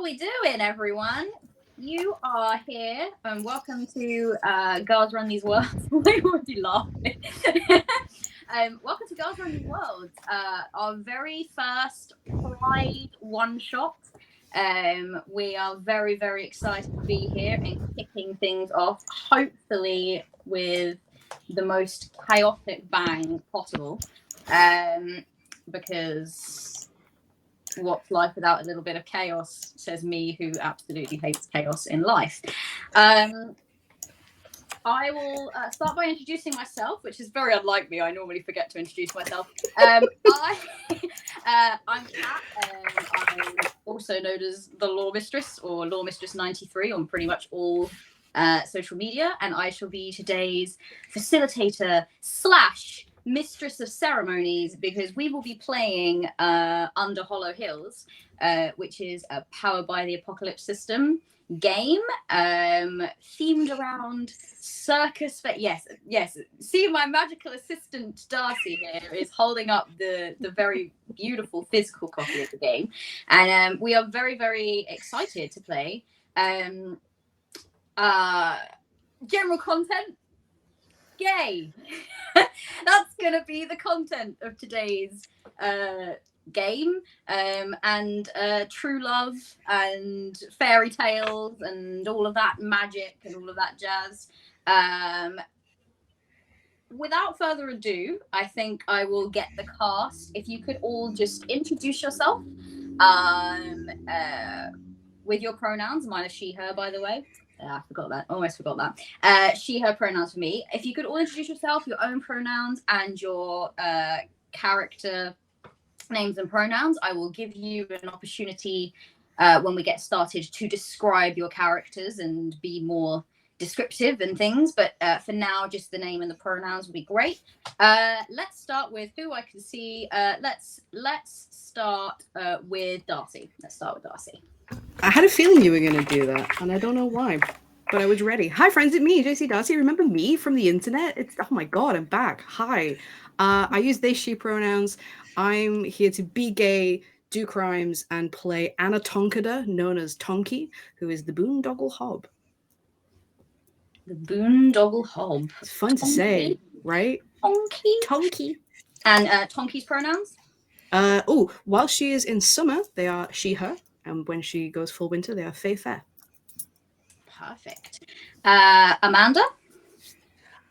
we doing, everyone? You are here, and welcome to Girls Run These Worlds. We're already laughing. Welcome to Girls Run These Worlds, our very first Pride one-shot. We are very, very excited to be here and kicking things off, hopefully with the most chaotic bang possible, because what's life without a little bit of chaos, says me, who absolutely hates chaos in life. I will start by introducing myself, which is very unlike me. I normally forget to introduce myself. I'm Kat. I'm also known as the Law Mistress, or Law Mistress 93 on pretty much all social media, and I shall be today's facilitator slash mistress of ceremonies, because we will be playing Under Hollow Hills, which is a Powered by the Apocalypse system game, themed around circus. But yes. See, my magical assistant Darcy here is holding up the very beautiful physical copy of the game, and we are very, very excited to play. General content: gay. That's gonna be the content of today's game, and true love and fairy tales and all of that magic and all of that jazz. Without further ado, I think I will get the cast. If you could all just introduce yourself with your pronouns. Mine is she, her, by the way. I forgot that. Almost forgot that. She, her pronouns for me. If you could all introduce yourself, your own pronouns, and your character names and pronouns, I will give you an opportunity when we get started to describe your characters and be more descriptive and things. But for now, just the name and the pronouns would be great. Let's start with who I can see. Let's start with Darcy. Let's start with Darcy. I had a feeling you were going to do that, and I don't know why, but I was ready. Hi, friends, it's me, JC Darcy. Remember me from the internet? Oh my god, I'm back. Hi. I use they, she pronouns. I'm here to be gay, do crimes, and play Anna Tonkada, known as Tonky, who is the boondoggle hob. The boondoggle hob. It's fun to say, right? Tonky. And Tonky's pronouns? While she is in summer, they are she, her. And when she goes full winter, they are fey, fair. Perfect. Amanda?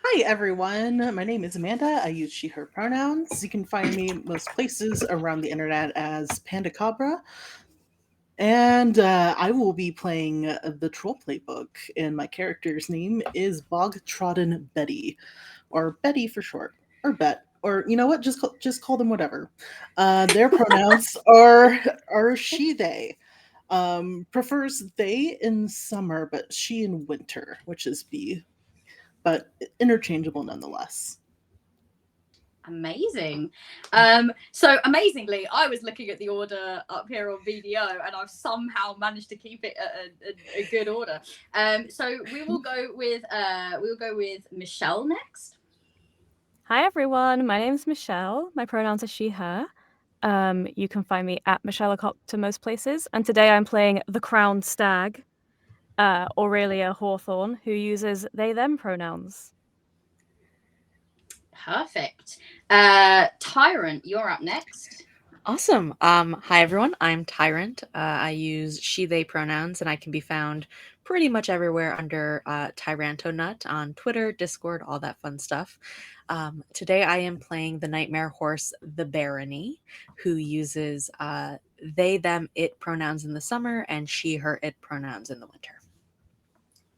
Hi, everyone. My name is Amanda. I use she, her pronouns. You can find me most places around the internet as Panda Cabra. And I will be playing the Troll Playbook, and my character's name is Bog Trodden Betty, or Betty for short, or Bet. Or you know what? Just call them whatever. Their pronouns are she, they. Prefers they in summer, but she in winter, which is B, but interchangeable nonetheless. Amazing. So amazingly, I was looking at the order up here on VDO, and I've somehow managed to keep it at a good order. So we will go with Michelle next. Hi everyone, my name is Michelle. My pronouns are she, her. You can find me at Michelle Acock to most places, and today I'm playing the Crowned Stag, Aurelia Hawthorne, who uses they, them pronouns. Perfect. Tyrant, you're up next. Awesome. Hi everyone, I'm Tyrant. I use she, they pronouns, and I can be found pretty much everywhere under Tyrantonut on Twitter, Discord, all that fun stuff. Today I am playing the Nightmare Horse, the Barony, who uses they, them, it pronouns in the summer and she, her, it pronouns in the winter.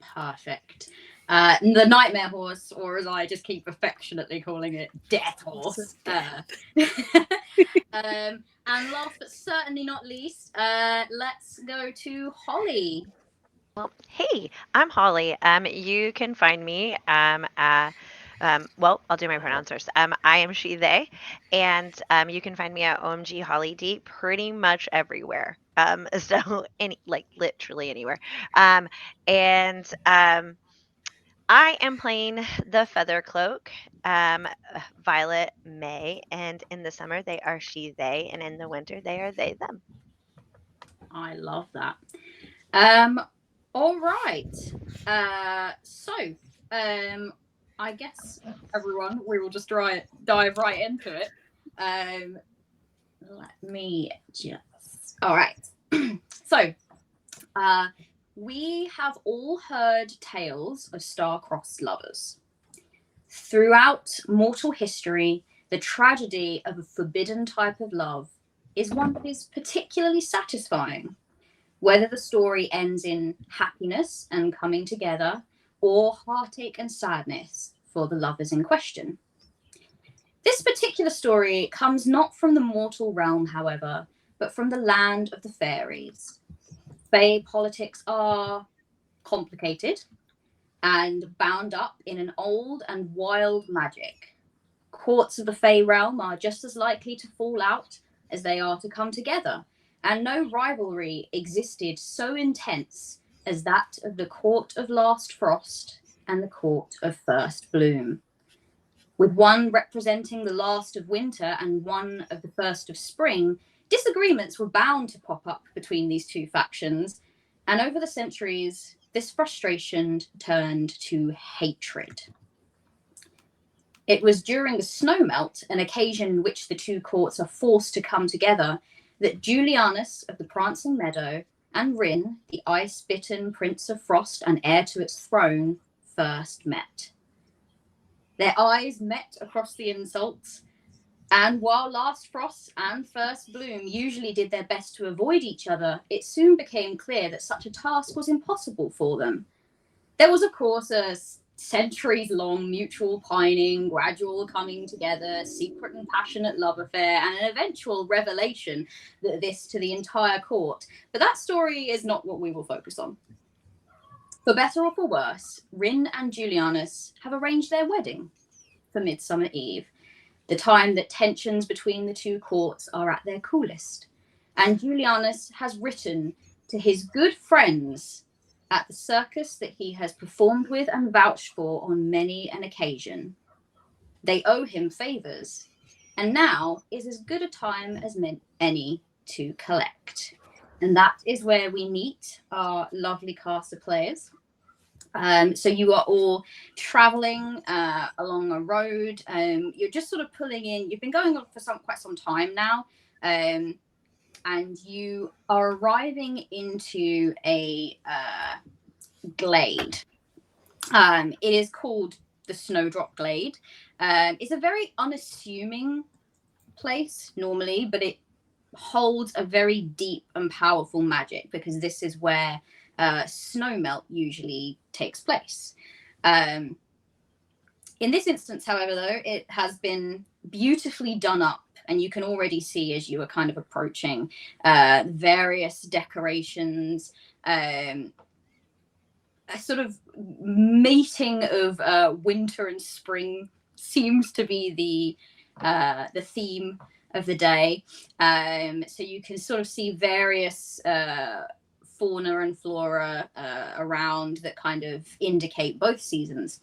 Perfect. The Nightmare Horse, or as I just keep affectionately calling it, Death Horse. And last but certainly not least, let's go to Holly. Well, hey, I'm Holly. You can find me well, I'll do my pronouns first. I am she, they, and you can find me at OMG Holly D pretty much everywhere. So literally anywhere. And I am playing the Feather Cloak, Violet, May, and in the summer they are she, they, and in the winter they are they, them. I love that. All right. So, I guess everyone, we will just dive right into it. Let me just. All right. So, we have all heard tales of star-crossed lovers. Throughout mortal history, the tragedy of a forbidden type of love is one that is particularly satisfying. Whether the story ends in happiness and coming together, or heartache and sadness for the lovers in question. This particular story comes not from the mortal realm, however, but from the land of the fairies. Fae politics are complicated and bound up in an old and wild magic. Courts of the Fae realm are just as likely to fall out as they are to come together, and no rivalry existed so intense as that of the Court of Last Frost and the Court of First Bloom. With one representing the last of winter and one of the first of spring, disagreements were bound to pop up between these two factions, and over the centuries, this frustration turned to hatred. It was during the snowmelt, an occasion in which the two courts are forced to come together, that Julianus of the Prancing Meadow and Rin, the ice-bitten Prince of Frost and heir to its throne, first met. Their eyes met across the insults, and while Last Frost and First Bloom usually did their best to avoid each other, it soon became clear that such a task was impossible for them. There was, of course, a centuries-long mutual pining, gradual coming together, secret and passionate love affair, and an eventual revelation that this to the entire court. But that story is not what we will focus on. For better or for worse, Rin and Julianus have arranged their wedding for Midsummer Eve, the time that tensions between the two courts are at their coolest. And Julianus has written to his good friends at the circus that he has performed with and vouched for on many an occasion. They owe him favours, and now is as good a time as any to collect. And that is where we meet our lovely cast of players. So you are all traveling along a road. You're just sort of pulling in. You've been going on for quite some time now, and you are arriving into a glade. It is called the Snowdrop Glade. It's a very unassuming place normally, but it holds a very deep and powerful magic because this is where snowmelt usually takes place. In this instance, however, though, it has been beautifully done up, and you can already see as you are kind of approaching various decorations, a sort of meeting of winter and spring seems to be the theme of the day. So you can sort of see various fauna and flora around that kind of indicate both seasons.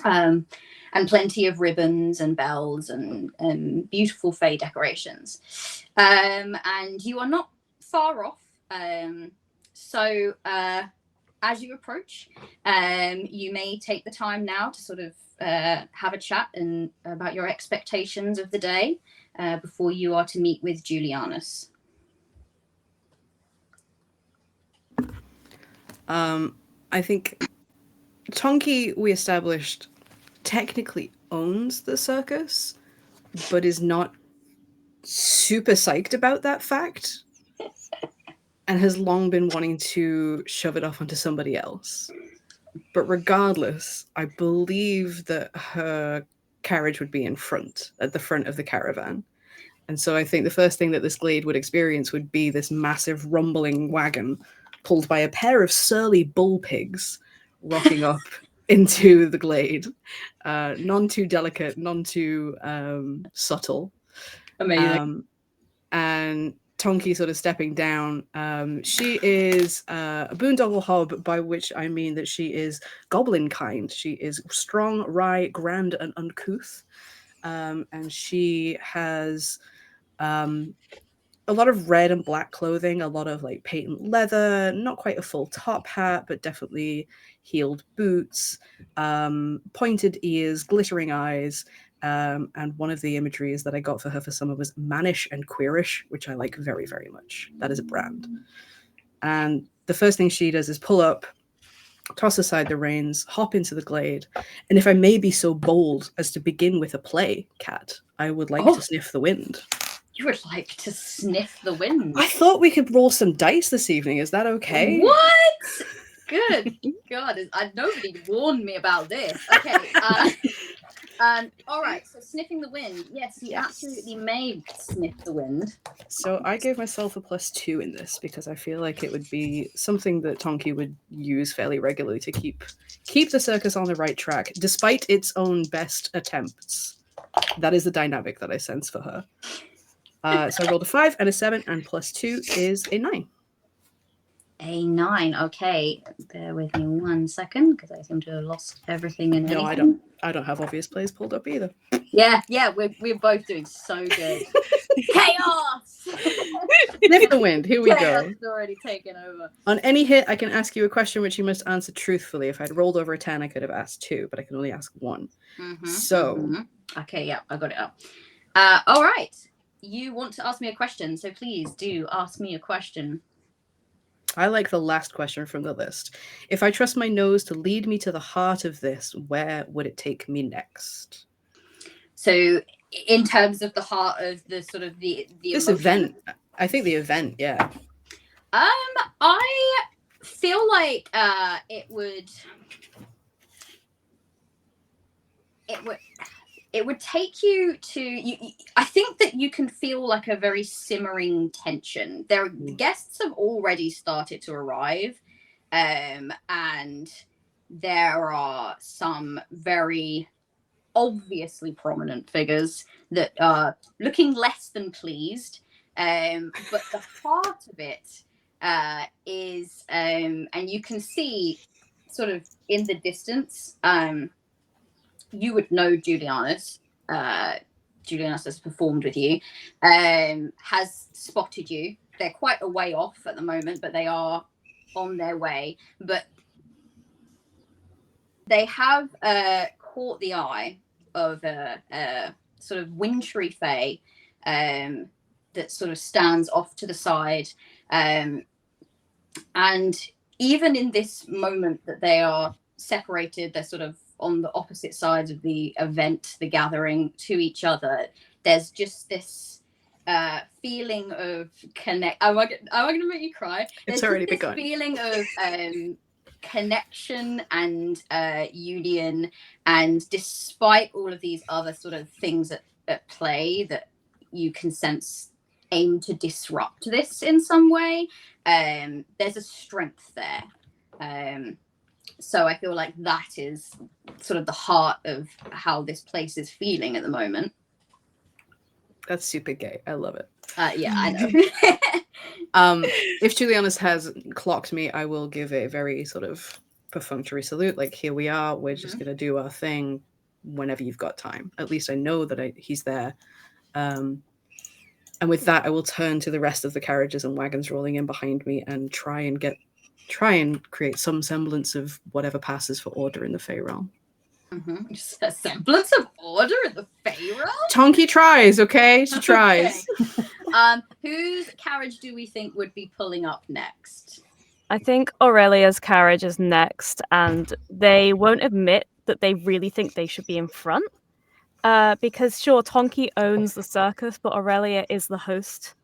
And plenty of ribbons and bells and beautiful Fae decorations. And you are not far off. So as you approach, you may take the time now to sort of have a chat and about your expectations of the day before you are to meet with Julianus. I think Tonki, we established, technically owns the circus, but is not super psyched about that fact and has long been wanting to shove it off onto somebody else. But regardless, I believe that her carriage would be at the front of the caravan. And so I think the first thing that this glade would experience would be this massive rumbling wagon pulled by a pair of surly bull pigs rocking up into the glade. None too delicate, none too subtle. Amazing. And Tonki sort of stepping down. She is a boondoggle hob, by which I mean that she is goblin kind. She is strong, wry, grand, and uncouth. And she has a lot of red and black clothing, a lot of like patent leather, not quite a full top hat, but definitely heeled boots, pointed ears, glittering eyes. And one of the imageries that I got for her for summer was mannish and queerish, which I like very, very much. That is a brand. And the first thing she does is pull up, toss aside the reins, hop into the glade, and if I may be so bold as to begin with a play, Kat, I would like to sniff the wind. You would like to sniff the wind? I thought we could roll some dice this evening. Is that okay? What? Good God, nobody warned me about this. Okay. All right, so sniffing the wind. Yes, you absolutely may sniff the wind. So I gave myself a +2 in this because I feel like it would be something that Tonki would use fairly regularly to keep the circus on the right track, despite its own best attempts. That is the dynamic that I sense for her. So I rolled a 5 and a 7, and +2 is a 9. A 9. Okay, bear with me 1 second because I seem to have lost everything and No, anything. I don't have obvious plays pulled up either. Yeah, we're both doing so good. Chaos! Sniff the wind. Here we Chaos go. is already taken over. On any hit, I can ask you a question which you must answer truthfully. If I'd rolled over a 10, I could have asked 2, but I can only ask 1. Okay, yeah, I got it up. All right. You want to ask me a question, so please do ask me a question. I like the last question from the list. If I trust my nose to lead me to the heart of this, where would it take me next? So, in terms of the heart of the sort of the this emotion, event, I think the event, yeah. I feel like it would take you to I think that you can feel like a very simmering tension. The guests have already started to arrive, and there are some very obviously prominent figures that are looking less than pleased, but the heart of it is and you can see sort of in the distance, you would know Julianus. Julianus has performed with you, has spotted you. They're quite a way off at the moment, but they are on their way. But they have caught the eye of a sort of wintry fae that sort of stands off to the side. And even in this moment that they are separated, they're sort of on the opposite sides of the event, the gathering, to each other. There's just this feeling of connect. Am I going to make you cry? It's already begun. Feeling of connection and union, and despite all of these other sort of things at play that you can sense aim to disrupt this in some way, there's a strength there. So I feel like that is sort of the heart of how this place is feeling at the moment. That's super gay. I love it. Yeah, I know. If Julianus has clocked me, I will give a very sort of perfunctory salute. Like, here we are. We're just going to do our thing whenever you've got time. At least I know that he's there. And with that, I will turn to the rest of the carriages and wagons rolling in behind me and try and create some semblance of whatever passes for order in the Fey realm. Just a semblance of order in the Fey realm? Tonki tries, okay? She tries. Okay. Whose carriage do we think would be pulling up next? I think Aurelia's carriage is next, and they won't admit that they really think they should be in front. Because sure, Tonki owns the circus, but Aurelia is the host.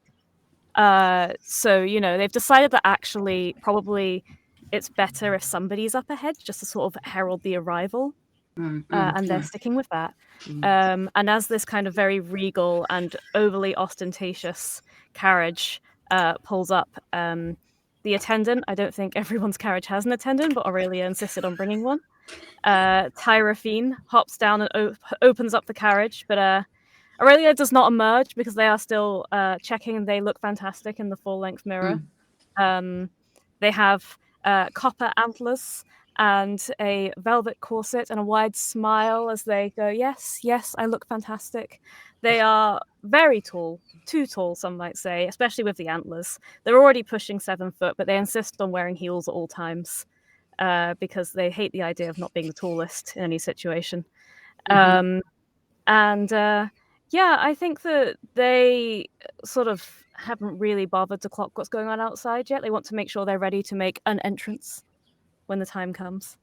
So, they've decided that actually probably it's better if somebody's up ahead just to sort of herald the arrival. And they're sticking with that. And as this kind of very regal and overly ostentatious carriage pulls up, the attendant, I don't think everyone's carriage has an attendant, but Aurelia insisted on bringing one. Tyrophine hops down and opens up the carriage, but Aurelia does not emerge because they are still checking, and they look fantastic in the full-length mirror. They have copper antlers and a velvet corset and a wide smile as they go, yes, yes, I look fantastic. They are very tall, too tall, some might say, especially with the antlers. They're already pushing 7 foot, but they insist on wearing heels at all times because they hate the idea of not being the tallest in any situation. And yeah, I think that they sort of haven't really bothered to clock what's going on outside yet. They want to make sure they're ready to make an entrance when the time comes.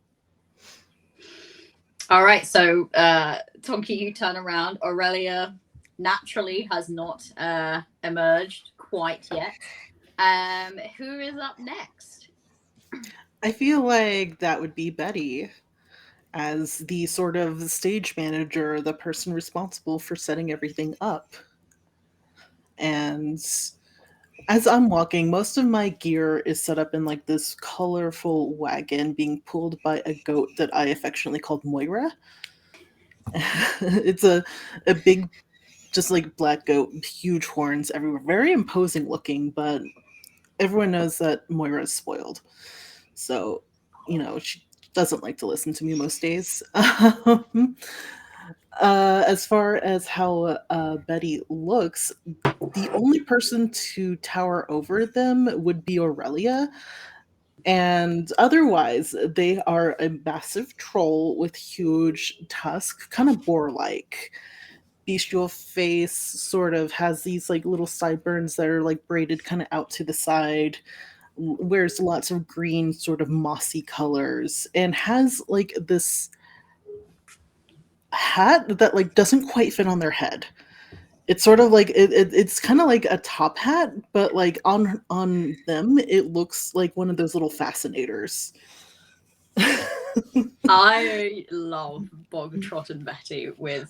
All right, so Tonki, you turn around. Aurelia naturally has not emerged quite yet. Who is up next? I feel like that would be Betty, as the sort of stage manager, the person responsible for setting everything up. And as I'm walking, most of my gear is set up in like this colorful wagon being pulled by a goat that I affectionately called Moira. It's a big, just like black goat, huge horns everywhere, very imposing looking, but everyone knows that Moira is spoiled. So, she doesn't like to listen to me most days. As far as how Betty looks, the only person to tower over them would be Aurelia. And otherwise, they are a massive troll with huge tusks, kind of boar-like. Bestial face, sort of has these like little sideburns that are like braided kind of out to the side, wears lots of green sort of mossy colors, and has like this hat that like doesn't quite fit on their head. It's sort of like it's kind of like a top hat, but like on them it looks like one of those little fascinators. I love Bogtrot and Betty with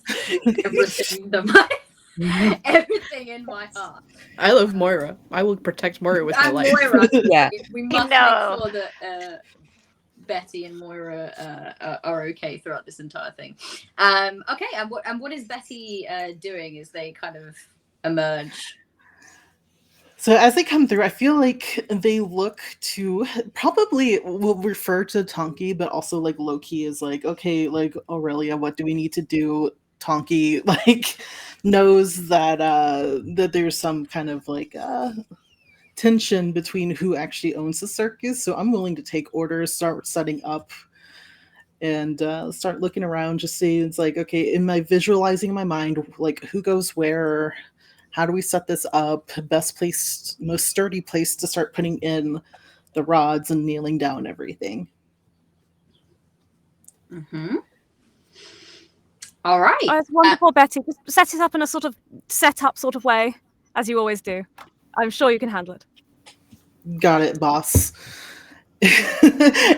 everything in my heart. I love Moira. I will protect Moira with my And life. Moira, Yeah. we must No. make sure that Betty and Moira are okay throughout this entire thing. Okay, and what is Betty doing as they kind of emerge? So as they come through, I feel like they look to probably will refer to Tonki, but also like Loki is like, okay, like Aurelia, what do we need to do? Tonki like knows that that there's some kind of like tension between who actually owns the circus. So I'm willing to take orders, start setting up, and start looking around. Just see, it's like, okay, am I visualizing in my mind like who goes where? How do we set this up? Best place, most sturdy place to start putting in the rods and nailing down everything. Mm-hmm. All right. Oh, it's wonderful, Betty. Just set it up in a sort of set-up sort of way, as you always do. I'm sure you can handle it. Got it, boss.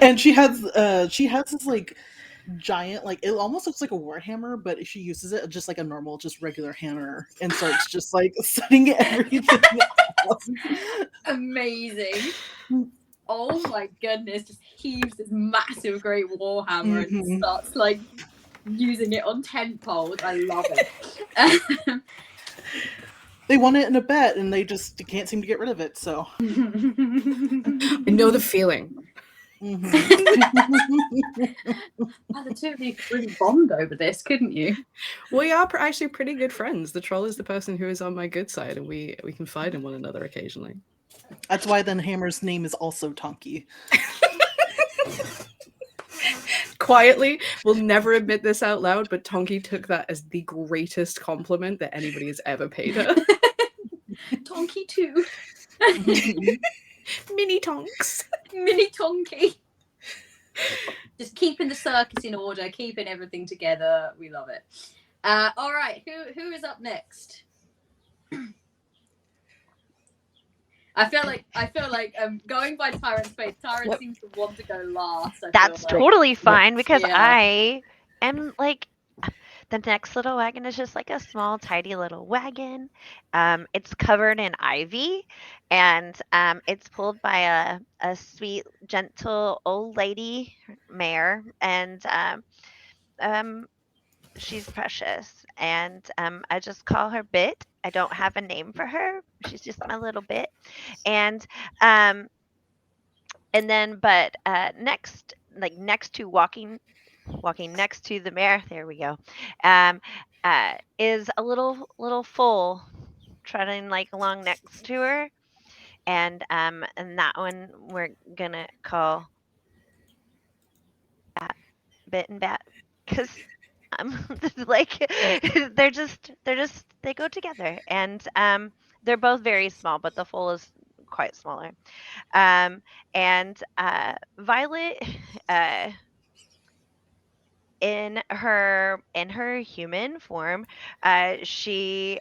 And she has this like giant, like it almost looks like a warhammer, but she uses it just like a normal, just regular hammer, and starts just like setting everything up. Amazing. Oh my goodness, just heaves this massive great warhammer and starts like using it on tent poles. I love it. They want it in a bet and they can't seem to get rid of it, so I know the feeling. Wow, the two of you could really bond over this, couldn't you? We are actually pretty good friends. The troll is the person who is on my good side, and we confide in one another occasionally. That's why then Hammer's name is also Tonki. Quietly, we'll never admit this out loud, but Tonki took that as the greatest compliment that anybody has ever paid her. Tonki too. Mini Tonks. Mini Tonki. Just keeping the circus in order, keeping everything together. We love it. All right, who is up next? I feel like going by Tyrant's face. Tyrant seems to want to go last. That's totally fine because Yeah. I am like, the next little wagon is just like a small, tidy little wagon. It's covered in ivy, and it's pulled by a sweet, gentle old lady mare, and she's precious. And I just call her Bit. I don't have a name for her. She's just my little Bit. And then, but next like next to walking next to the mare. There we go. Um, is a little foal trotting like along next to her, and that one we're gonna call Bit and Bat because like they go together, and they're both very small, but the foal is quite smaller. Um, and Violet, uh, in her human form, she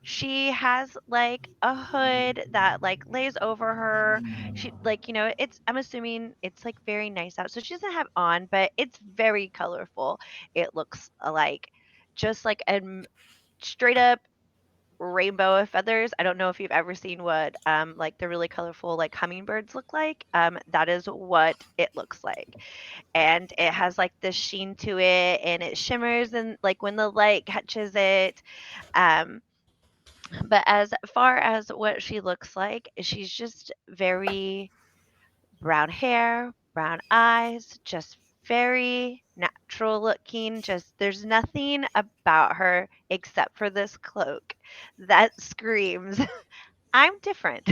she has like a hood that like lays over her. She like, it's, I'm assuming it's like very nice out, so she doesn't have on, but it's very colorful. It looks like just like a straight up rainbow of feathers. I don't know if you've ever seen what like the really colorful like hummingbirds look like. That is what it looks like. And it has like this sheen to it, and it shimmers and like when the light catches it. Um but as far as what she looks like, she's just very brown hair, brown eyes, just very natural looking. Just there's nothing about her except for this cloak that screams I'm different,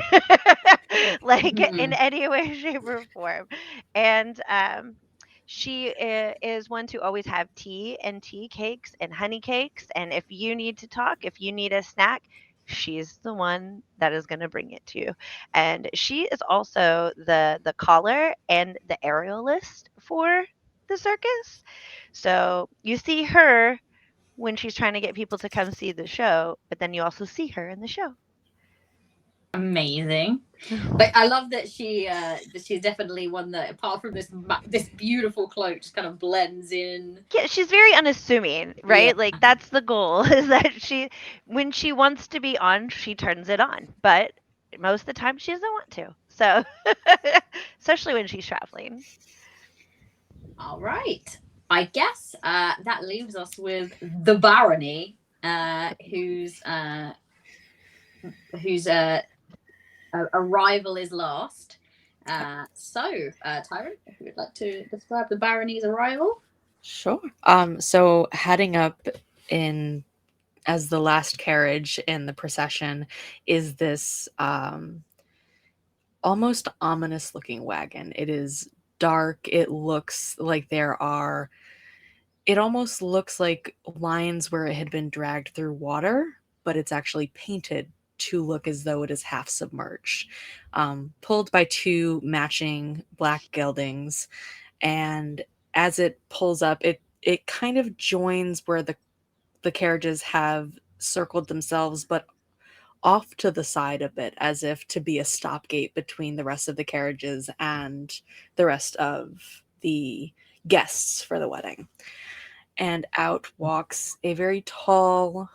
like in any way, shape, or form. And she is one to always have tea and tea cakes and honey cakes. And if you need to talk, if you need a snack, she's the one that is going to bring it to you. And she is also the caller and the aerialist for the circus. So you see her when she's trying to get people to come see the show, but then you also see her in the show. Amazing. But I love that she's definitely one that, apart from this beautiful cloak, just kind of blends in. Yeah, she's very unassuming, right? Yeah. Like that's the goal is that when she wants to be on, she turns it on. But most of the time she doesn't want to. So especially when she's traveling. All right. I guess that leaves us with the Barony, whose arrival is last. Tyrant, if you would like to describe the Barony's arrival. Sure. So heading up in as the last carriage in the procession is this almost ominous looking wagon. It is dark. It looks like it almost looks like lines where it had been dragged through water, but it's actually painted to look as though it is half submerged. Pulled by two matching black geldings, and as it pulls up, it kind of joins where the carriages have circled themselves, but off to the side a bit, as if to be a stopgate between the rest of the carriages and the rest of the guests for the wedding. And out walks a very tall,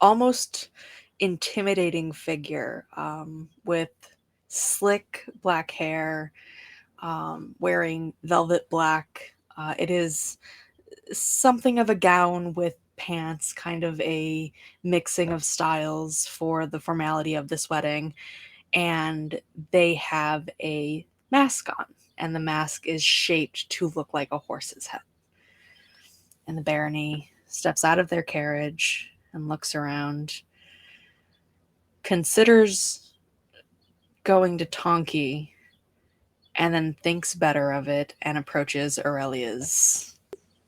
almost intimidating figure, with slick black hair, wearing velvet black. It is something of a gown with pants, kind of a mixing of styles for the formality of this wedding. And they have a mask on, and the mask is shaped to look like a horse's head. And the barony steps out of their carriage and looks around, considers going to Tonki, and then thinks better of it and approaches Aurelia's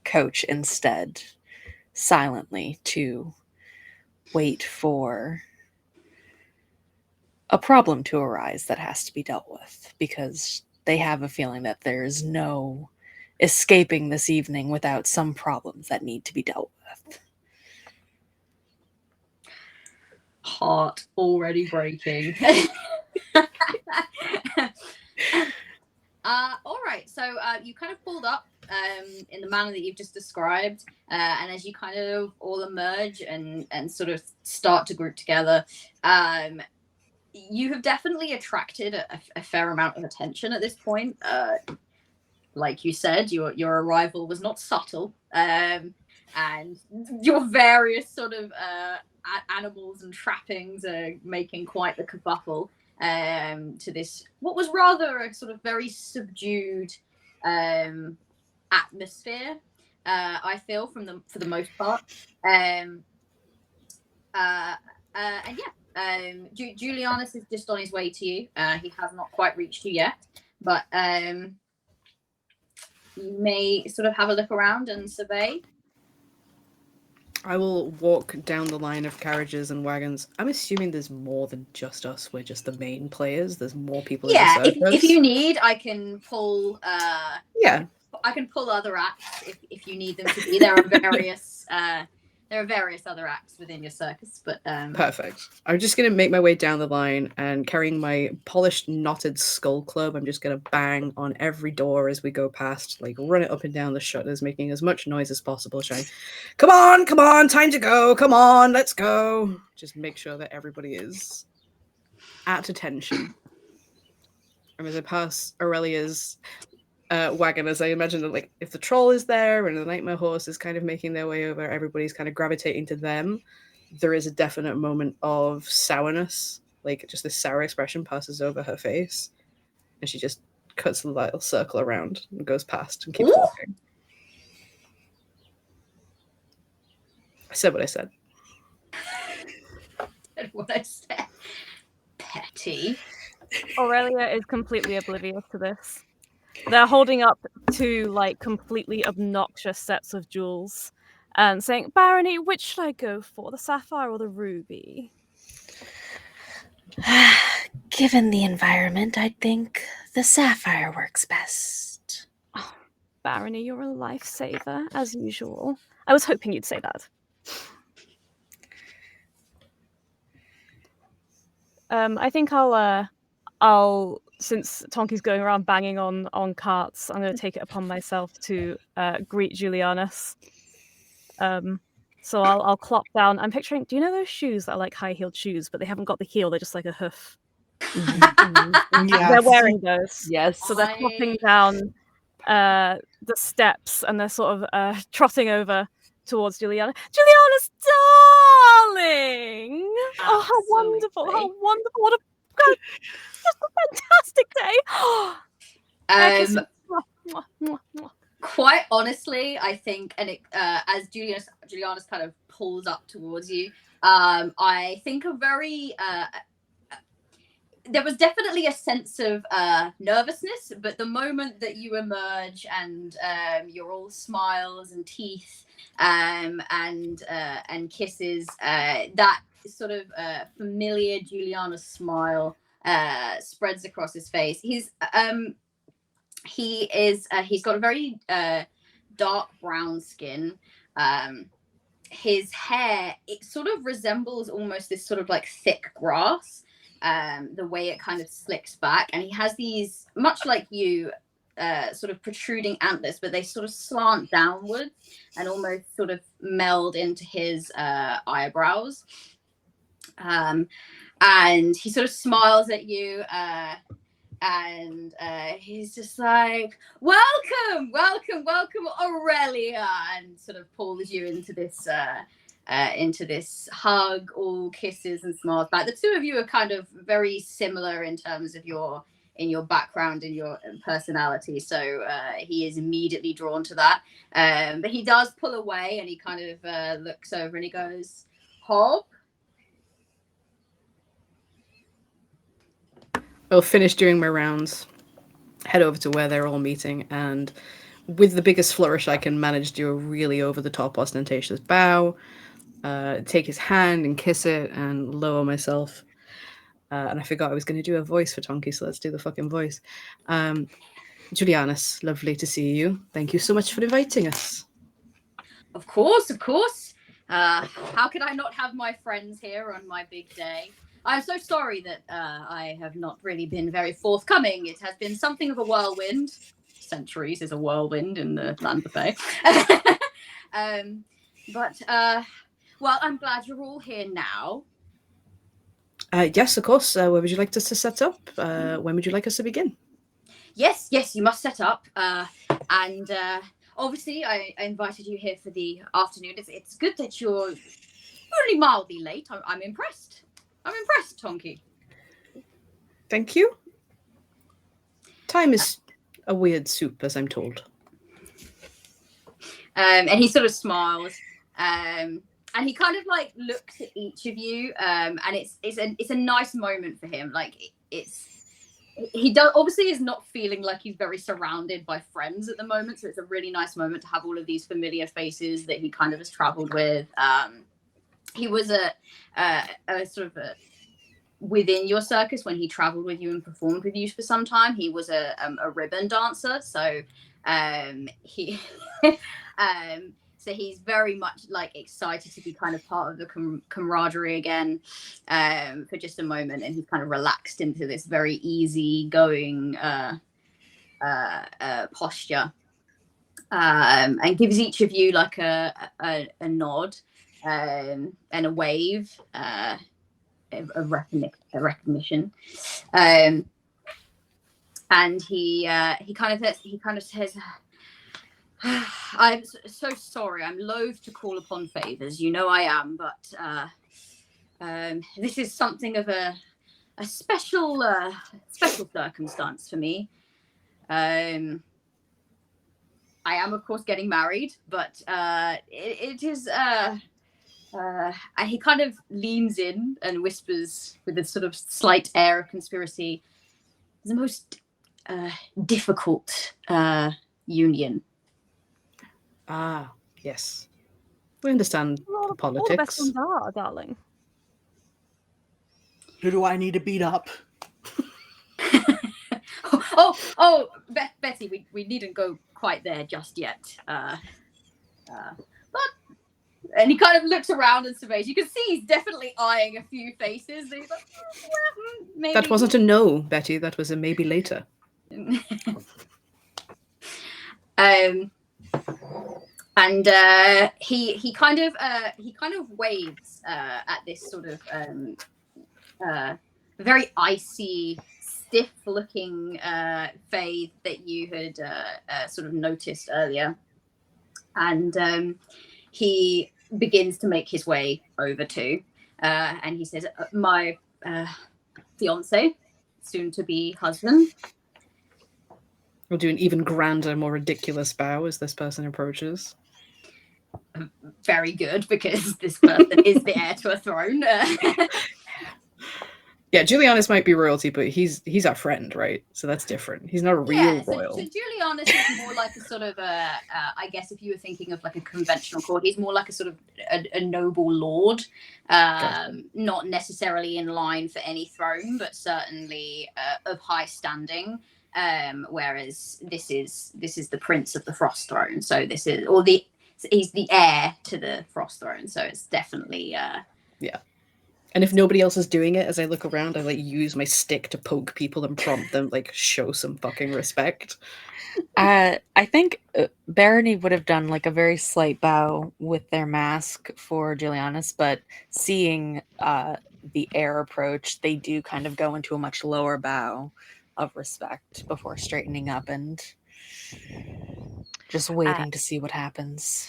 coach instead, silently, to wait for a problem to arise that has to be dealt with, because they have a feeling that there's no escaping this evening without some problems that need to be dealt with. Heart already breaking. All right, so you kind of pulled up in the manner that you've just described, and as you kind of all emerge and sort of start to group together, you have definitely attracted a fair amount of attention at this point. Like you said, your arrival was not subtle, and your various sort of animals and trappings are making quite the kerfuffle. to this what was rather a sort of very subdued atmosphere. I feel for the most part. And Julianus is just on his way to you. He has not quite reached you yet, but you may sort of have a look around and survey. I will walk down the line of carriages and wagons. I'm assuming there's more than just us. We're just the main players. There's more people in the circus. If you need, I can pull. Yeah. I can pull other acts if you need them to be. There are various other acts within your circus, but Perfect. I'm just gonna make my way down the line and carrying my polished knotted skull club. I'm just gonna bang on every door as we go past, like run it up and down the shutters, making as much noise as possible. Shine, come on, time to go. Come on, let's go. Just make sure that everybody is at attention. And as I pass Aurelia's wagon, as I imagine that, like, if the troll is there and the nightmare horse is kind of making their way over, everybody's kind of gravitating to them. There is a definite moment of sourness, like just this sour expression passes over her face, and she just cuts a little circle around and goes past and keeps walking. I said what I said. Said what I said. Petty. Aurelia is completely oblivious to this. They're holding up two like completely obnoxious sets of jewels and saying, Barony, which should I go for, the sapphire or the ruby? Given the environment, I'd think the sapphire works best. Oh, Barony, you're a lifesaver, as usual. I was hoping you'd say that. I think I'll since Tonki's going around banging on carts, I'm going to take it upon myself to greet Julianus. So I'll clop down. I'm picturing, do you know those shoes that are like high-heeled shoes, but they haven't got the heel, they're just like a hoof? Yes. They're wearing those. Yes. So they're clopping down the steps and they're sort of trotting over towards Juliana. Juliana's darling! Absolutely. Oh, how wonderful! How wonderful! What a fantastic day! Quite honestly, I think, and as Julianus kind of pulls up towards you, I think a very there was definitely a sense of nervousness, but the moment that you emerge and you're all smiles and teeth and kisses, that sort of familiar Julianus smile spreads across his face. He's got a very dark brown skin. His hair, it sort of resembles almost this sort of like thick grass. The way it kind of slicks back, and he has these, much like you, sort of protruding antlers, but they sort of slant downwards and almost sort of meld into his eyebrows. And he sort of smiles at you, and he's just like, welcome, Aurelia, and sort of pulls you into this hug, all kisses and smiles back. The two of you are kind of very similar in terms of your background and your personality, so he is immediately drawn to that. But he does pull away, and he kind of looks over and he goes, Hob? I'll finish doing my rounds, head over to where they're all meeting, and with the biggest flourish I can manage, do a really over-the-top ostentatious bow, take his hand and kiss it, and lower myself. And I forgot I was going to do a voice for Tonki, so let's do the fucking voice. Julianus, lovely to see you. Thank you so much for inviting us. Of course. How could I not have my friends here on my big day? I'm so sorry that I have not really been very forthcoming. It has been something of a whirlwind. Centuries is a whirlwind in the land of Fae. Well, I'm glad you're all here now. Yes, of course. Where would you like us to set up? When would you like us to begin? Yes, you must set up. And obviously, I invited you here for the afternoon. It's good that you're only mildly late. I'm impressed. I'm impressed, Tonki. Thank you. Time is a weird soup, as I'm told. And he sort of smiles, and he kind of like looks at each of you, and it's a nice moment for him. Like he obviously is not feeling like he's very surrounded by friends at the moment, so it's a really nice moment to have all of these familiar faces that he kind of has traveled with. He was a sort of within your circus when he traveled with you and performed with you for some time. He was a ribbon dancer, so he so he's very much like excited to be kind of part of the camaraderie again for just a moment, and he's kind of relaxed into this very easy going posture, and gives each of you like a nod and a wave, a recognition, and he kind of says, I'm so sorry. I'm loath to call upon favors. You know I am, but this is something of a special circumstance for me. I am, of course, getting married, but it is. And he kind of leans in and whispers with a sort of slight air of conspiracy, the most difficult union. Ah, yes. We understand the All the politics. best ones are, darling. Who do I need to beat up? Betty, we needn't go quite there just yet. And he kind of looks around and surveys. You can see he's definitely eyeing a few faces. And he's like, maybe. That wasn't a no, Betty. That was a maybe later. And he kind of waves at this sort of very icy, stiff-looking fade that you had sort of noticed earlier, and he begins to make his way over to, and he says, "My fiance, soon-to-be husband." We'll do an even grander, more ridiculous bow as this person approaches. Very good, because this person is the heir to a throne. Yeah, Julianus might be royalty, but he's our friend, right? So that's different. He's not a real royal. So Julianus is more like a sort of I guess if you were thinking of like a conventional court, he's more like a sort of a noble lord, not necessarily in line for any throne, but certainly of high standing. Whereas this is the Prince of the Frost Throne, so this is he's the heir to the Frost Throne, so it's definitely yeah. And if nobody else is doing it, as I look around, I like use my stick to poke people and prompt them, like show some fucking respect. I think Barony would have done like a very slight bow with their mask for Julianus, but seeing the heir approach, they do kind of go into a much lower bow of respect before straightening up and just waiting to see what happens.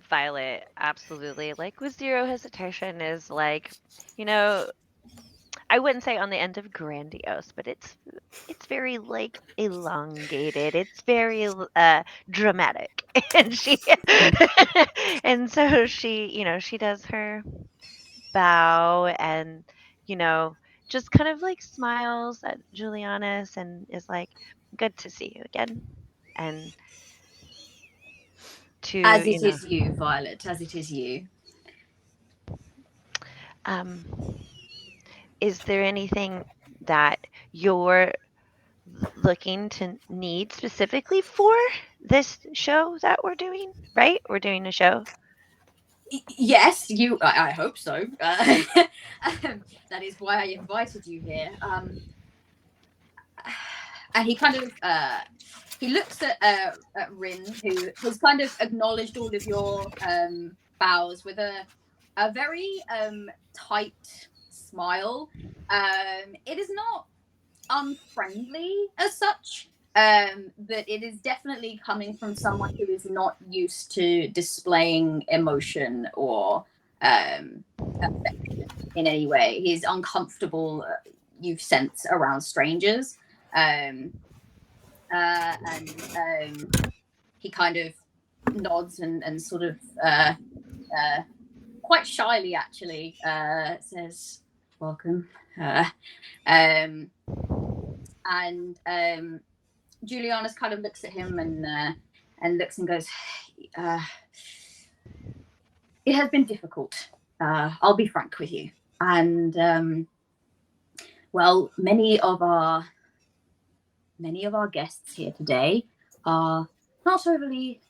Violet, absolutely. Like with zero hesitation is like, you know, I wouldn't say on the end of grandiose, but it's very like elongated. It's very dramatic. And and so she does her bow and, just kind of like smiles at Julianus and is like, good to see you again. And as it is you, Violet, as it is you. Is there anything that you're looking to need specifically for this show that we're doing? Right? We're doing a show. Yes, I hope so. That is why I invited you here. And he kind of he looks at Rin, who has kind of acknowledged all of your bows with a very tight smile. It is not unfriendly as such, but it is definitely coming from someone who is not used to displaying emotion or affection in any way. He's uncomfortable you've sent around strangers. And he kind of nods and sort of quite shyly actually says, "Welcome." And Julianus kind of looks at him and looks and goes, "It has been difficult. I'll be frank with you. And well, many of our guests here today are not overly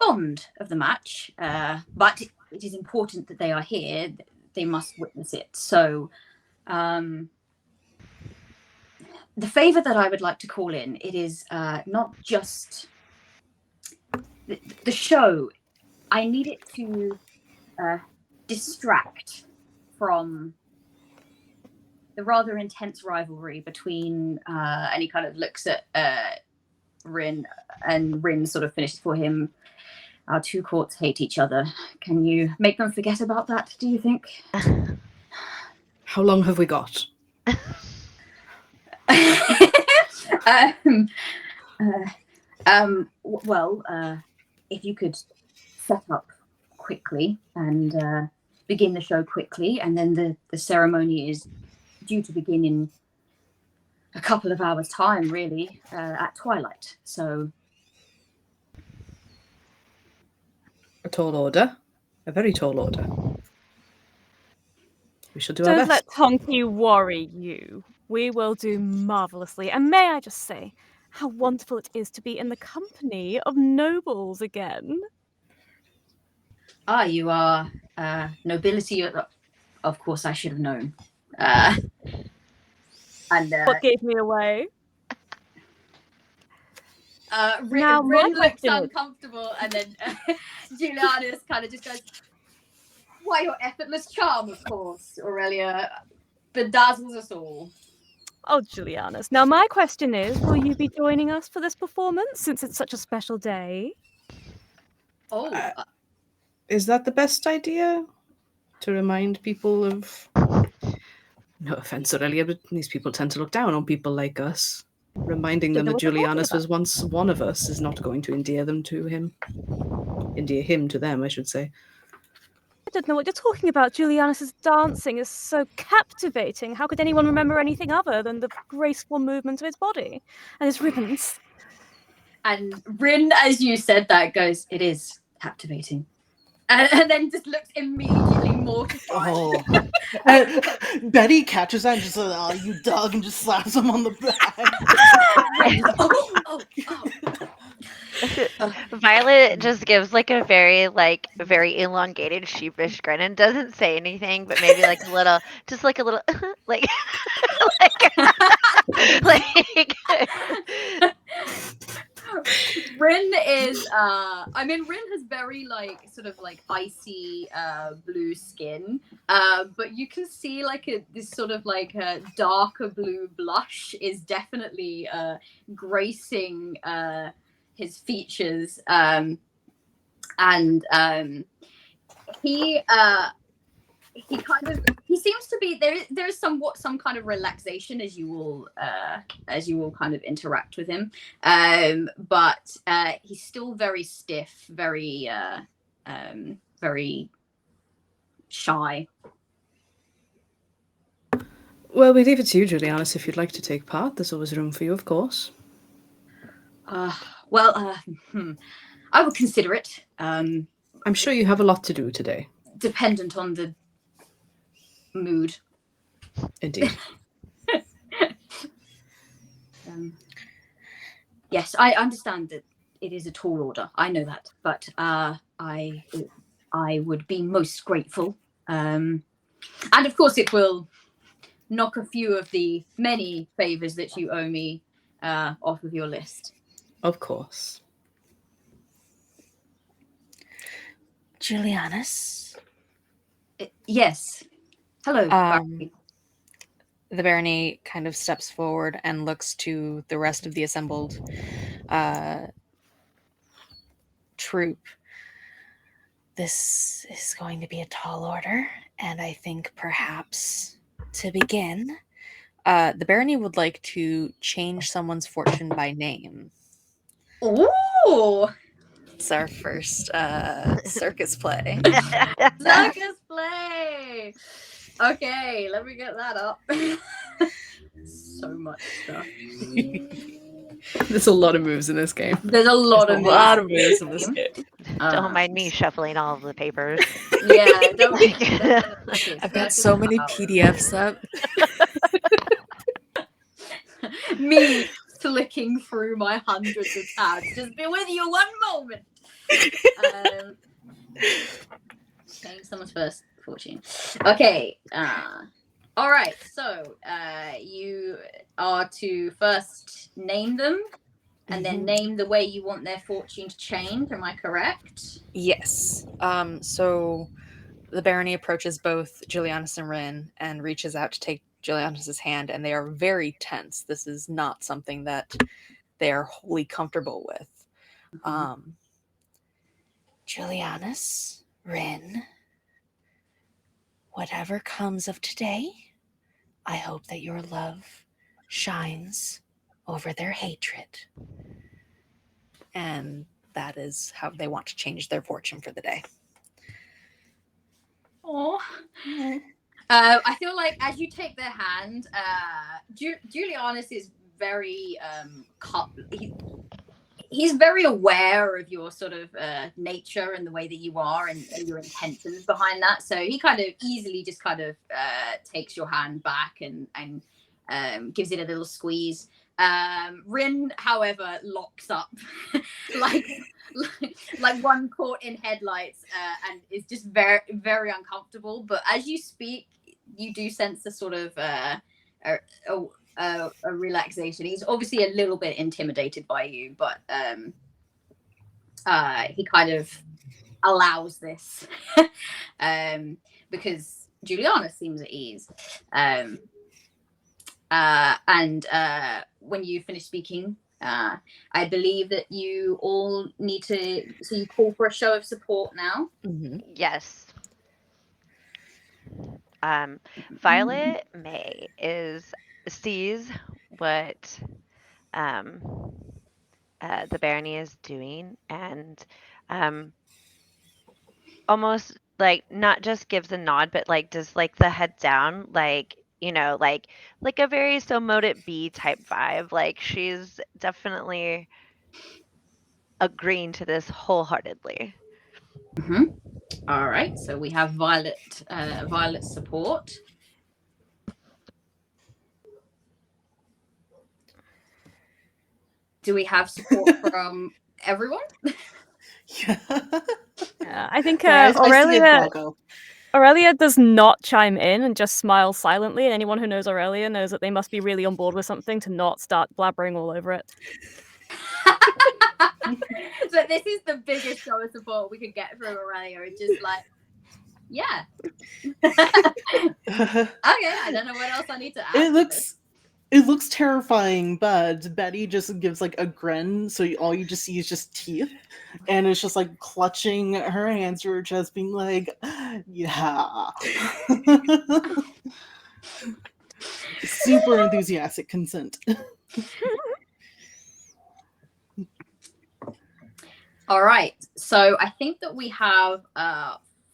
fond of the match, but it is important that they are here. They must witness it. So, the favor that I would like to call in, it is not just the show. I need it to distract from the rather intense rivalry between, and he kind of looks at Rin, and Rin sort of finishes for him. Our two courts hate each other. Can you make them forget about that, do you think? How long have we got? Well, if you could set up quickly and begin the show quickly, and then the ceremony is due to begin in a couple of hours' time, really, at twilight. So A tall order. A very tall order. We shall do our Don't best. let Tonky worry you. We will do marvellously. And may I just say how wonderful it is to be in the company of nobles again. you are nobility. Of course, I should have known. What gave me away? Now, my Rin looks question is- uncomfortable, and then Julianus kind of just goes, "Why, your effortless charm, of course, Aurelia, bedazzles us all." Oh, Julianus. Now, my question is, will you be joining us for this performance since it's such a special day? Oh, Is that the best idea? To remind people of... No offense, Aurelia, but these people tend to look down on people like us. Reminding them Don't know that what they're talking Julianus about. was once one of us is not going to endear them to him. Endear him to them, I should say. I don't know what you're talking about. Julianus's dancing is so captivating. How could anyone remember anything other than the graceful movement of his body and his ribbons? and Rin, as you said that, goes, "It is captivating," and then just looks immediately mortified. Oh. And Betty catches that and just says, "Oh, you dog," and just slaps him on the back. Violet just gives like a very elongated sheepish grin and doesn't say anything, but maybe like a little, just like a little, like, like. Rin is Rin has very sort of icy blue skin, but you can see this sort of a darker blue blush is definitely gracing his features, and he seems to be there is some kind of relaxation as you all kind of interact with him, but he's still very stiff, very very shy. Well, we leave it to you, Julianus, if you'd like to take part. There's always room for you, of course. I would consider it. I'm sure you have a lot to do today. Dependent on the mood. Indeed. Yes, I understand that it is a tall order. I know that, but I would be most grateful. And of course, it will knock a few of the many favors that you owe me off of your list. Of course. Julianus? Yes. Hello. The barony kind of steps forward and looks to the rest of the assembled troop. This is going to be a tall order, and I think perhaps to begin, The barony would like to change someone's fortune by name. Ooh, It's our first circus play. circus play. Okay, let me get that up. So much stuff. There's a lot of moves in this game. There's a lot There's of a lot of moves in this game. game. Don't mind me shuffling all of the papers. Yeah, don't. Like- I've got so many PDFs up. Me flicking through my hundreds of tabs. Just be with you one moment. Change someone's first fortune. Okay. All right. So you are to first name them, and then name the way you want their fortune to change. Am I correct? Yes. So the barony approaches both Julianus and Rin and reaches out to take Julianus's hand, and they are very tense. This is not something that they are wholly comfortable with. Julianus, Rin, whatever comes of today, I hope that your love shines over their hatred. And that is how they want to change their fortune for the day. Oh. I feel like as you take their hand, Julianus is very he's very aware of your sort of nature and the way that you are and your intentions behind that. So he kind of easily just kind of takes your hand back and gives it a little squeeze. Rin, however, locks up like one caught in headlights and is just very, very uncomfortable. But as you speak, you do sense a sort of a relaxation. He's obviously a little bit intimidated by you, but he kind of allows this because Juliana seems at ease. And when you finish speaking, I believe that you all need to, so you call for a show of support now. Yes. Violet May sees what the barony is doing, and almost like not just gives a nod, but like does like the head down, like like a very so mote it be type vibe. Like she's definitely agreeing to this wholeheartedly. All right, so we have Violet support. Do we have support from everyone? Yeah, I think I see Aurelia. a doggo. Aurelia does not chime in and just smiles silently, and anyone who knows Aurelia knows that they must be really on board with something to not start blabbering all over it. So this is the biggest show of support we could get from Aurelia. It's just like, yeah. Okay, I don't know what else I need to add. It looks terrifying, but Betty just gives like a grin, so all you just see is just teeth, and it's just like clutching her hands to her chest, being like, "Yeah." Super enthusiastic consent. All right, so I think that we have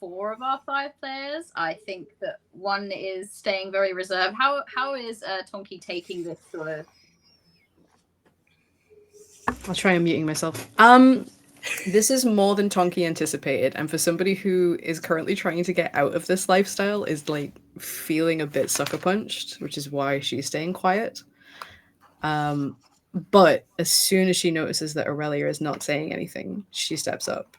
4 of our 5 players. I think that one is staying very reserved. How is Tonki taking this sort of? I'll try unmuting myself. This is more than Tonki anticipated, and for somebody who is currently trying to get out of this lifestyle, is like feeling a bit sucker punched, which is why she's staying quiet. But as soon as she notices that Aurelia is not saying anything, she steps up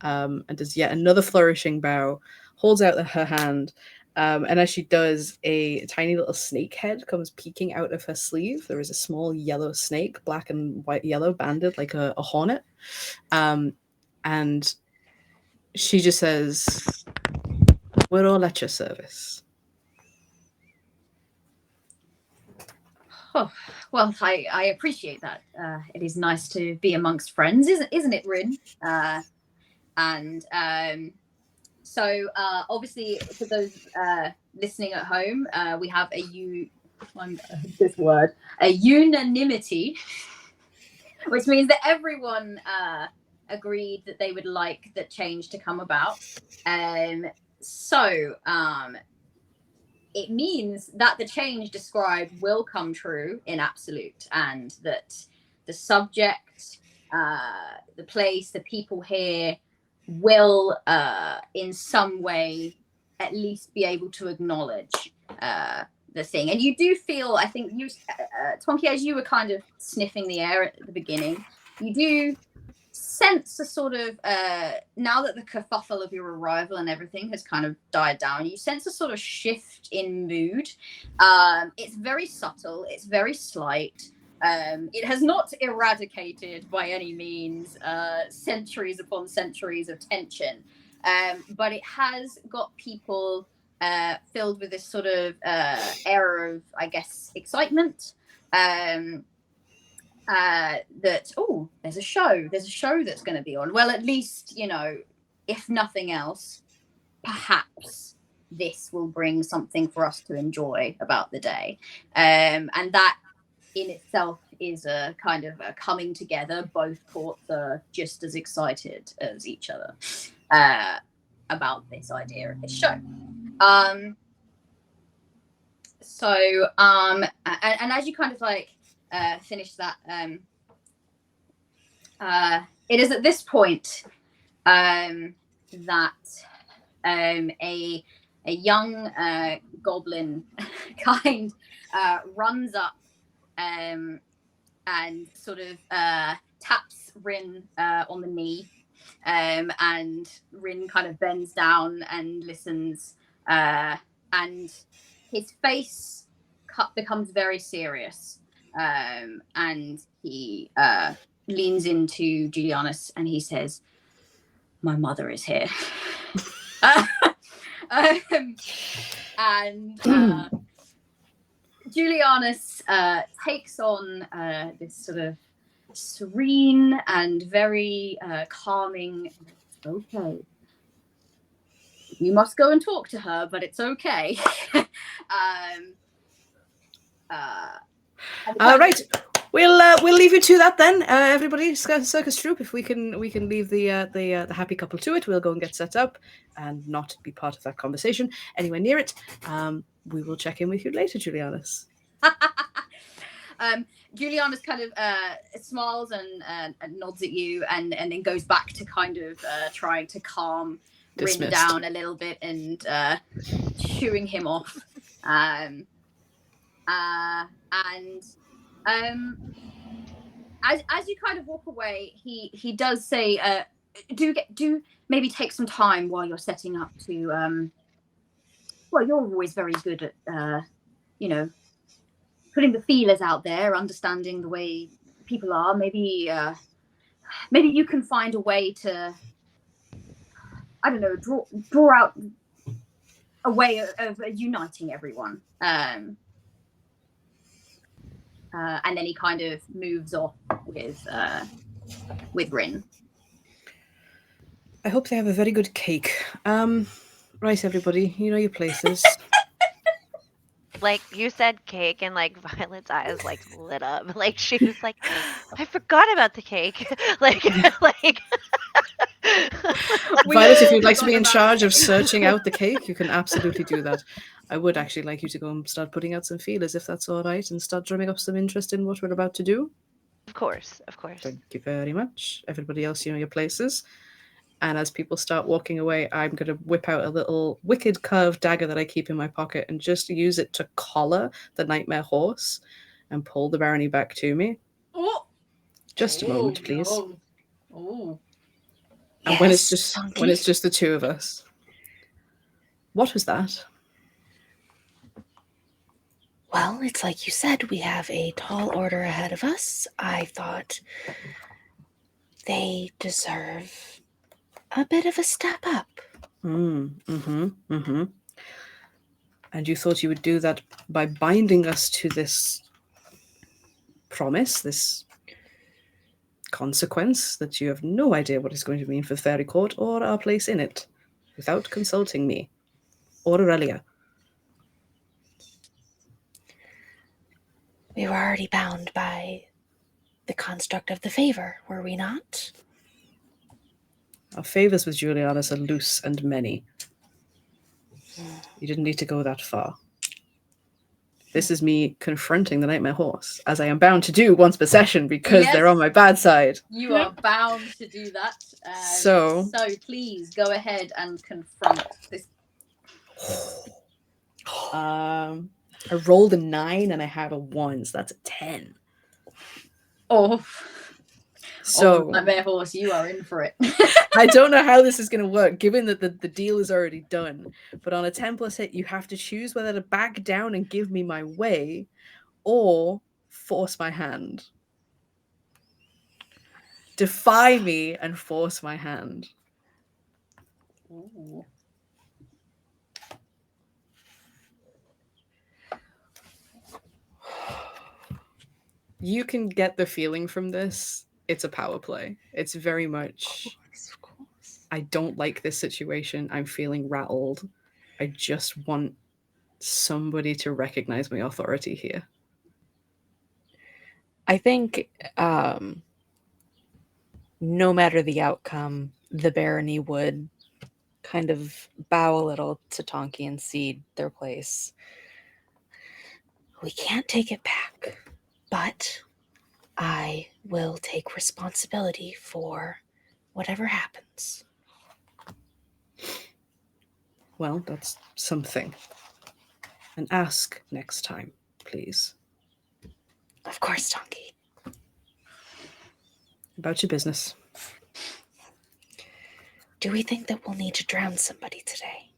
and does yet another flourishing bow, holds out her hand, and as she does, a tiny little snake head comes peeking out of her sleeve. There is a small yellow snake, black and white yellow, banded like a hornet. And she just says, "We're all at your service." Oh, well, I appreciate that. It is nice to be amongst friends, isn't it, Rin? So obviously, for those listening at home, we have a find this word, a unanimity, which means that everyone agreed that they would like that change to come about. So it means that the change described will come true in absolute, and that the subject, the place, the people here will in some way at least be able to acknowledge the thing. And you do feel, I think you, Tonki, as you were kind of sniffing the air at the beginning, you do sense a sort of now that the kerfuffle of your arrival and everything has kind of died down, you sense a sort of shift in mood. It's very subtle, it's very slight. It has not eradicated by any means centuries upon centuries of tension, but it has got people filled with this sort of air of, I guess, excitement. That, oh, there's a show that's going to be on. Well, at least, you know, if nothing else, perhaps this will bring something for us to enjoy about the day. And that in itself is a kind of a coming together. Both courts are just as excited as each other about this idea of this show. And as you kind of like finish that, it is at this point that a young goblin kind runs up and sort of taps Rin on the knee, and Rin kind of bends down and listens, and his face becomes very serious, and he leans into Julianus and he says, "My mother is here." And Julianus takes on this sort of serene and very calming, "Okay, you must go and talk to her, but it's okay." Right, we'll leave you to that then, everybody. Circus Troop. If we can leave the happy couple to it, we'll go and get set up and not be part of that conversation anywhere near it. We will check in with you later, Julianus. Julianus kind of smiles and nods at you, and then goes back to kind of trying to calm Rin down a little bit and shooing him off. And as you kind of walk away, he does say, do maybe take some time while you're setting up to well, you're always very good at you know, putting the feelers out there, understanding the way people are. Maybe you can find a way to, I don't know, draw out a way of uniting everyone. And then he kind of moves off with Rin. I hope they have a very good cake. Right, everybody, you know your places. Like, you said cake, and like Violet's eyes like lit up. Like, she was like, I forgot about the cake. like Violet, if you'd like to be in charge of searching out the cake, you can absolutely do that. I would actually like you to go and start putting out some feelers, if that's all right, and start drumming up some interest in what we're about to do. Of course. Thank you very much. Everybody else, you know your places. And as people start walking away, I'm going to whip out a little wicked curved dagger that I keep in my pocket and just use it to collar the nightmare horse and pull the barony back to me. Oh. Just a moment, please. No. Oh. And Yes, when it's just the two of us. What was that? Well, it's like you said, we have a tall order ahead of us. I thought they deserve a bit of a step up. And you thought you would do that by binding us to this promise, this consequence that you have no idea what it's going to mean for Fairy Court or our place in it, without consulting me or Aurelia. We were already bound by the construct of the favor, were we not? Our favors with Julianus are loose and many. You didn't need to go that far. This is me confronting the Nightmare Horse, as I am bound to do once per session because they're on my bad side. You are bound to do that. So please go ahead and confront this. I rolled a 9 and I had a 1, so that's a 10. Oh, So Nightmare Horse, you are in for it. I don't know how this is going to work, given that the deal is already done. But on a 10 plus hit, you have to choose whether to back down and give me my way, or force my hand. Defy me and force my hand. Ooh. You can get the feeling from this. It's a power play. It's very much, Of course. I don't like this situation. I'm feeling rattled. I just want somebody to recognize my authority here. I think no matter the outcome, the barony would kind of bow a little to Tonki and cede their place. We can't take it back, but I will take responsibility for whatever happens. Well, that's something. And ask next time, please. Of course, Tonki. About your business. Do we think that we'll need to drown somebody today?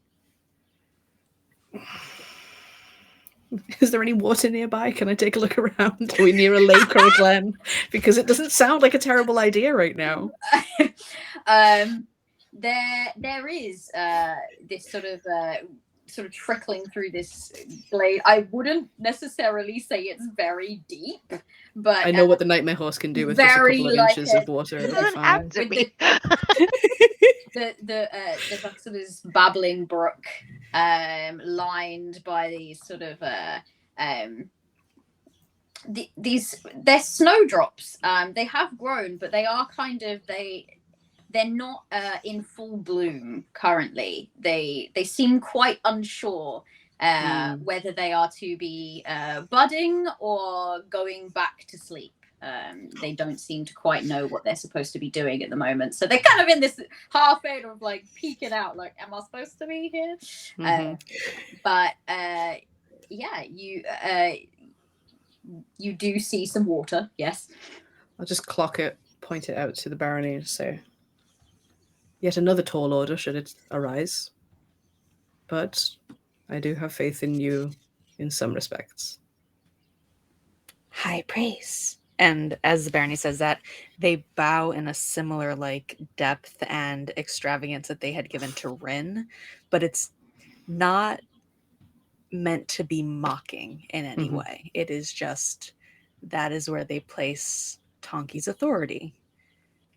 Is there any water nearby? Can I take a look around? Are we near a lake or a glen? Because it doesn't sound like a terrible idea right now. There is this sort of trickling through this glade. I wouldn't necessarily say it's very deep, but I know what the Nightmare Horse can do with just a couple of inches of water. It It'll be doesn't fine. have to With be. There's like sort of this babbling brook, lined by these sort of they're snowdrops. They have grown, but they are kind of they're not in full bloom currently. They seem quite unsure whether they are to be budding or going back to sleep. They don't seem to quite know what they're supposed to be doing at the moment. So they're kind of in this half fade of like peeking out, like, am I supposed to be here? But yeah, you do see some water, yes. I'll just clock it, point it out to the barony and say, yet another tall order should it arise. But I do have faith in you in some respects. High praise. And as the barony says that, they bow in a similar like depth and extravagance that they had given to Rin, but it's not meant to be mocking in any way. It is just that is where they place Tonki's authority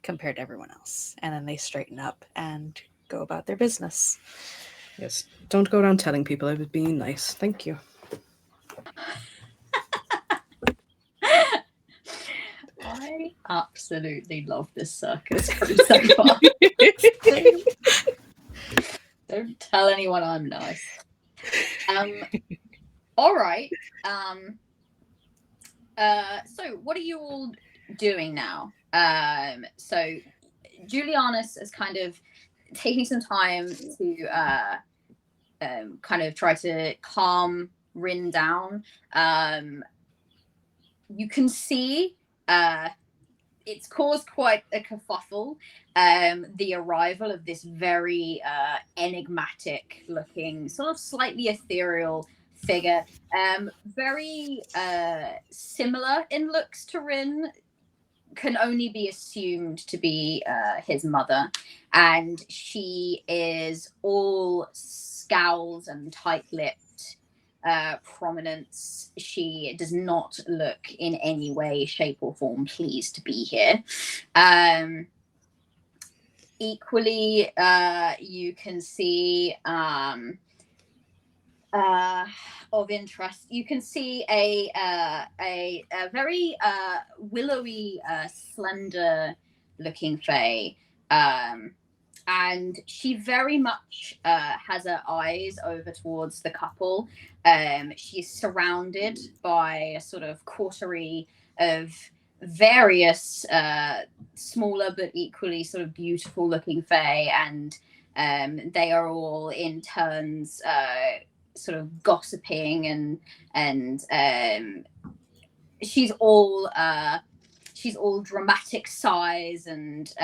compared to everyone else. And then they straighten up and go about their business. Yes. Don't go around telling people I was being nice. Thank you. I absolutely love this circus from so far. Don't tell anyone I'm nice. All right. So what are you all doing now? So Julianus is kind of taking some time to kind of try to calm Rin down. You can see it's caused quite a kerfuffle. The arrival of this very enigmatic looking, sort of slightly ethereal figure, very similar in looks to Rin, can only be assumed to be his mother, and she is all scowls and tight-lipped prominence. She does not look in any way, shape, or form pleased to be here. Equally, you can see of interest. You can see a very willowy, slender looking fae, and she very much has her eyes over towards the couple. She's surrounded by a sort of coterie of various smaller but equally sort of beautiful looking fae, and they are all in turns sort of gossiping, and she's all dramatic sighs and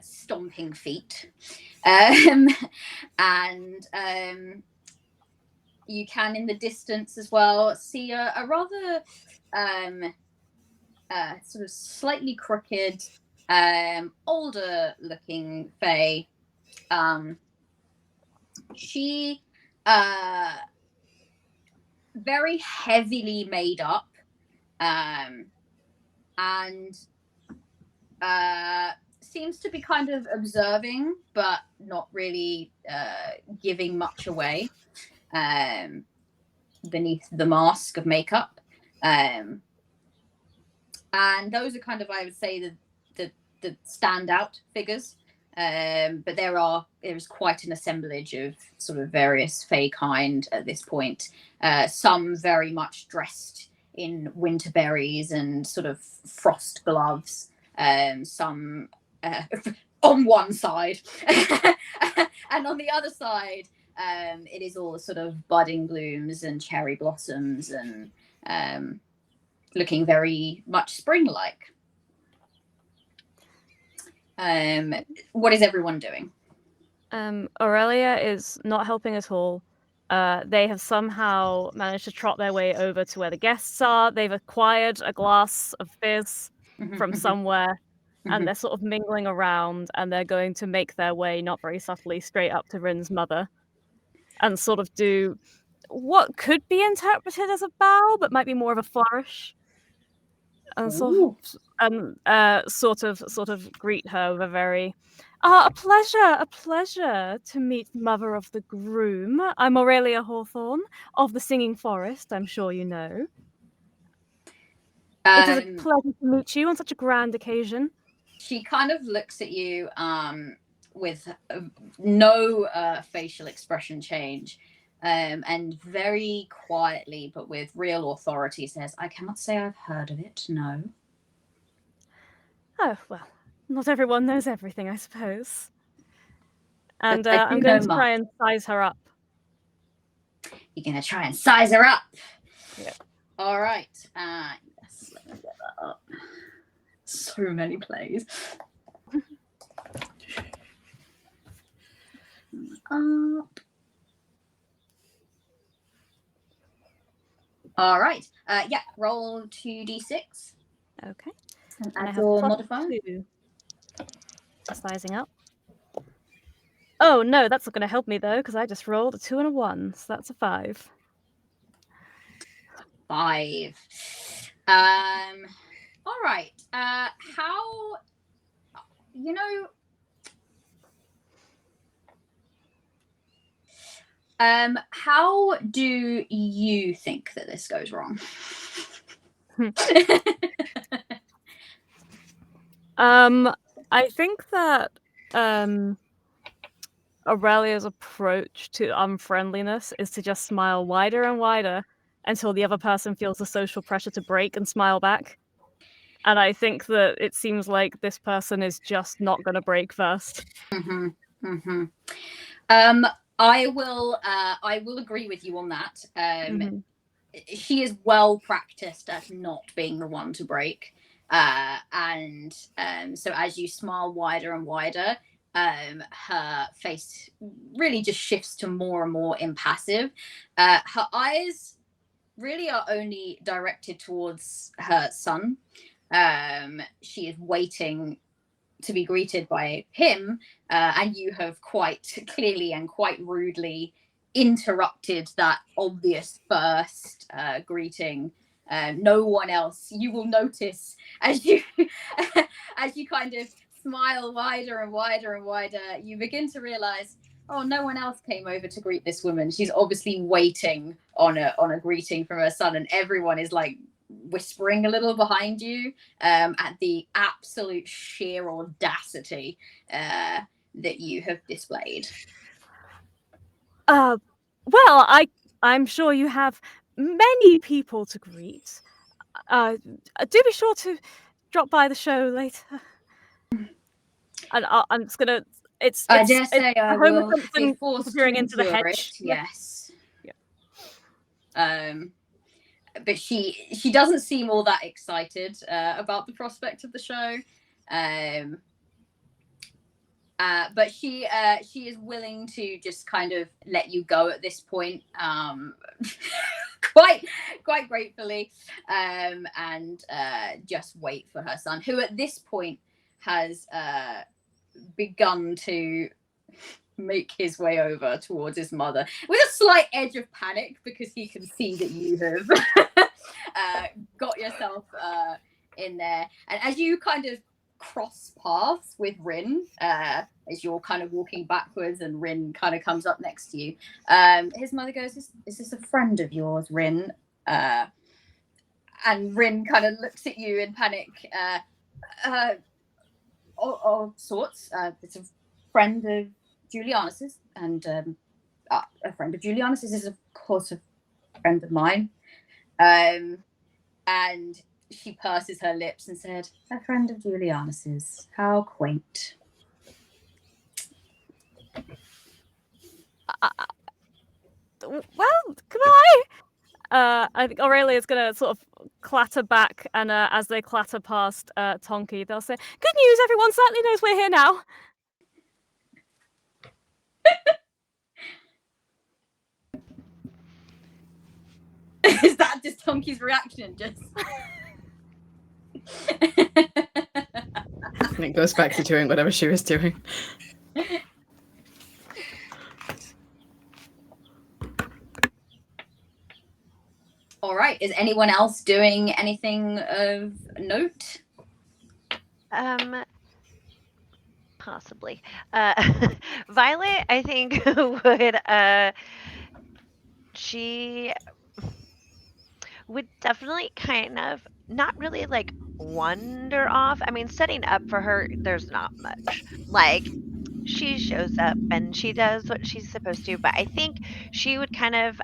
stomping feet, and you can in the distance as well see a rather sort of slightly crooked, older looking fae. She very heavily made up, and seems to be kind of observing but not really giving much away beneath the mask of makeup, and those are kind of, I would say, the standout figures. But there is quite an assemblage of sort of various fae kind at this point. Some very much dressed in winter berries and sort of frost gloves. Some on one side, and on the other side, it is all sort of budding blooms and cherry blossoms, and looking very much spring-like. What is everyone doing? Aurelia is not helping at all. They have somehow managed to trot their way over to where the guests are. They've acquired a glass of fizz from somewhere, and they're sort of mingling around, and they're going to make their way, not very subtly, straight up to Rin's mother, and sort of do what could be interpreted as a bow, but might be more of a flourish. And sort of greet her with a very a pleasure to meet the mother of the groom. I'm Aurelia Hawthorne of the Singing Forest, I'm sure you know. It is a pleasure to meet you on such a grand occasion. She kind of looks at you with no facial expression change, and very quietly but with real authority says, "I cannot say I've heard of it, no." Oh, well, not everyone knows everything, I suppose. And I'm going to try and size her up. You're going to try and size her up? Yep. All right. Yes, let me get that up. So many plays. Up. All right. Yeah, roll 2d6. Okay. And I add have your modifier. 2 for sizing up. Oh, no, that's not going to help me, though, because I just rolled a 2 and a 1, so that's a 5. 5. All right. How, you know, how do you think that this goes wrong? I think that Aurelia's approach to unfriendliness is to just smile wider and wider until the other person feels the social pressure to break and smile back. And I think that it seems like this person is just not going to break first. I will agree with you on that. She is well practiced at not being the one to break. And so as you smile wider and wider, her face really just shifts to more and more impassive. Her eyes really are only directed towards her son. She is waiting to be greeted by him, and you have quite clearly and quite rudely interrupted that obvious first greeting. No one else, you will notice as you as you kind of smile wider and wider and wider, you begin to realize, oh, no one else came over to greet this woman. She's obviously waiting on a greeting from her son, and everyone is like whispering a little behind you at the absolute sheer audacity that you have displayed. Well, I'm sure you have many people to greet. Do be sure to drop by the show later. And I'm just gonna. I dare say I Homer will be Simpson forced to disappearing into the endure hedge. it. Yes. Yeah. But she doesn't seem all that excited about the prospect of the show. But she is willing to just kind of let you go at this point, quite gratefully, and just wait for her son, who at this point has begun to make his way over towards his mother with a slight edge of panic, because he can see that you have got yourself in there. And as you kind of cross paths with Rin, as you're kind of walking backwards and Rin kind of comes up next to you, his mother goes, is this a friend of yours, Rin? And Rin kind of looks at you in panic. Of sorts. It's a friend of Julianus's, and a friend of Julianus's is of course a friend of mine. And she purses her lips and said, a friend of Julianus's. How quaint. Well, goodbye. I think Aurelia's gonna sort of clatter back, and as they clatter past Tonki, they'll say, "Good news, everyone certainly knows we're here now." Is that just Tonki's reaction? Just. And it goes back to doing whatever she was doing. All right. Is anyone else doing anything of note? Possibly. Violet, I think, would she would definitely kind of not really like wander off. I mean, setting up for her, there's not much. Like, she shows up and she does what she's supposed to, but I think she would kind of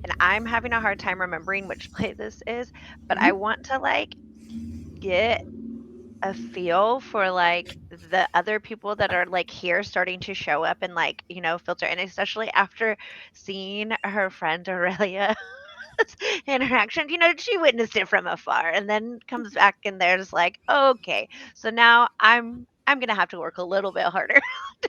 and I'm having a hard time remembering which play this is, but I want to like get a feel for like the other people that are like here starting to show up and like, filter, and especially after seeing her friend Aurelia interaction, she witnessed it from afar and then comes back and there's like, okay, so now I'm gonna have to work a little bit harder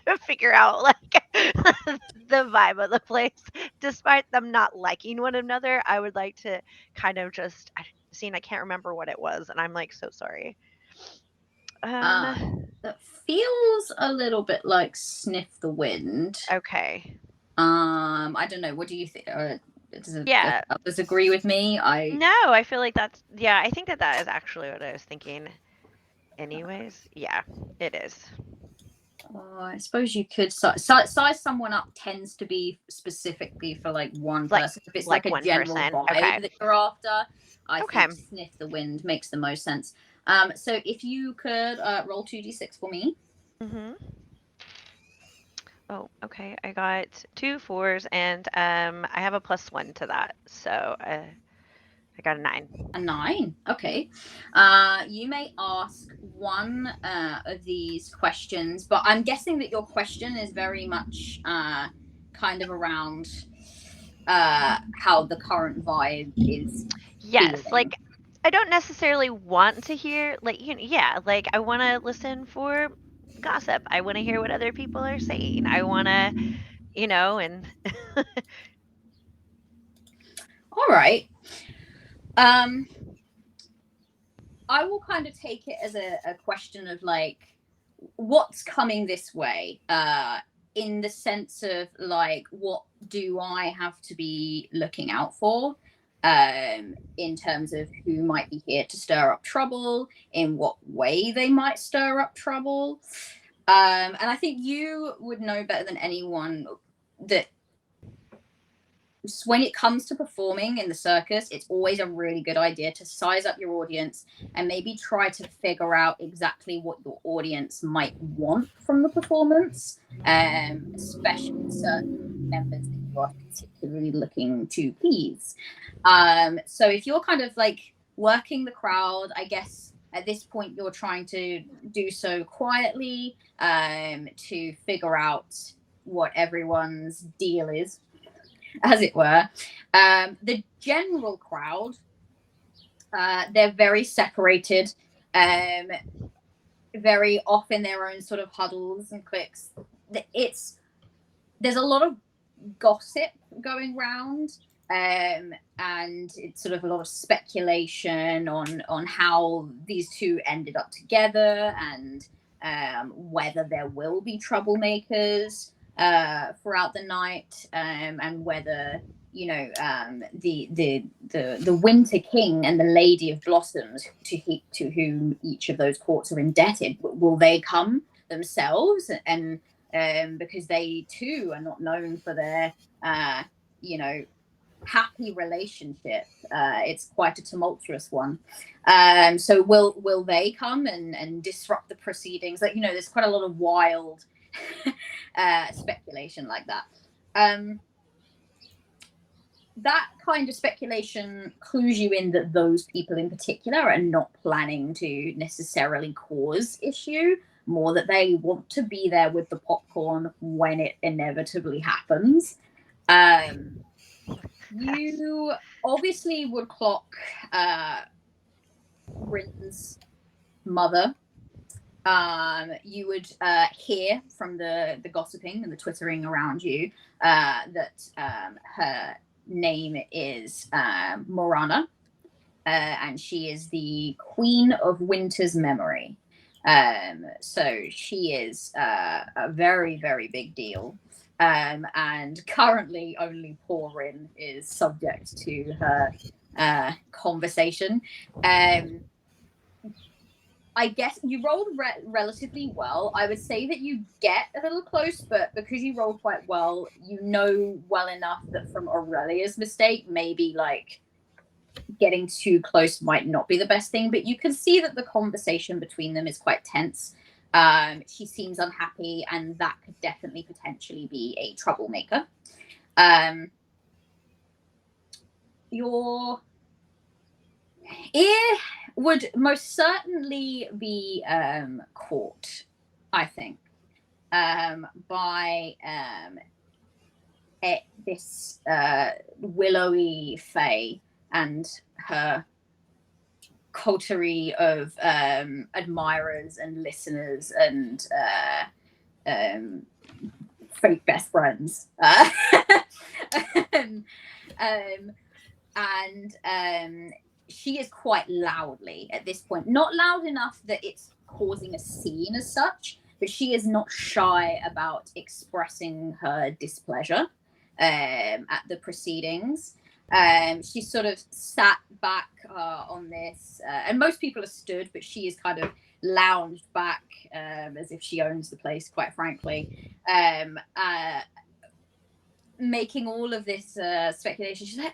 to figure out like the vibe of the place. Despite them not liking one another, I would like to kind of just I can't remember what it was, and I'm like so sorry. That feels a little bit like Sniff the Wind. Okay. I don't know. What do you think? Does others agree with me? No, I feel like that's I think that is actually what I was thinking. Anyways, yeah, it is. I suppose you could size someone up. Tends to be specifically for like one person. If it's like a general vibe that you're after, I think Sniff the Wind makes the most sense. So if you could roll 2d6 for me. Mm-hmm. Oh, okay. I got 2 4s, and I have a +1 to that, so I got a 9. A 9. Okay. You may ask one of these questions, but I'm guessing that your question is very much kind of around how the current vibe is. Yes, feeling. like I don't necessarily want to hear like like I want to listen for gossip. I want to hear what other people are saying. I want to, and All right. I will kind of take it as a question of like what's coming this way, in the sense of like what do I have to be looking out for, in terms of who might be here to stir up trouble, in what way they might stir up trouble. And I think you would know better than anyone that when it comes to performing in the circus, it's always a really good idea to size up your audience and maybe try to figure out exactly what your audience might want from the performance, especially certain members that you are particularly looking to please. So if you're kind of like working the crowd, I guess at this point you're trying to do so quietly, to figure out what everyone's deal is, as it were. The general crowd, they're very separated, very off in their own sort of huddles and cliques. There's a lot of gossip going round, and it's sort of a lot of speculation on how these two ended up together, and whether there will be troublemakers throughout the night, and whether the Winter King and the Lady of Blossoms, to whom each of those courts are indebted, will they come themselves? And because they too are not known for their happy relationship. It's quite a tumultuous one. So will they come and disrupt the proceedings? Like, there's quite a lot of wild speculation like that. That kind of speculation clues you in that those people in particular are not planning to necessarily cause issue, more that they want to be there with the popcorn when it inevitably happens. You obviously would clock Rin's mother. You would hear from the gossiping and the twittering around you that her name is Morana, and she is the Queen of Winter's Memory. So she is a very, very big deal. And currently only poor Rin is subject to her conversation. I guess you rolled relatively well. I would say that you get a little close, but because you rolled quite well, you know well enough that from Aurelia's mistake, maybe like getting too close might not be the best thing. But you can see that the conversation between them is quite tense. She seems unhappy, and that could definitely potentially be a troublemaker. Your ear would most certainly be caught, I think, by this willowy fae and her coterie of admirers and listeners and fake best friends. And she is quite loudly at this point, not loud enough that it's causing a scene as such, but she is not shy about expressing her displeasure at the proceedings. She's sort of sat back on this, and most people are stood, but she is kind of lounged back as if she owns the place, quite frankly. Making all of this speculation. She's like,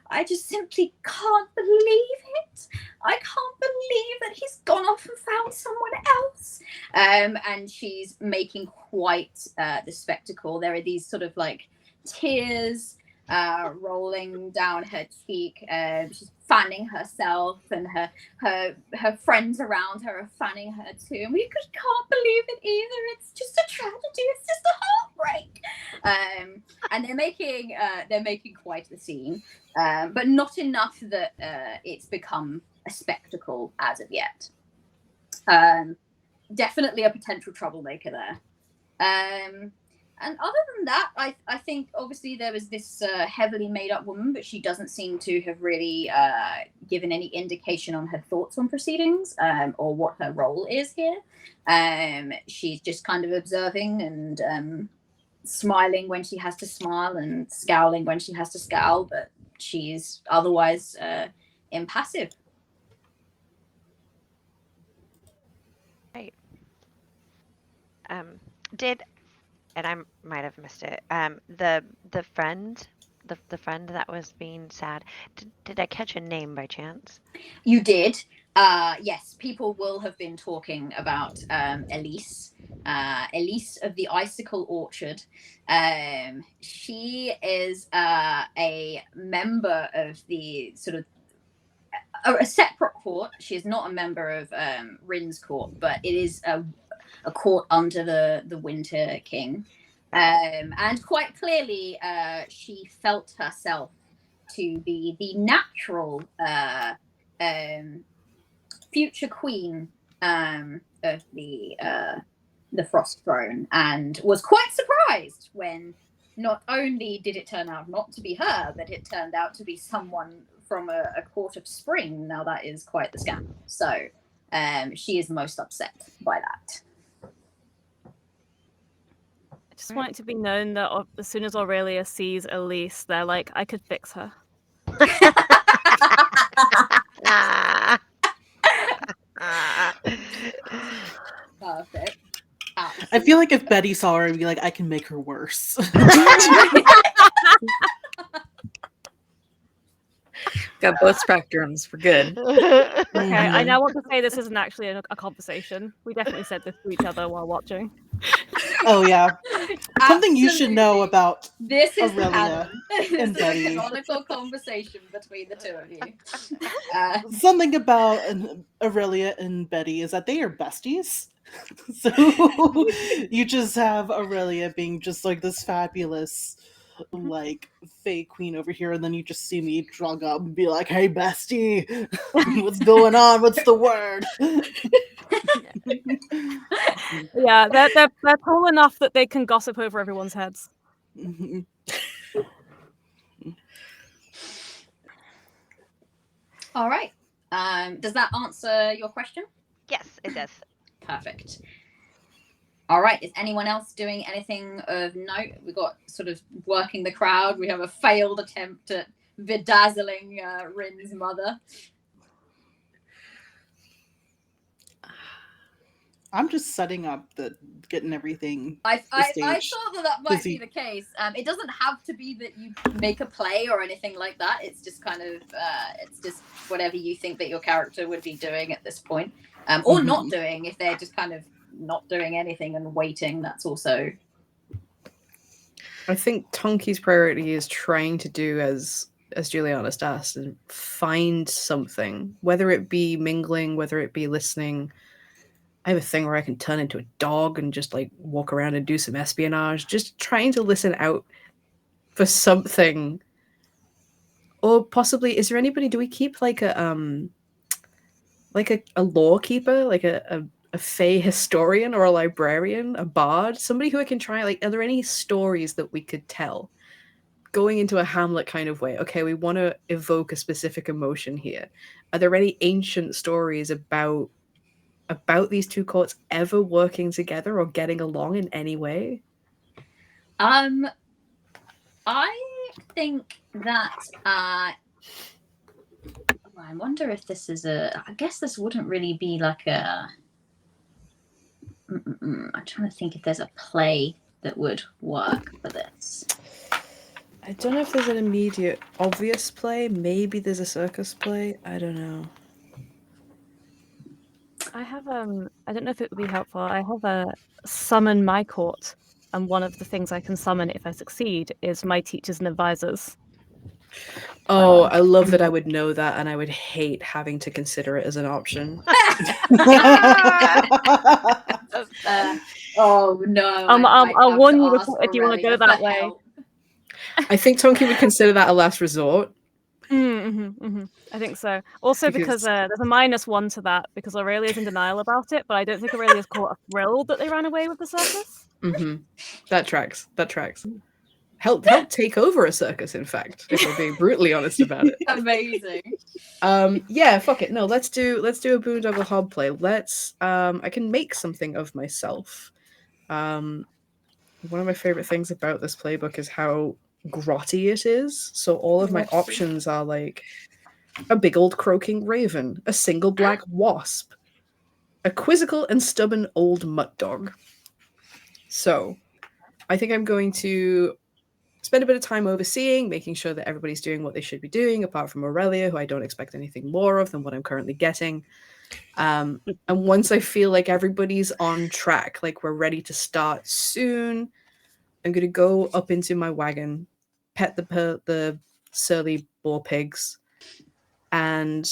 I just simply can't believe it. I can't believe that he's gone off and found someone else. And she's making quite the spectacle. There are these sort of like tears rolling down her cheek. She's fanning herself, and her friends around her are fanning her too. And we can't believe it either. It's just a tragedy. It's just a heartbreak. And they're making quite the scene, but not enough that it's become a spectacle as of yet. Definitely a potential troublemaker there. And other than that, I think obviously there was this heavily made up woman, but she doesn't seem to have really given any indication on her thoughts on proceedings, or what her role is here. She's just kind of observing and smiling when she has to smile and scowling when she has to scowl, but she's otherwise impassive. Right. Did and I might have missed it. The friend, the friend that was being sad. Did I catch a name by chance? You did. Yes, people will have been talking about Elise. Elise of the Icicle Orchard. She is a member of the sort of a separate court. She is not a member of Rin's court, but it is a court under the Winter King. And quite clearly, she felt herself to be the natural future queen of the Frost Throne, and was quite surprised when not only did it turn out not to be her, but it turned out to be someone from a court of spring. Now that is quite the scandal. So she is most upset by that. I just want it to be known that as soon as Aurelia sees Elise, they're like, I could fix her. Perfect. I feel like if Betty saw her, I'd be like, I can make her worse. Got both spectrums. We're good. Okay, I now want to say this isn't actually a conversation. We definitely said this to each other while watching. Oh yeah, something you should know about this is Aurelia this and is Betty. a canonical conversation between the two of you. Something about Aurelia and Betty is that they are besties. So you just have Aurelia being just like this fabulous, like fey queen over here, and then you just see me drug up and be like, "Hey, bestie, what's going on? What's the word?" Yeah, they're tall enough that they can gossip over everyone's heads. All right. Does that answer your question? Yes, it does. Perfect. All right. Is anyone else doing anything of note? We got sort of working the crowd. We have a failed attempt at bedazzling Rin's mother. I'm just setting up getting everything. I stage thought that might busy. be the case. It doesn't have to be that you make a play or anything like that. It's just kind of it's just whatever you think that your character would be doing at this point, or not doing. If they're just kind of not doing anything and waiting, that's also. I think Tonki's priority is trying to do as Juliana's asked and find something, whether it be mingling, whether it be listening. I have a thing where I can turn into a dog and just like walk around and do some espionage, just trying to listen out for something. Or possibly, is there anybody, do we keep like a lore keeper, like a fey historian or a librarian, a bard, somebody who I can try, like, are there any stories that we could tell? Going into a Hamlet kind of way. Okay, we want to evoke a specific emotion here. Are there any ancient stories about these two courts ever working together or getting along in any way? I think that I wonder if this is I guess this wouldn't really be like a. I'm trying to think if there's a play that would work for this. I don't know if there's an immediate obvious play. Maybe there's a circus play. I don't know. I have I don't know if it would be helpful. I have a summon my court, and one of the things I can summon if I succeed is my teachers and advisors. Oh, I love that I would know that, and I would hate having to consider it as an option. Oh no! I'll warn you if you want to go that way. Help. I think Tonki would consider that a last resort. I think so. Also because there's a -1 to that because Aurelia's in denial about it, but I don't think Aurelia's quite thrilled that they ran away with the circus. That tracks. Help take over a circus, in fact, if we're being brutally honest about it. Amazing. Yeah, fuck it. No, let's do a Boondoggle Hob play. I can make something of myself. One of my favorite things about this playbook is how grotty it is. So all of my options are like a big old croaking raven, a single black wasp, a quizzical and stubborn old mutt dog, So I think I'm going to spend a bit of time overseeing, making sure that everybody's doing what they should be doing, apart from Aurelia, who I don't expect anything more of than what I'm currently getting. And once I feel like everybody's on track, like we're ready to start soon, I'm going to go up into my wagon, pet the surly boar pigs, and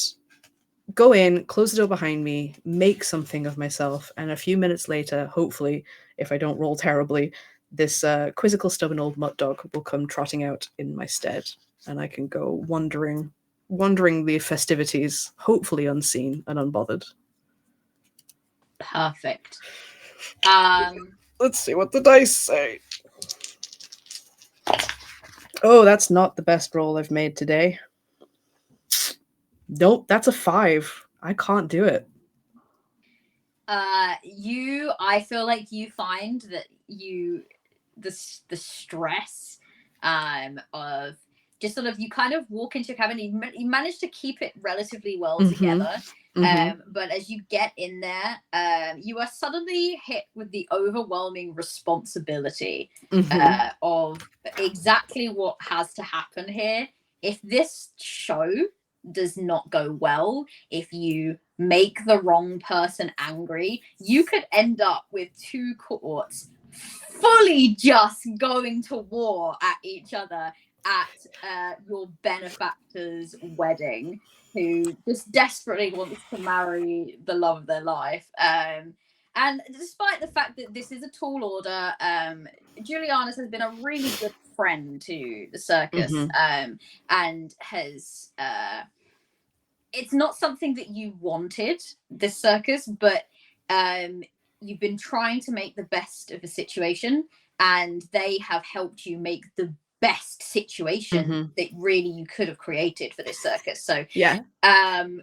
go in, close the door behind me, make something of myself, and a few minutes later, hopefully, if I don't roll terribly, this quizzical, stubborn old mutt dog will come trotting out in my stead, and I can go wandering the festivities, hopefully unseen and unbothered. Perfect. Let's see what the dice say. Oh, that's not the best roll I've made today. Nope, that's a 5. I can't do it. I feel like you find that the stress of just sort of, you kind of walk into your cabin, you manage to keep it relatively well together. But as you get in there, you are suddenly hit with the overwhelming responsibility of exactly what has to happen here. If this show does not go well, if you make the wrong person angry, you could end up with 2 courts fully just going to war at each other at your benefactor's wedding, who just desperately wants to marry the love of their life. And despite the fact that this is a tall order, Julianus has been a really good friend to the circus, and has it's not something that you wanted, this circus, but you've been trying to make the best of the situation, and they have helped you make the best situation that really you could have created for this circus. So yeah,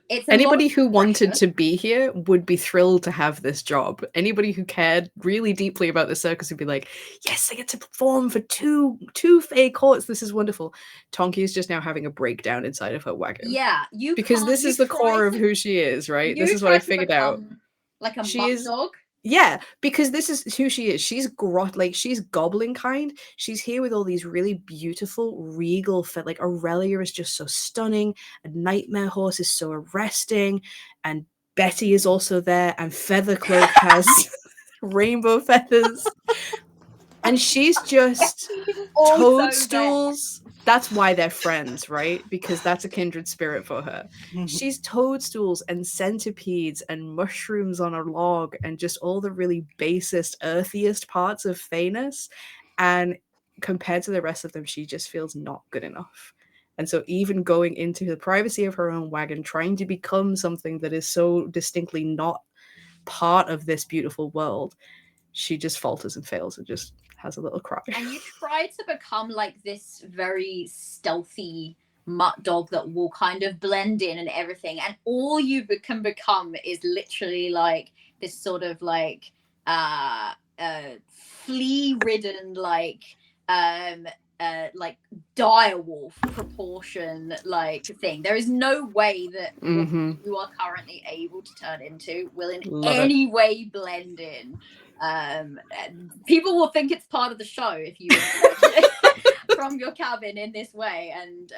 it's anybody who wanted to be here would be thrilled to have this job. Anybody who cared really deeply about the circus would be like, yes, I get to perform for two Fae courts. This is wonderful. Tonki is just now having a breakdown inside of her wagon. Yeah, because this is the core of who she is, right? This is what I figured out. Like a mutt dog. Yeah, because this is who she is. She's she's goblin kind. She's here with all these really beautiful, regal, like Aurelia is just so stunning, and Nightmare Horse is so arresting, and Betty is also there, and Feathercloak has rainbow feathers. And she's just toadstools. That's why they're friends, right? Because that's a kindred spirit for her. She's toadstools and centipedes and mushrooms on a log and just all the really basest, earthiest parts of Faenus. And compared to the rest of them, she just feels not good enough. And so even going into the privacy of her own wagon, trying to become something that is so distinctly not part of this beautiful world, she just falters and fails and just has a little cry. And you try to become like this very stealthy mutt dog that will kind of blend in and everything, and all you can become is literally like this sort of like flea ridden like direwolf proportion like thing. There is no way that what you are currently able to turn into will in any way blend in. People will think it's part of the show if you from your cabin in this way, and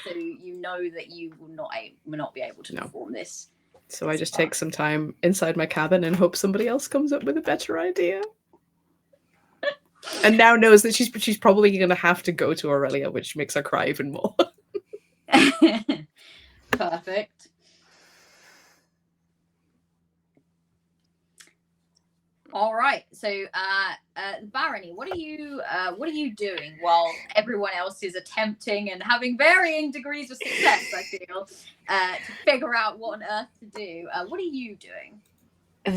so you know that you will not be able to perform this. So I just take some time inside my cabin and hope somebody else comes up with a better idea. And now knows that she's probably going to have to go to Aurelia, which makes her cry even more. Perfect. All right, so Barony, what are you doing while everyone else is attempting and having varying degrees of success, I feel, to figure out what on earth to do? What are you doing?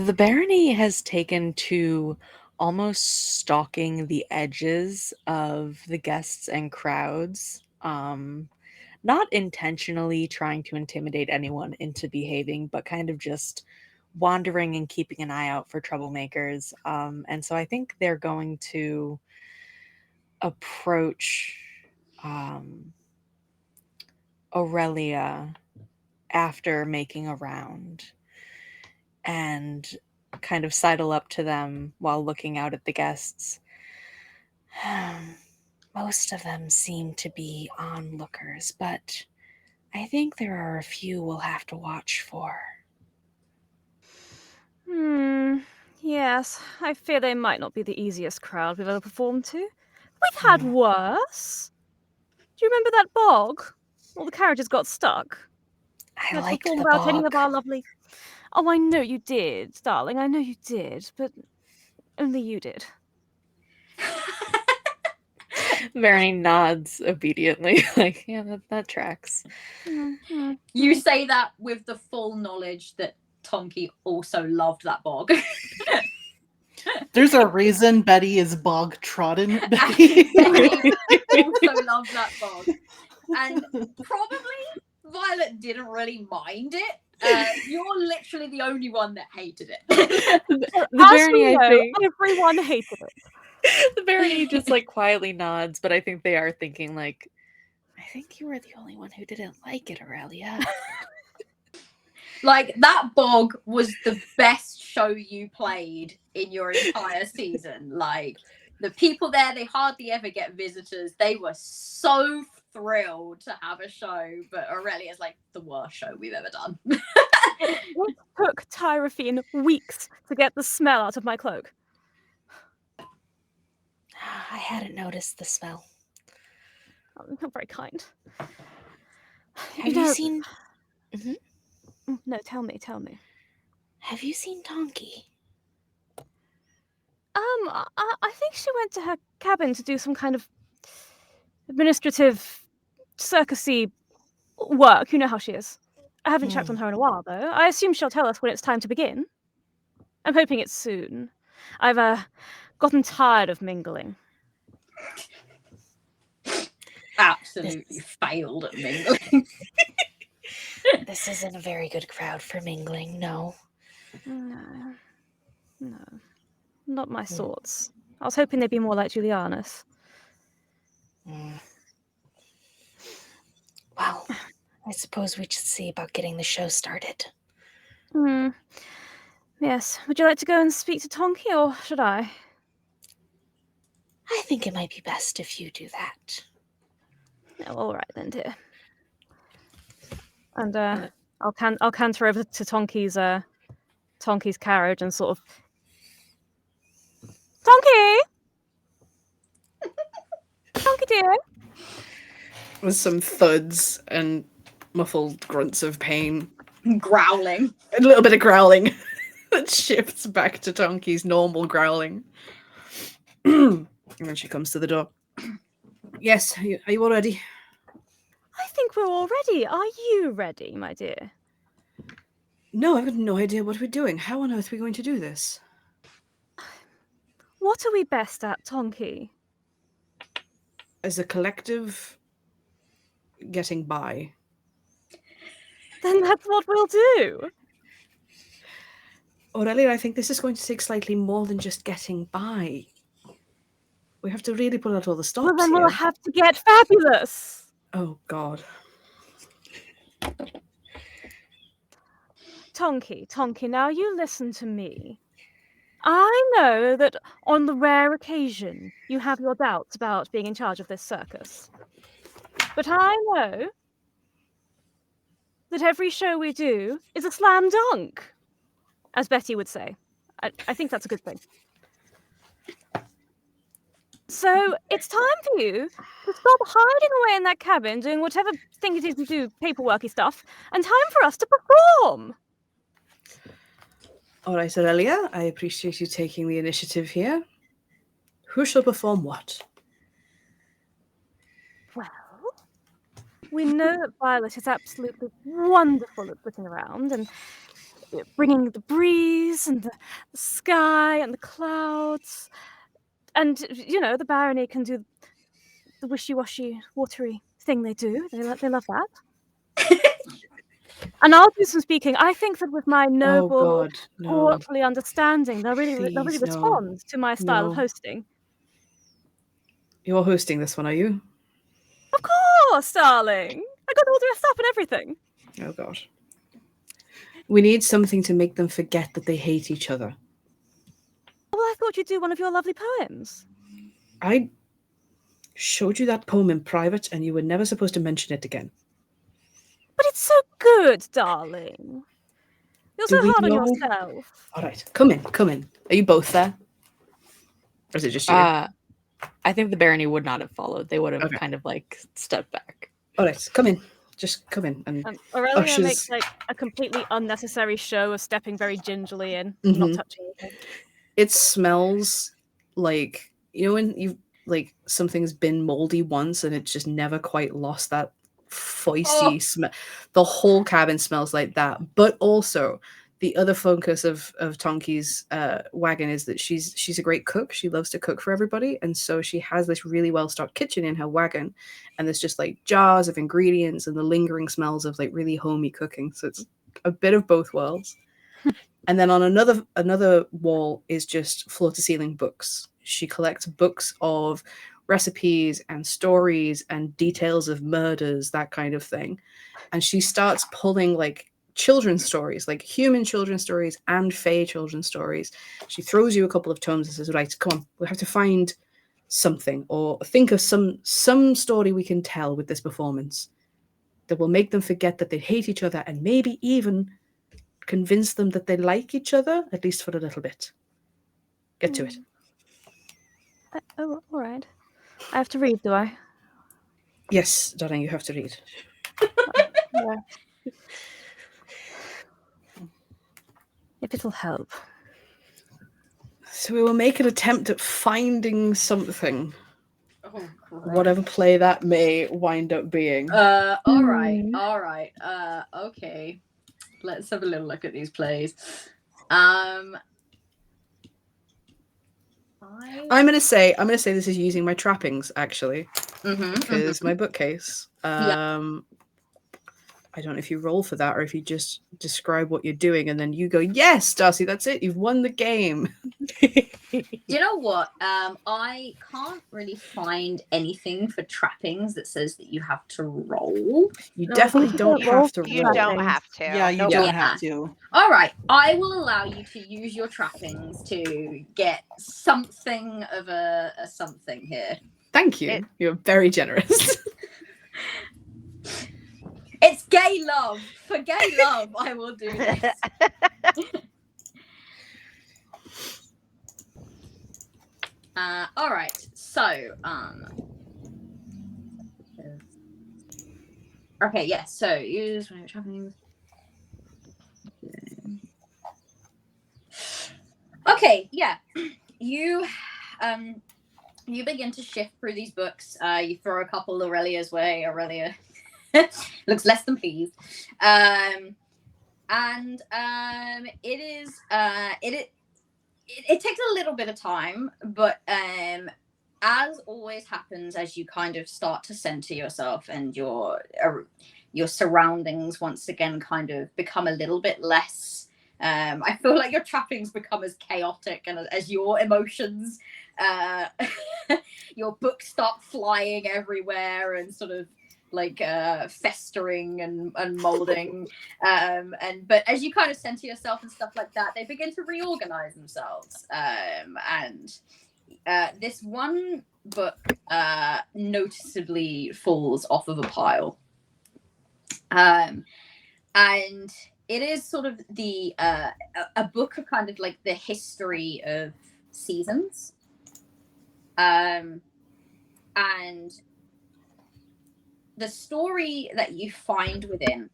The Barony has taken to almost stalking the edges of the guests and crowds, not intentionally trying to intimidate anyone into behaving, but kind of just wandering and keeping an eye out for troublemakers. And so I think they're going to approach Aurelia after making a round and kind of sidle up to them while looking out at the guests. Most of them seem to be onlookers, but I think there are a few we'll have to watch for. Yes, I fear they might not be the easiest crowd we've ever performed to. We've had worse. Do you remember that bog? All the carriages got stuck. I We had to liked perform the without any of bog. our lovely... Oh, I know you did, darling. I know you did, but only you did. Vernie nods obediently, like, yeah, that tracks. You say that with the full knowledge that Tonki also loved that bog. There's a reason Betty is bog trodden. Betty. Betty also loves that bog. And probably Violet didn't really mind it. You're literally the only one that hated it. The As Vernie, we I know, think, everyone hated it. the Vernie just like quietly nods, but I think they are thinking like, I think you were the only one who didn't like it, Aurelia. Like, that bog was the best show you played in your entire season. Like, the people there, they hardly ever get visitors. They were so thrilled to have a show, but Aurelia's like the worst show we've ever done. It took Tyrophene weeks to get the smell out of my cloak. I hadn't noticed the smell. Oh, not very kind. Have you seen... No, tell me. Have you seen Tonki? I think she went to her cabin to do some kind of administrative, circusy work. You know how she is. I haven't checked on her in a while, though. I assume she'll tell us when it's time to begin. I'm hoping it's soon. I've gotten tired of mingling. Absolutely failed at mingling. This isn't a very good crowd for mingling, no. No. Not my sorts. I was hoping they'd be more like Julianus. Well, I suppose we should see about getting the show started. Yes. Would you like to go and speak to Tonki, or should I? I think it might be best if you do that. Oh, all right then, dear. And I'll canter over to Tonki's carriage and sort of... Tonki! Tonki, dear! With some thuds and muffled grunts of pain. Growling. A little bit of growling that shifts back to Tonki's normal growling. And then she comes to the door. Yes, are you all ready? I think we're all ready. Are you ready, my dear? No, I've got no idea what we're doing. How on earth are we going to do this? What are we best at, Tonki? As a collective, getting by. Then that's what we'll do. Aurelia, I think this is going to take slightly more than just getting by. We have to really pull out all the stops Well, then here. we'll have to get fabulous. Oh, God. Tonki, now you listen to me. I know that on the rare occasion you have your doubts about being in charge of this circus. But I know that every show we do is a slam dunk, as Betty would say. I think that's a good thing. So it's time for you to stop hiding away in that cabin doing whatever thing it is you do, paperworky stuff, and time for us to perform. All right, Aurelia, I appreciate you taking the initiative here. Who shall perform what? Well, we know that Violet is absolutely wonderful at sitting around and bringing the breeze and the sky and the clouds. And, the barony can do the wishy-washy, watery thing they do. They love that. And I'll do some speaking. I think that with my noble, courtly understanding, they'll really respond to my style of hosting. You're hosting this one, are you? Of course, darling. I got all dressed up and everything. Oh, God. We need something to make them forget that they hate each other. Well, I thought you'd do one of your lovely poems. I showed you that poem in private, and you were never supposed to mention it again. But it's so good, darling. You're Do so we hard on know- yourself. All right, come in. Are you both there? Or is it just you? I think the barony would not have followed. They would have Okay. kind of like stepped back. All right, come in. Just come in. And Aurelia Ushers- makes like a completely unnecessary show of stepping very gingerly in, Mhm. not touching anything. it smells like, you know, when you've like something's been moldy once and it's just never quite lost that foisty smell. The whole cabin smells like that. But also the other focus of Tonki's wagon is that she's a great cook. She loves to cook for everybody, and so she has this really well stocked kitchen in her wagon, and there's just like jars of ingredients and the lingering smells of like really homey cooking. So it's a bit of both worlds. And then on another wall is just floor to ceiling books. She collects books of recipes and stories and details of murders, that kind of thing. And she starts pulling like children's stories, like human children's stories and fae children's stories. She throws you a couple of tomes and says, right, come on, we have to find something or think of some story we can tell with this performance that will make them forget that they hate each other and maybe even convince them that they like each other, at least for a little bit. Get to it. Oh, all right. I have to read, do I? Yes, darling, you have to read. Yeah. If it'll help. So we will make an attempt at finding something, Oh, whatever play that may wind up being. All right. Okay. Let's have a little look at these plays. I'm gonna say this is using my trappings actually, because my bookcase. I don't know if you roll for that or if you just describe what you're doing and then you go, yes, Darcy, that's it. You've won the game. You know what? I can't really find anything for trappings that says that you have to roll. You No, definitely you don't don't roll have to for You roll. don't Trappings. have to. Yeah, you Nope. don't Yeah. have to. All right. I will allow you to use your trappings to get something of a something here. Thank you. You're very generous. It's gay love. For gay love, I will do this. All right. So, okay, yes. So use when you're trappings. Okay, yeah. You begin to shift through these books. You throw a couple Aurelia's way. Aurelia looks less than pleased. It takes a little bit of time, but as always happens, as you kind of start to center yourself and your surroundings once again kind of become a little bit less. I feel like your trappings become as chaotic and as your emotions, your books start flying everywhere and sort of like festering and molding. But as you kind of center yourself and stuff like that, they begin to reorganize themselves. This one book noticeably falls off of a pile. And it is sort of the a book of kind of like the history of seasons. And the story that you find within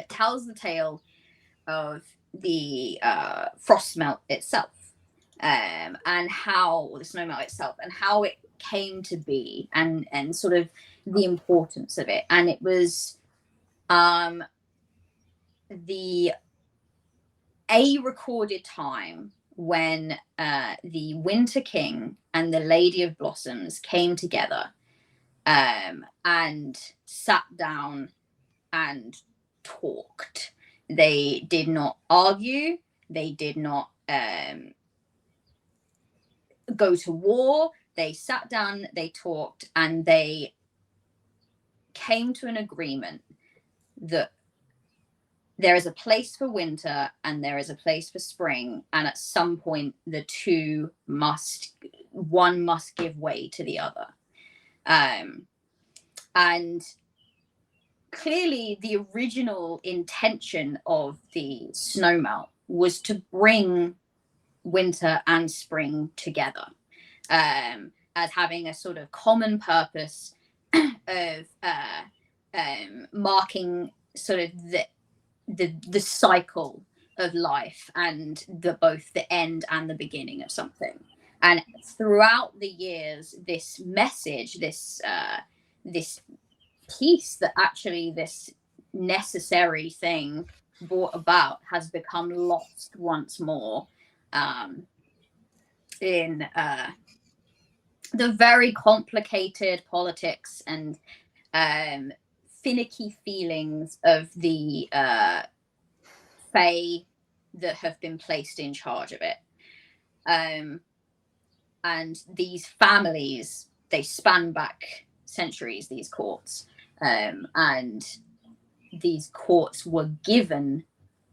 tells the tale of the frost melt itself, and how the snow melt itself and how it came to be, and sort of the importance of it. And it was the recorded time when the Winter King and the Lady of Blossoms came together and sat down and talked. They did not argue. They did not go to war. They sat down, they talked, and they came to an agreement that there is a place for winter and there is a place for spring, and at some point the two one must give way to the other. And clearly the original intention of the snowmelt was to bring winter and spring together, as having a sort of common purpose of marking sort of the cycle of life and both the end and the beginning of something. And throughout the years, this message, this piece that actually this necessary thing brought about has become lost once more in the very complicated politics and finicky feelings of the Fae that have been placed in charge of it. And these families, they span back centuries, these courts. And these courts were given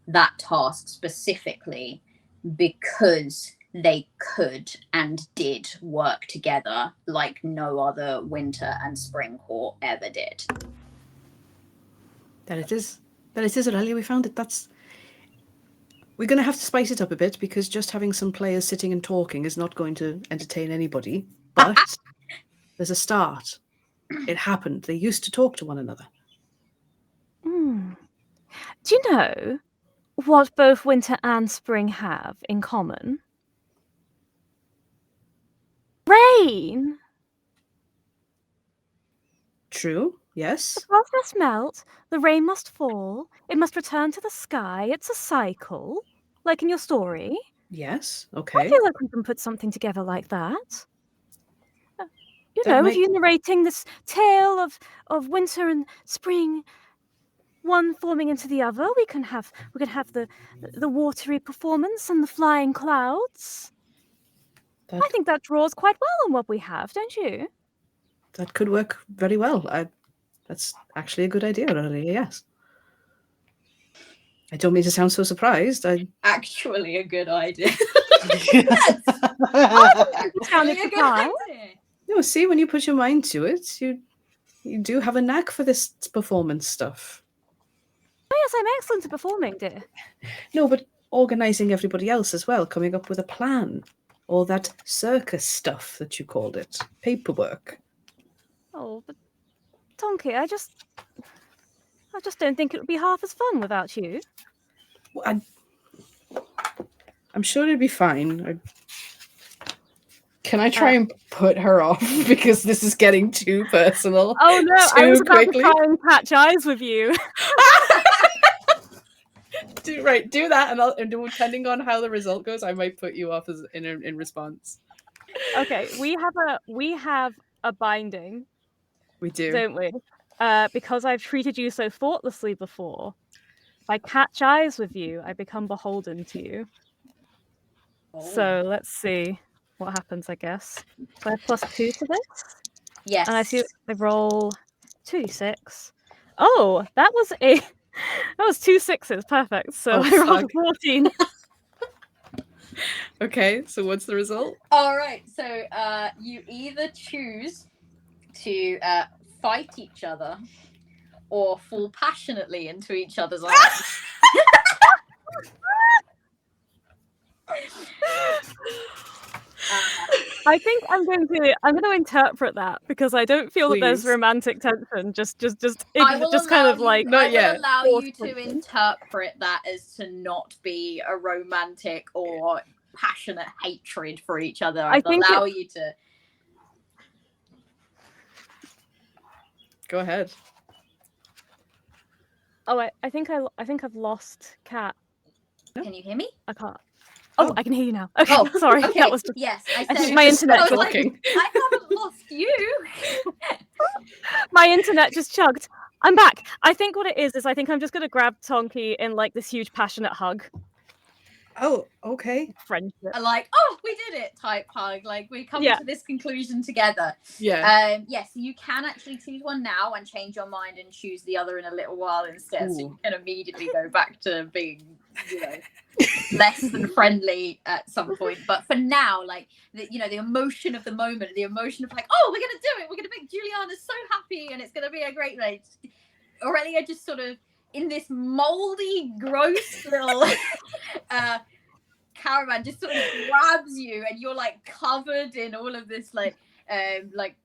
that task specifically because they could and did work together like no other winter and spring court ever did. There it is. There it is, Aurelia. We found it. We're going to have to spice it up a bit because just having some players sitting and talking is not going to entertain anybody. But there's a start. It happened. They used to talk to one another. Do you know what both winter and spring have in common? Rain! True, yes. The clouds must melt, the rain must fall, it must return to the sky. It's a cycle, like in your story. Yes, I okay. feel like we can put something together like that. With you narrating this tale of winter and spring, one forming into the other, we can have the watery performance and the flying clouds. I think that draws quite well on what we have, don't you? That could work very well. That's actually a good idea, really, yes. I don't mean to sound so surprised. Actually a good idea. Yes. Sounded surprised. No, see, when you put your mind to it, you do have a knack for this performance stuff. Oh, yes, I'm excellent at performing, dear. No, but organising everybody else as well, coming up with a plan. All that circus stuff that you called it. Paperwork. Oh, but Tonky, I just don't think it would be half as fun without you. Well, I'm sure it'd be fine. Can I try and put her off because this is getting too personal? Oh no, I was about quickly. to try and catch eyes with you. Do that, and depending on how the result goes, I might put you off in response. Okay, we have a binding. We do, don't we? Because I've treated you so thoughtlessly before. If I catch eyes with you, I become beholden to you. Oh. So let's see what happens, I guess. So I have +2 to this? Yes. And I roll 2d6. Oh, that was 2 6s. Perfect. So I rolled a 14. Okay, so what's the result? All right, so you either choose to fight each other or fall passionately into each other's arms. I think I'm going to interpret that because I don't feel that there's romantic tension. Just kind of like not yet. I will allow you to interpret that as to not be a romantic or passionate hatred for each other. I will allow you to. Go ahead. Oh, I think I've lost Kat. Can you hear me? I can't. Oh, I can hear you now. Okay, sorry. Okay. That was yes. I think my internet talking. I haven't lost you. My internet just chugged. I'm back. I think what it is I think I'm just gonna grab Tonky in like this huge passionate hug. Oh, okay. friendship. Like, oh, we did it type hug. Like, we come to this conclusion together. Yeah. Yes, you can actually choose one now and change your mind and choose the other in a little while instead. So you can immediately go back to being, less than friendly at some point. But for now, like, the emotion of the moment, the emotion of like, oh, we're gonna do it. We're gonna make Juliana so happy, and it's gonna be a great night. Aurelia just sort of in this moldy, gross little caravan just sort of grabs you, and you're like covered in all of this like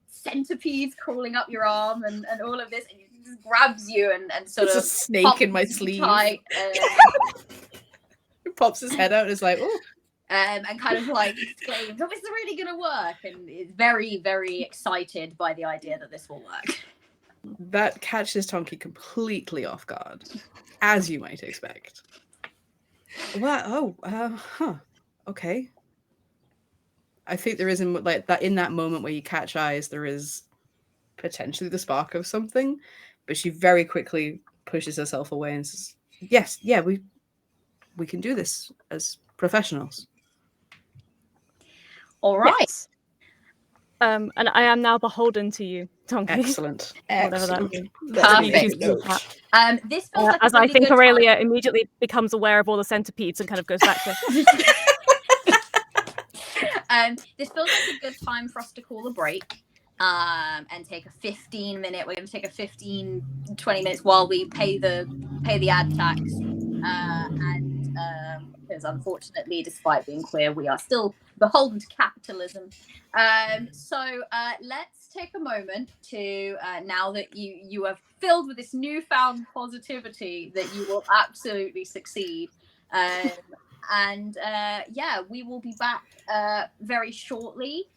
centipedes crawling up your arm and all of this, and it just grabs you and sort There's of a snake in my sleeve. tight, He pops his head out and is like, oh. And kind of like exclaims, oh, it's really gonna work, and is very, very excited by the idea that this will work. That catches Tonky completely off guard, as you might expect. Well, okay. I think there is like that in that moment where you catch eyes, there is potentially the spark of something, but she very quickly pushes herself away and says, "Yes, yeah, we can do this as professionals." All right. Yes. And I am now beholden to you, Tonky. Excellent. Whatever that Excellent. means. Perfect. This feels like as a really I think good Aurelia time. immediately becomes aware of all the centipedes and kind of goes back to. This feels like a good time for us to call a break. And take a 15-minute. We're going to take a 15-20 minutes while we pay the ad tax. Because unfortunately, despite being queer, we are still beholden to capitalism. So let's take a moment to, now that you are filled with this newfound positivity that you will absolutely succeed. We will be back very shortly.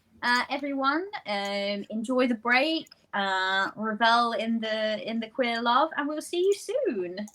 Everyone, enjoy the break. Revel in the queer love, and we'll see you soon.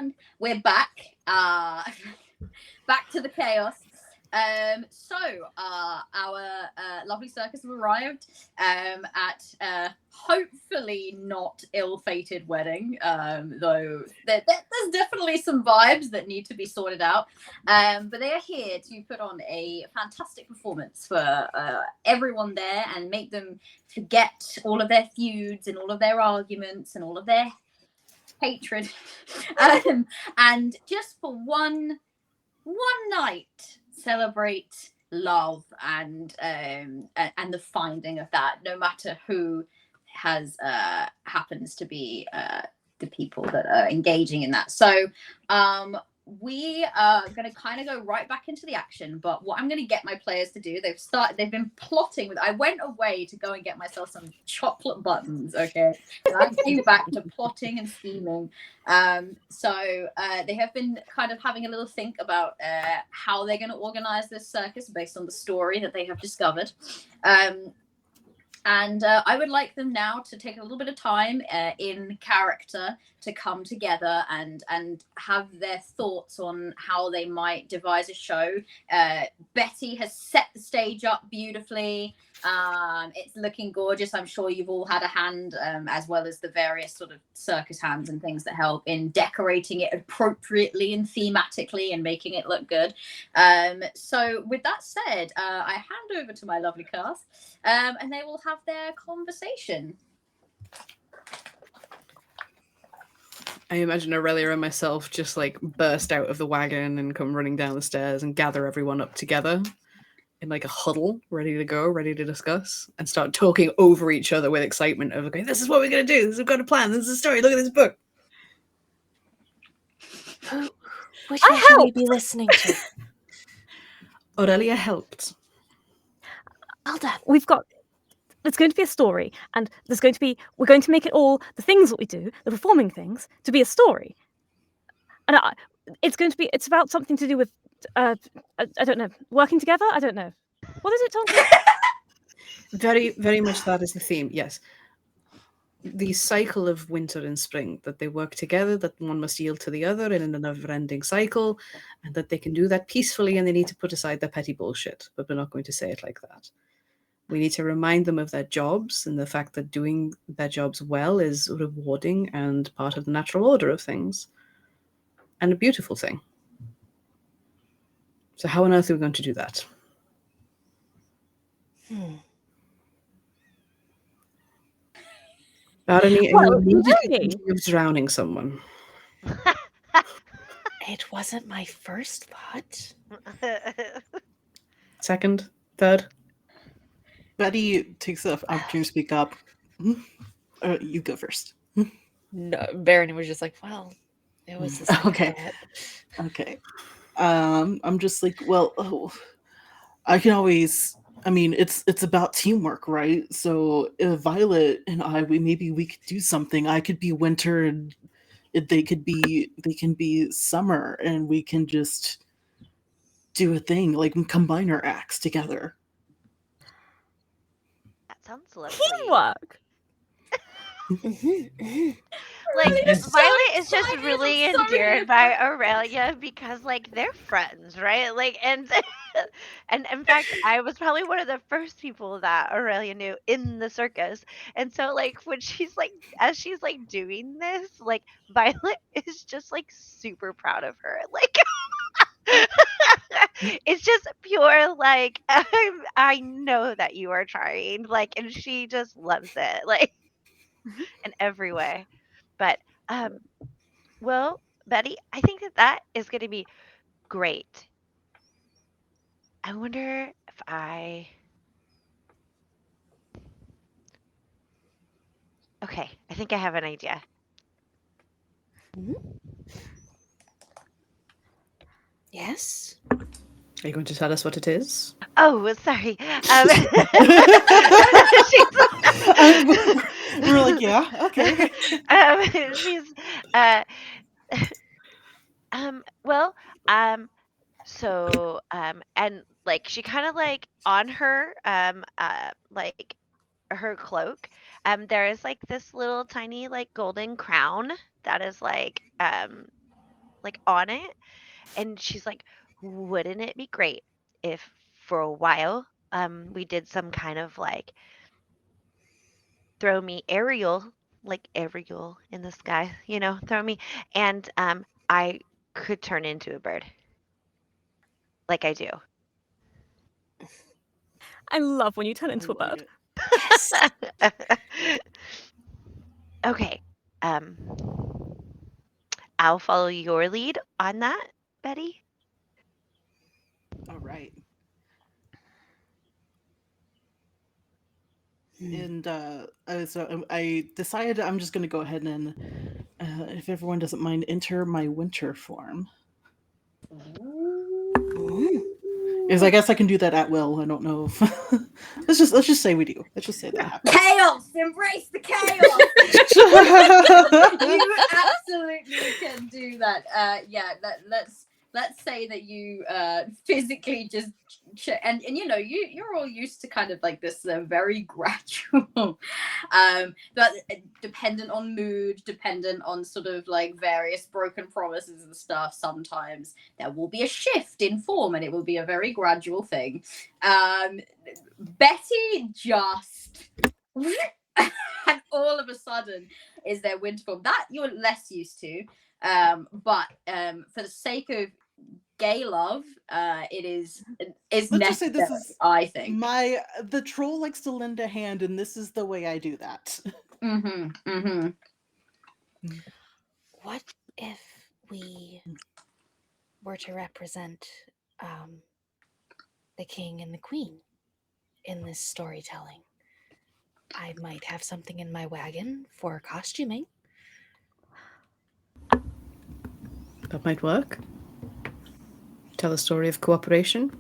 everyone. We're back. Back to the chaos. So our lovely circus have arrived at hopefully not ill-fated wedding, though there's definitely some vibes that need to be sorted out. But they are here to put on a fantastic performance for everyone there and make them forget all of their feuds and all of their arguments and all of their hatred, and just for one night celebrate love and the finding of that, no matter who has happens to be the people that are engaging in that. So we are going to kind of go right back into the action, but what I'm going to get my players to do, they've been plotting with, I went away to go and get myself some chocolate buttons, okay, and I came back to plotting and scheming. So they have been kind of having a little think about how they're going to organize this circus based on the story that they have discovered. And I would like them now to take a little bit of time in character to come together and have their thoughts on how they might devise a show. Betty has set the stage up beautifully. It's looking gorgeous. I'm sure you've all had a hand, as well as the various sort of circus hands and things that help in decorating it appropriately and thematically and making it look good. So with that said, I hand over to my lovely cast, and they will have their conversation. I imagine Aurelia and myself just like burst out of the wagon and come running down the stairs and gather everyone up together in like a huddle, ready to go, ready to discuss, and start talking over each other with excitement of, okay, this is what we're going to do. We've got a plan. This is a story. Look at this book. Which one should we be listening to? Aurelia helped. Well done. There's going to be a story, and we're going to make it all, the things that we do, the performing things, to be a story. And it's about something to do with, I don't know, working together? I don't know. What is it, Tom? Very, very much that is the theme, yes. The cycle of winter and spring, that they work together, that one must yield to the other in a never-ending cycle, and that they can do that peacefully, and they need to put aside their petty bullshit, but we're not going to say it like that. We need to remind them of their jobs and the fact that doing their jobs well is rewarding and part of the natural order of things, and a beautiful thing. So how on earth are we going to do that? Barony, of drowning someone. It wasn't my first thought. Second, third. Betty takes the opportunity to speak up. You go first. No, Barony was just like, well, it was the Okay. Okay. I'm just like, well, I can always. I mean, it's about teamwork, right? So if Violet and I, we could do something. I could be winter, and they can be summer, and we can just do a thing, like combine our acts together. That sounds lovely. Teamwork. Like Violet is just really endeared by Aurelia because like they're friends, right? Like and in fact I was probably one of the first people that Aurelia knew in the circus. And so like when she's like as she's like doing this, like Violet is just like super proud of her. Like it's just pure like I know that you are trying, like, and she just loves it, like in every way. But well, Betty, I think that is going to be great. I wonder if okay, I think I have an idea. Yes. Are you going to tell us what it is? Oh, sorry. We're like, yeah, okay. She's well, so and like she kind of like on her like her cloak there is like this little tiny like golden crown that is like like on it, and she's like, "Wouldn't it be great if for a while we did some kind of like throw me aerial, like aerial in the sky, throw me, and I could turn into a bird like I do." I love when you turn into a like bird. it. Yes. Okay. Um, I'll follow your lead on that, Betty. All right. Hmm. And I decided I'm just going to go ahead and, if everyone doesn't mind, enter my winter form. Mm. Because I guess I can do that at will. I don't know if let's just say we do. Let's just say that happens. Chaos! Embrace the chaos! You absolutely can do that. Yeah, let's say that you physically just and you're all used to kind of like this very gradual but dependent on mood, dependent on sort of like various broken promises and stuff. Sometimes there will be a shift in form and it will be a very gradual thing. Betty just and all of a sudden is their winter form that you're less used to, but for the sake of gay love, it is Let's necessary, just say this is I think. the troll likes to lend a hand, and this is the way I do that. What if we were to represent the king and the queen in this storytelling? I might have something in my wagon for costuming. That might work. Tell a story of cooperation.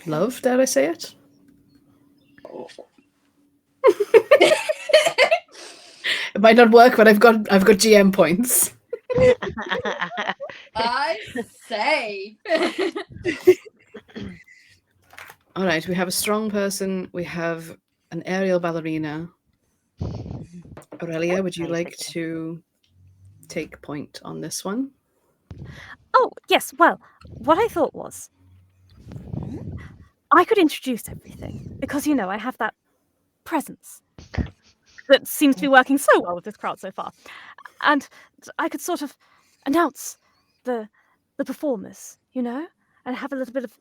Love, dare I say it? It might not work, but I've got GM points. I say. All right, we have a strong person. We have an aerial ballerina. Aurelia, would you Nice like again. to take point on this one? Oh, yes, well, what I thought was I could introduce everything because, I have that presence that seems to be working so well with this crowd so far. And I could sort of announce the performers, and have a little bit of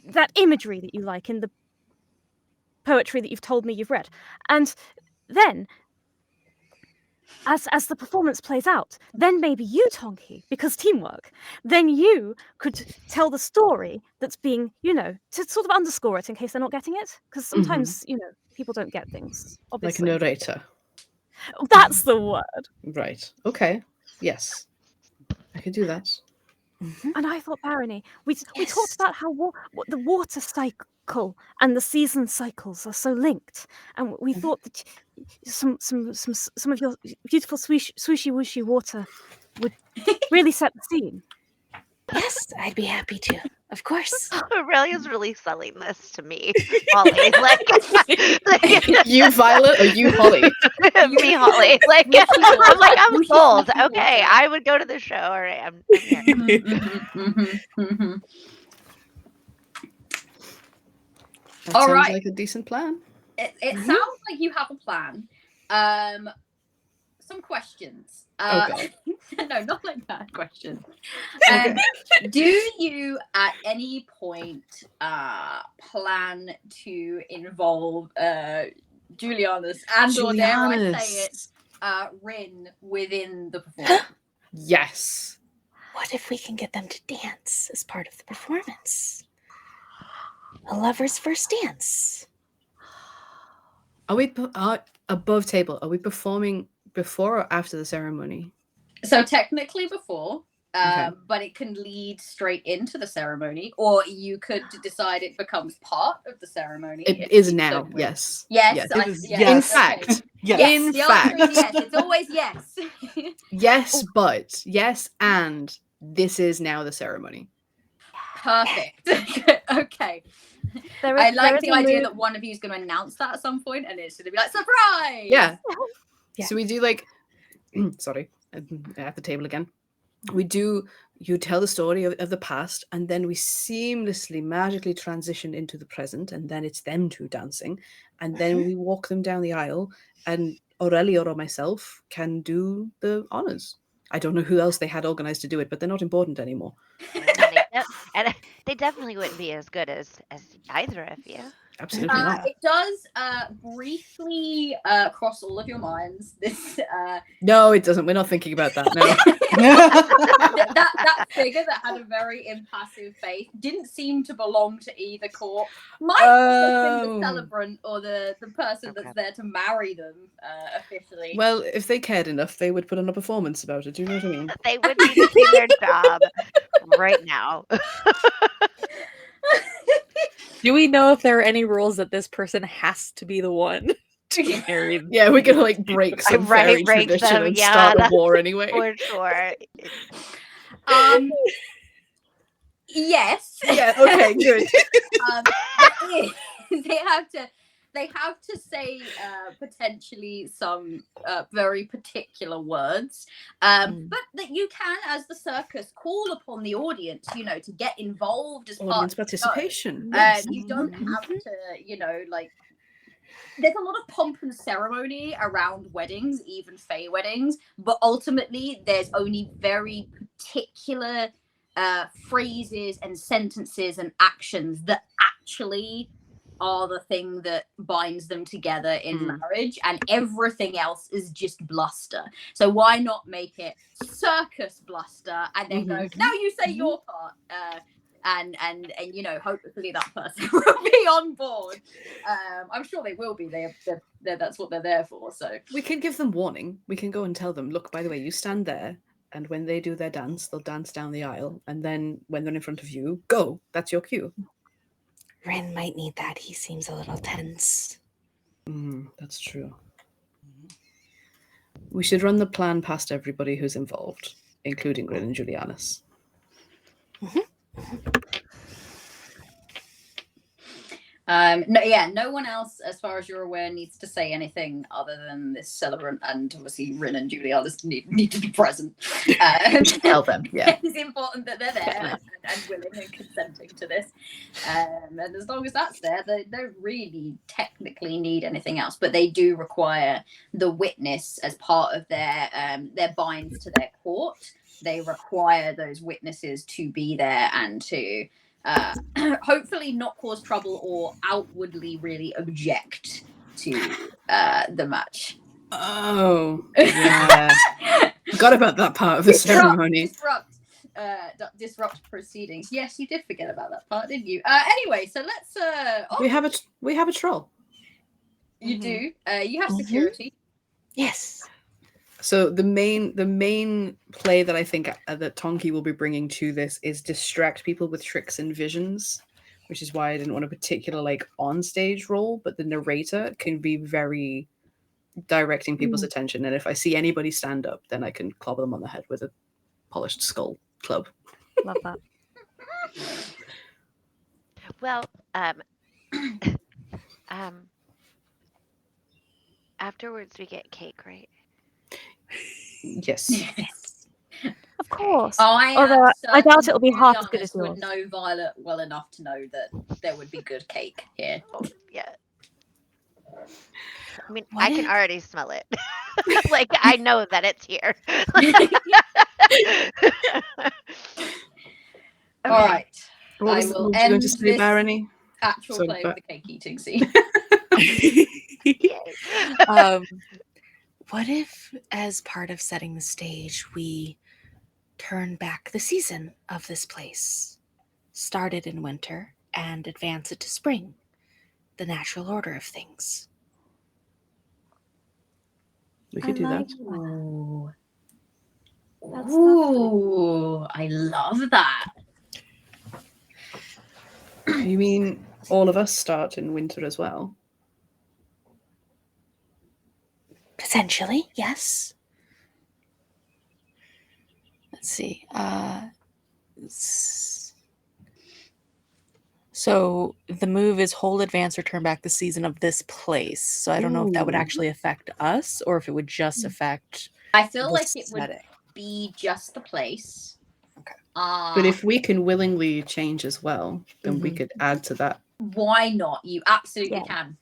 that imagery that you like in the poetry that you've told me you've read. And then as the performance plays out, then maybe you, Tonki, because teamwork, then you could tell the story that's being, to sort of underscore it in case they're not getting it. Because sometimes, people don't get things, Like a obviously. narrator. That's the word. Right. Okay. Yes. I could do that. And I thought, Barony, we talked Yes. about how the water cycle and the season cycles are so linked, and we thought that some of your beautiful swooshy wooshy water would really set the scene. Yes, I'd be happy to. Of course. Aurelia's really selling this to me, Holly. Like, You, Violet, or you, Holly? me, Holly. Like, I'm like, I'm sold. Okay, I would go to the show. All right, I'm here. That All sounds right. like a decent plan. It sounds like you have a plan. Some questions. Okay. No, not like bad questions. Do you at any point plan to involve Julianus and or dare I say it, Rin within the performance? Yes. What if we can get them to dance as part of the performance? A lover's first dance. Are we above table? Are we performing before or after the ceremony? So technically before, Okay. but it can lead straight into the ceremony, or you could decide it becomes part of the ceremony. It is now. Yes. Yes. It is- yes. yes. In fact. Okay. Yes. In The answer fact. is yes. It's always yes. Yes, but yes, and this is now the ceremony. Perfect. Okay. There I is like the idea move- that one of you is going to announce that at some point, and it's going to be like surprise. Yeah. Yeah. So we do like, sorry, at the table again. We do you tell the story of the past, and then we seamlessly, magically transition into the present, and then it's them two dancing, and then we walk them down the aisle, and Aurelio or myself can do the honors. I don't know who else they had organized to do it, but they're not important anymore. And they definitely wouldn't be as good as either of you. Absolutely not. It does briefly cross all of your minds. This No, it doesn't. We're not thinking about that. No. that figure that had a very impassive face didn't seem to belong to either court. Might have been the celebrant or the person that's there to marry them officially. Well, if they cared enough, they would put on a performance about it. Do you know what I mean? They would be doing their job right now. Do we know if there are any rules that this person has to be the one to get married? Yeah, we could like break some fairy tradition and start a war anyway. For sure. Yes. Yeah. Okay. Good. They have to say potentially some very particular words, but that you can, as the circus, call upon the audience, to get involved as Audience part participation. of the show. Yes. You don't have to, like. There's a lot of pomp and ceremony around weddings, even Fae weddings, but ultimately there's only very particular phrases and sentences and actions that actually are the thing that binds them together in marriage, and everything else is just bluster. So why not make it circus bluster and then go, now you say your part, and hopefully that person will be on board. I'm sure they will be. They're that's what they're there for. So we can give them warning. We can go and tell them, look, by the way, you stand there, and when they do their dance, they'll dance down the aisle, and then when they're in front of you, go. That's your cue. Ren might need that. He seems a little tense. That's true. We should run the plan past everybody who's involved, including Ren and Julianus. No one else, as far as you're aware, needs to say anything other than this celebrant, and obviously Rin and Julianus need to be present. Tell them, yeah. It's important that they're there and willing and consenting to this. And as long as that's there, they don't really technically need anything else, but they do require the witness as part of their binds to their court. They require those witnesses to be there and to hopefully not cause trouble or outwardly really object to the match. Oh, yeah. Forgot about that part of the ceremony. Disrupt proceedings. Yes, you did forget about that part, didn't you? Anyway, so let's. We have a troll. You do. You have security. Yes. So the main play that I think that Tonki will be bringing to this is distract people with tricks and visions, which is why I didn't want a particular on-stage role, but the narrator can be very directing people's attention. And if I see anybody stand up, then I can clobber them on the head with a polished skull club. Love that. Well, afterwards we get cake, right? Yes. Of course. Although I doubt it'll be half as good as yours. Would know Violet well enough to know that there would be good cake here. Oh, yeah. I mean, I can already smell it. I know that it's here. All right. What was you going to say, Barony? Actual play with the cake eating scene. What if, as part of setting the stage, we turn back the season of this place, start it in winter, and advance it to spring, the natural order of things? We could do that. Ooh, I love that. You mean all of us start in winter as well? Potentially, yes. Let's see. So the move is hold, advance, or turn back the season of this place. So I don't know if that would actually affect us or if it would just affect. I feel the like it would setting. be just the place. Okay. But if we can willingly change as well, then we Mhm. could add to that. Why not? You absolutely Yeah. can.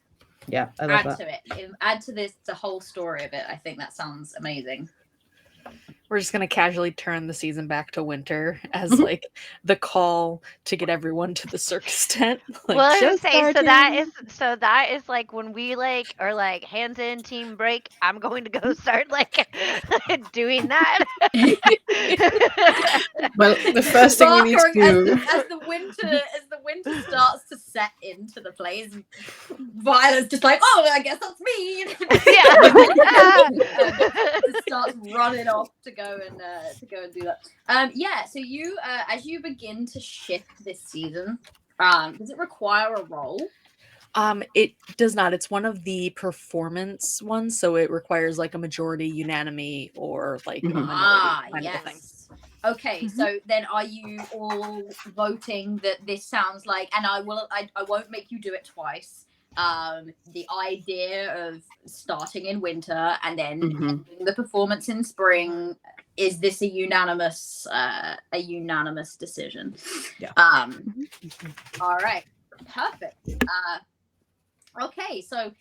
Yeah, I love Add that. to it. Add to this the whole story of it. I think that sounds amazing. We're just gonna casually turn the season back to winter as like the call to get everyone to the circus tent. Like, Well, I show would say that is like when we like are like hands in team break. I'm going to go start like doing that. Well, the first thing we need to do. As the winter starts to set into the place, Violet's just like, oh, I guess that's me. Just starts running off to go and do that. Yeah. So you, as you begin to shift this season, does it require a roll? It does not. It's one of the performance ones, so it requires like a majority unanimity or like a minority kind of a thing. Okay, so then are you all voting that this sounds like, and I won't make you do it twice. The idea of starting in winter and then ending the performance in spring, is this a unanimous decision? Yeah. All right, perfect. Okay, so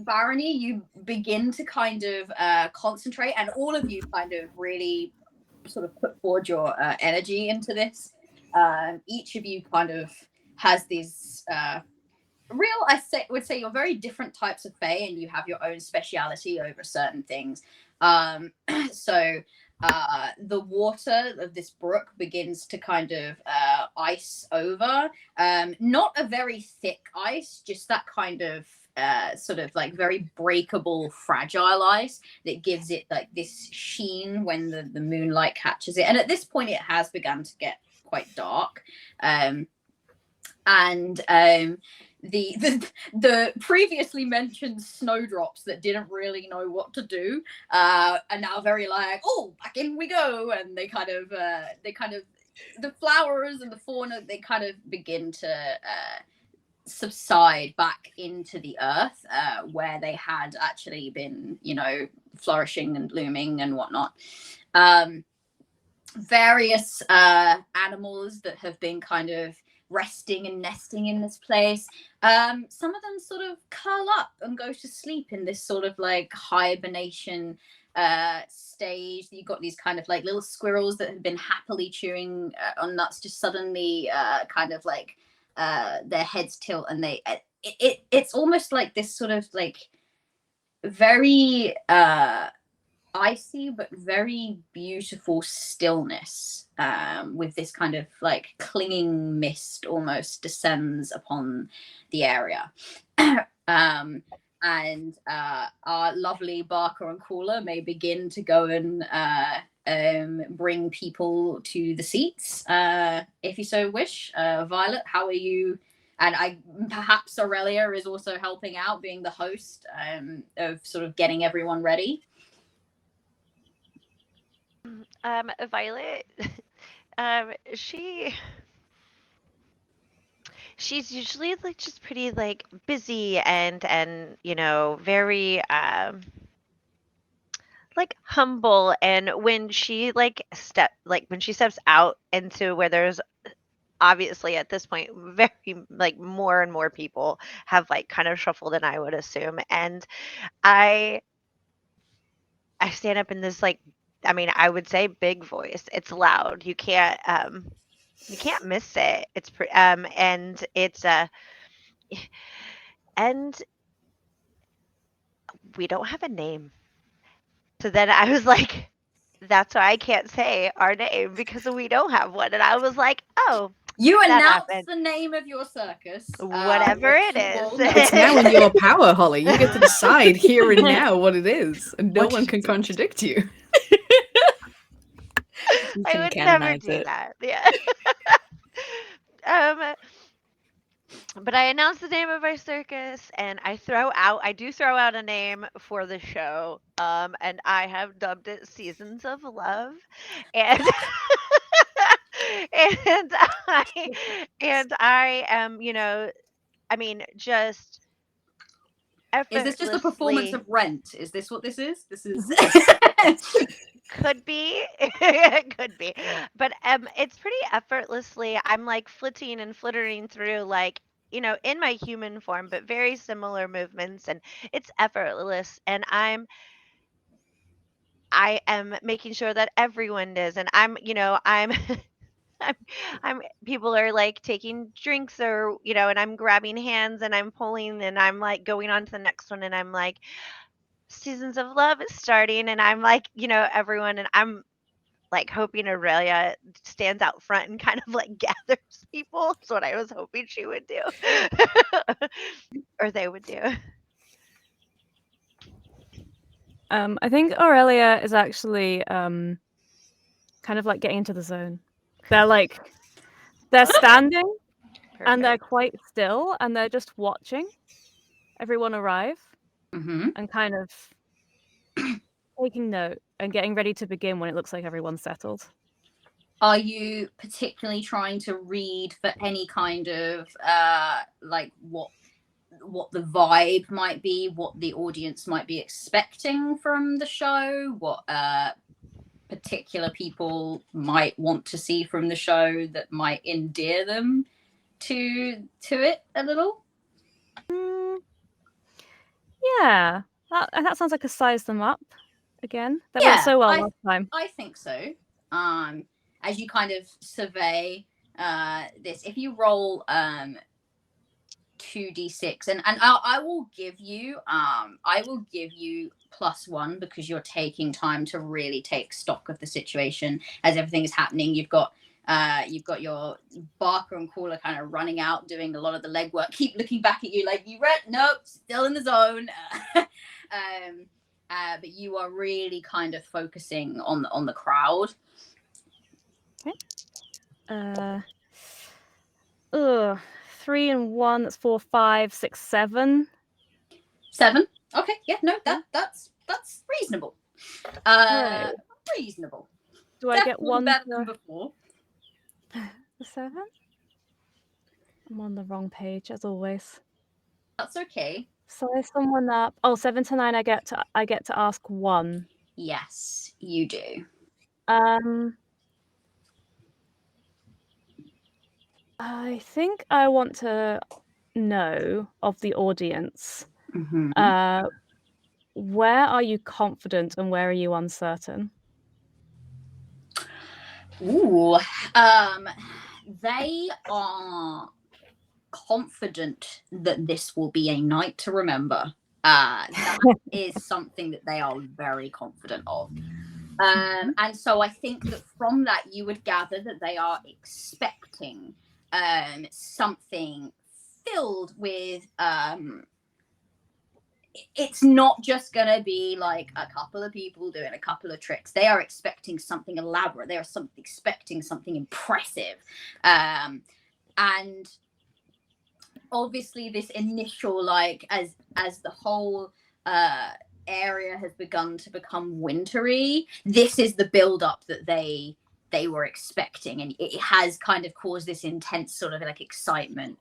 Barony, you begin to kind of concentrate, and all of you kind of really sort of put forward your energy into this. Each of you kind of has these would say you're very different types of fae, and you have your own speciality over certain things. So the water of this brook begins to kind of ice over. Not a very thick ice, just that kind of sort of like very breakable, fragile ice that gives it like this sheen when the moonlight catches it. And at this point, it has begun to get quite dark. The previously mentioned snowdrops that didn't really know what to do are now very like, oh, back in we go, and they kind of the flowers and the fauna, they kind of begin to subside back into the earth where they had actually been, flourishing and blooming and whatnot. Various animals that have been kind of resting and nesting in this place. Some of them sort of curl up and go to sleep in this sort of like hibernation stage. You've got these kind of like little squirrels that have been happily chewing on nuts, just suddenly kind of like their heads tilt, and it's almost like this sort of like very icy but very beautiful stillness, with this kind of like clinging mist almost descends upon the area. And our lovely Barker and Cooler may begin to go and bring people to the seats, if you so wish. Violet, how are you? And perhaps Aurelia is also helping out, being the host of sort of getting everyone ready. Violet, she's usually like just pretty like busy and very like humble, and when she steps out into where there's obviously at this point very like more and more people have like kind of shuffled in, I would assume, and I stand up in this like, I mean, I would say big voice. It's loud. You can't miss it. It's and it's and we don't have a name. So then I was like, that's why I can't say our name, because we don't have one. And I was like, oh, you that announce the name of your circus, whatever it is. It's now in your power, Holly. You get to decide here and now what it is, and no one can contradict you. I would never do that. Yeah. But I announce the name of our circus, and I do throw out a name for the show. And I have dubbed it Seasons of Love. And I am, I mean, just Is this just a performance of Rent? Is this what this is? This is Could be. It could be. But it's pretty effortlessly. I'm like flitting and flittering through like, in my human form, but very similar movements, and it's effortless, and I am making sure that everyone is, and I'm I'm, people are like taking drinks, or and I'm grabbing hands and I'm pulling and I'm like going on to the next one, and I'm like, Seasons of Love is starting, and I'm like, everyone, and I'm like hoping Aurelia stands out front and kind of like gathers people. That's what I was hoping she would do. Or they would do. I think Aurelia is actually kind of like getting into the zone. They're standing and they're Perfect. quite still and they're just watching everyone arrive Mm-hmm. and kind of taking note and getting ready to begin when it looks like everyone's settled. Are you particularly trying to read for any kind of like what the vibe might be, what the audience might be expecting from the show, what particular people might want to see from the show that might endear them to it a little? Yeah, that sounds like a size them up again. That went Yeah, so well last time. I think so. As you kind of survey this, if you roll 2d6, and I will give you +1 because you're taking time to really take stock of the situation as everything is happening. You've got your Barker and Caller kind of running out, doing a lot of the legwork, keep looking back at you like, you read? Nope, still in the zone. But you are really kind of focusing on the crowd. Okay. 3 and 1. That's 4, 5, 6, 7. 7. Okay, yeah, no, that's reasonable. Right. Reasonable. Do I Definitely get one better than before. the 7? I'm on the wrong page as always. That's okay. Size someone up. Oh, 7 to 9. I get to ask 1. Yes, you do. I think I want to know of the audience. Mm-hmm. Where are you confident and where are you uncertain? Ooh, they are confident that this will be a night to remember. That is something that they are very confident of. And so I think that from that you would gather that they are expecting something filled with it's not just going to be like a couple of people doing a couple of tricks. They are expecting something elaborate. They are expecting something impressive. And obviously this initial, like, as the whole area has begun to become wintry, this is the build up that they were expecting, and it has kind of caused this intense sort of like excitement.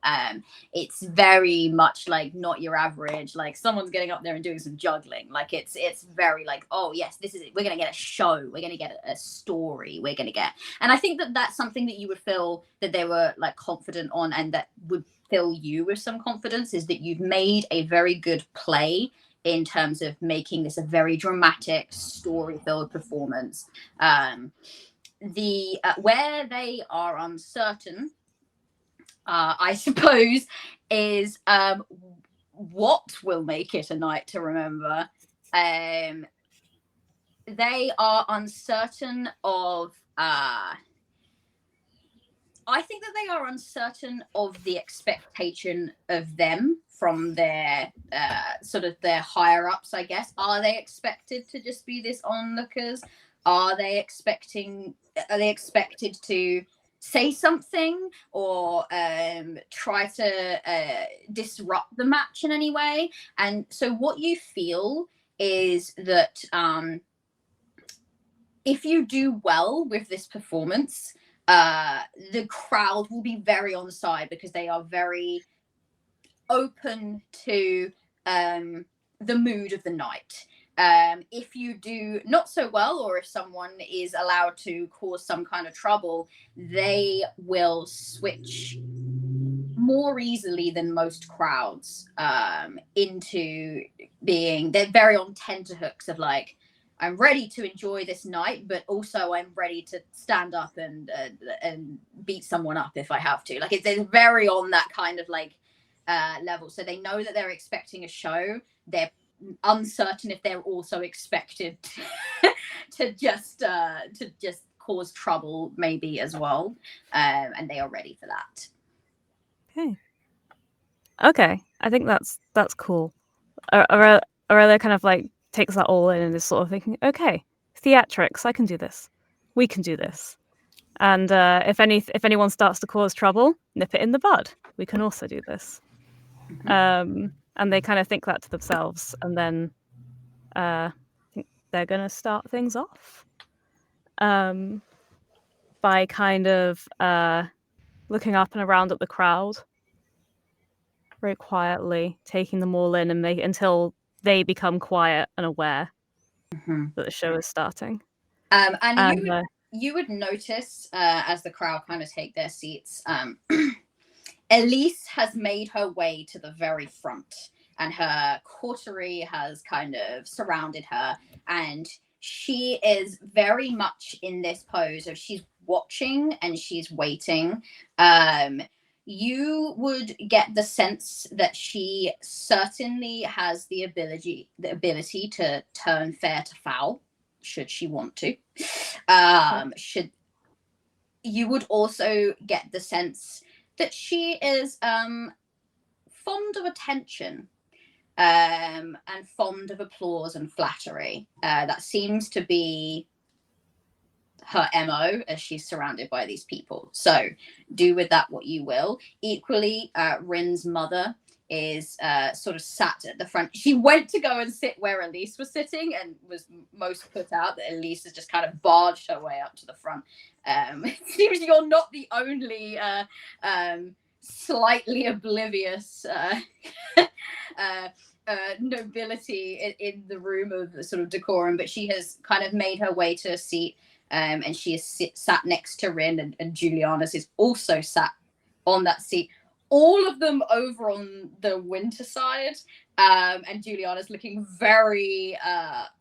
It's very much like not your average like someone's getting up there and doing some juggling. Like it's very like, oh yes, this is it. We're gonna get a show, we're gonna get a story, we're gonna get, and I think that that's something that you would feel that they were like confident on, and that would fill you with some confidence, is that you've made a very good play in terms of making this a very dramatic, story-filled performance. The where they are uncertain, I suppose, is what will make it a night to remember. They are uncertain of. I think that they are uncertain of the expectation of them from their sort of their higher ups, I guess. Are they expected to just be this onlookers? Are they expected to say something or try to disrupt the match in any way? And so what you feel is that if you do well with this performance, the crowd will be very on side because they are very open to the mood of the night. If you do not so well, or if someone is allowed to cause some kind of trouble, they will switch more easily than most crowds into being, they're very on tenterhooks of like, I'm ready to enjoy this night, but also I'm ready to stand up and beat someone up if I have to. Like it's very on that kind of like level. So they know that they're expecting a show. They're uncertain if they're also expected to just cause trouble maybe as well, and they are ready for that. Okay, I think that's cool. Aurelia kind of like takes that all in and is sort of thinking, okay, theatrics, I can do this. We can do this. And if anyone starts to cause trouble, nip it in the bud. We can also do this. And they kind of think that to themselves, and then I think they're gonna start things off by kind of looking up and around at the crowd very quietly, taking them all in and until they become quiet and aware that the show is starting. And you would notice as the crowd kind of take their seats, Elise has made her way to the very front, and her coterie has kind of surrounded her, and she is very much in this pose of she's watching and she's waiting. You would get the sense that she certainly has the ability to turn fair to foul, should she want to. You would also get the sense that she is fond of attention and fond of applause and flattery. That seems to be her MO as she's surrounded by these people. So do with that what you will. Equally, Rin's mother is sort of sat at the front. She went to go and sit where Elise was sitting and was most put out that Elise has just kind of barged her way up to the front. It seems you're not the only slightly oblivious nobility in the room of sort of decorum, but she has kind of made her way to a seat, and she is sat next to Rin, and Juliana's is also sat on that seat. All of them over on the winter side, and Juliana's looking very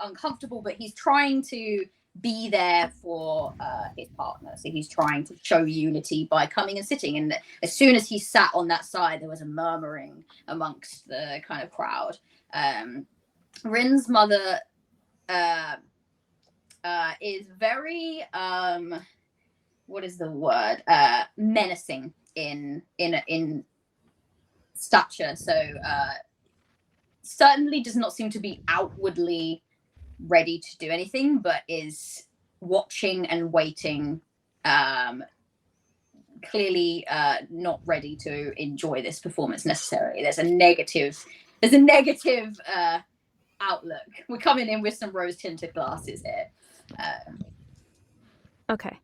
uncomfortable, but he's trying to be there for his partner. So he's trying to show unity by coming and sitting. And as soon as he sat on that side, there was a murmuring amongst the kind of crowd. Rin's mother is very, what is the word? Menacing in stature. So certainly does not seem to be outwardly ready to do anything, but is watching and waiting, clearly not ready to enjoy this performance necessarily. There's a negative outlook. We're coming in with some rose tinted glasses here. Okay,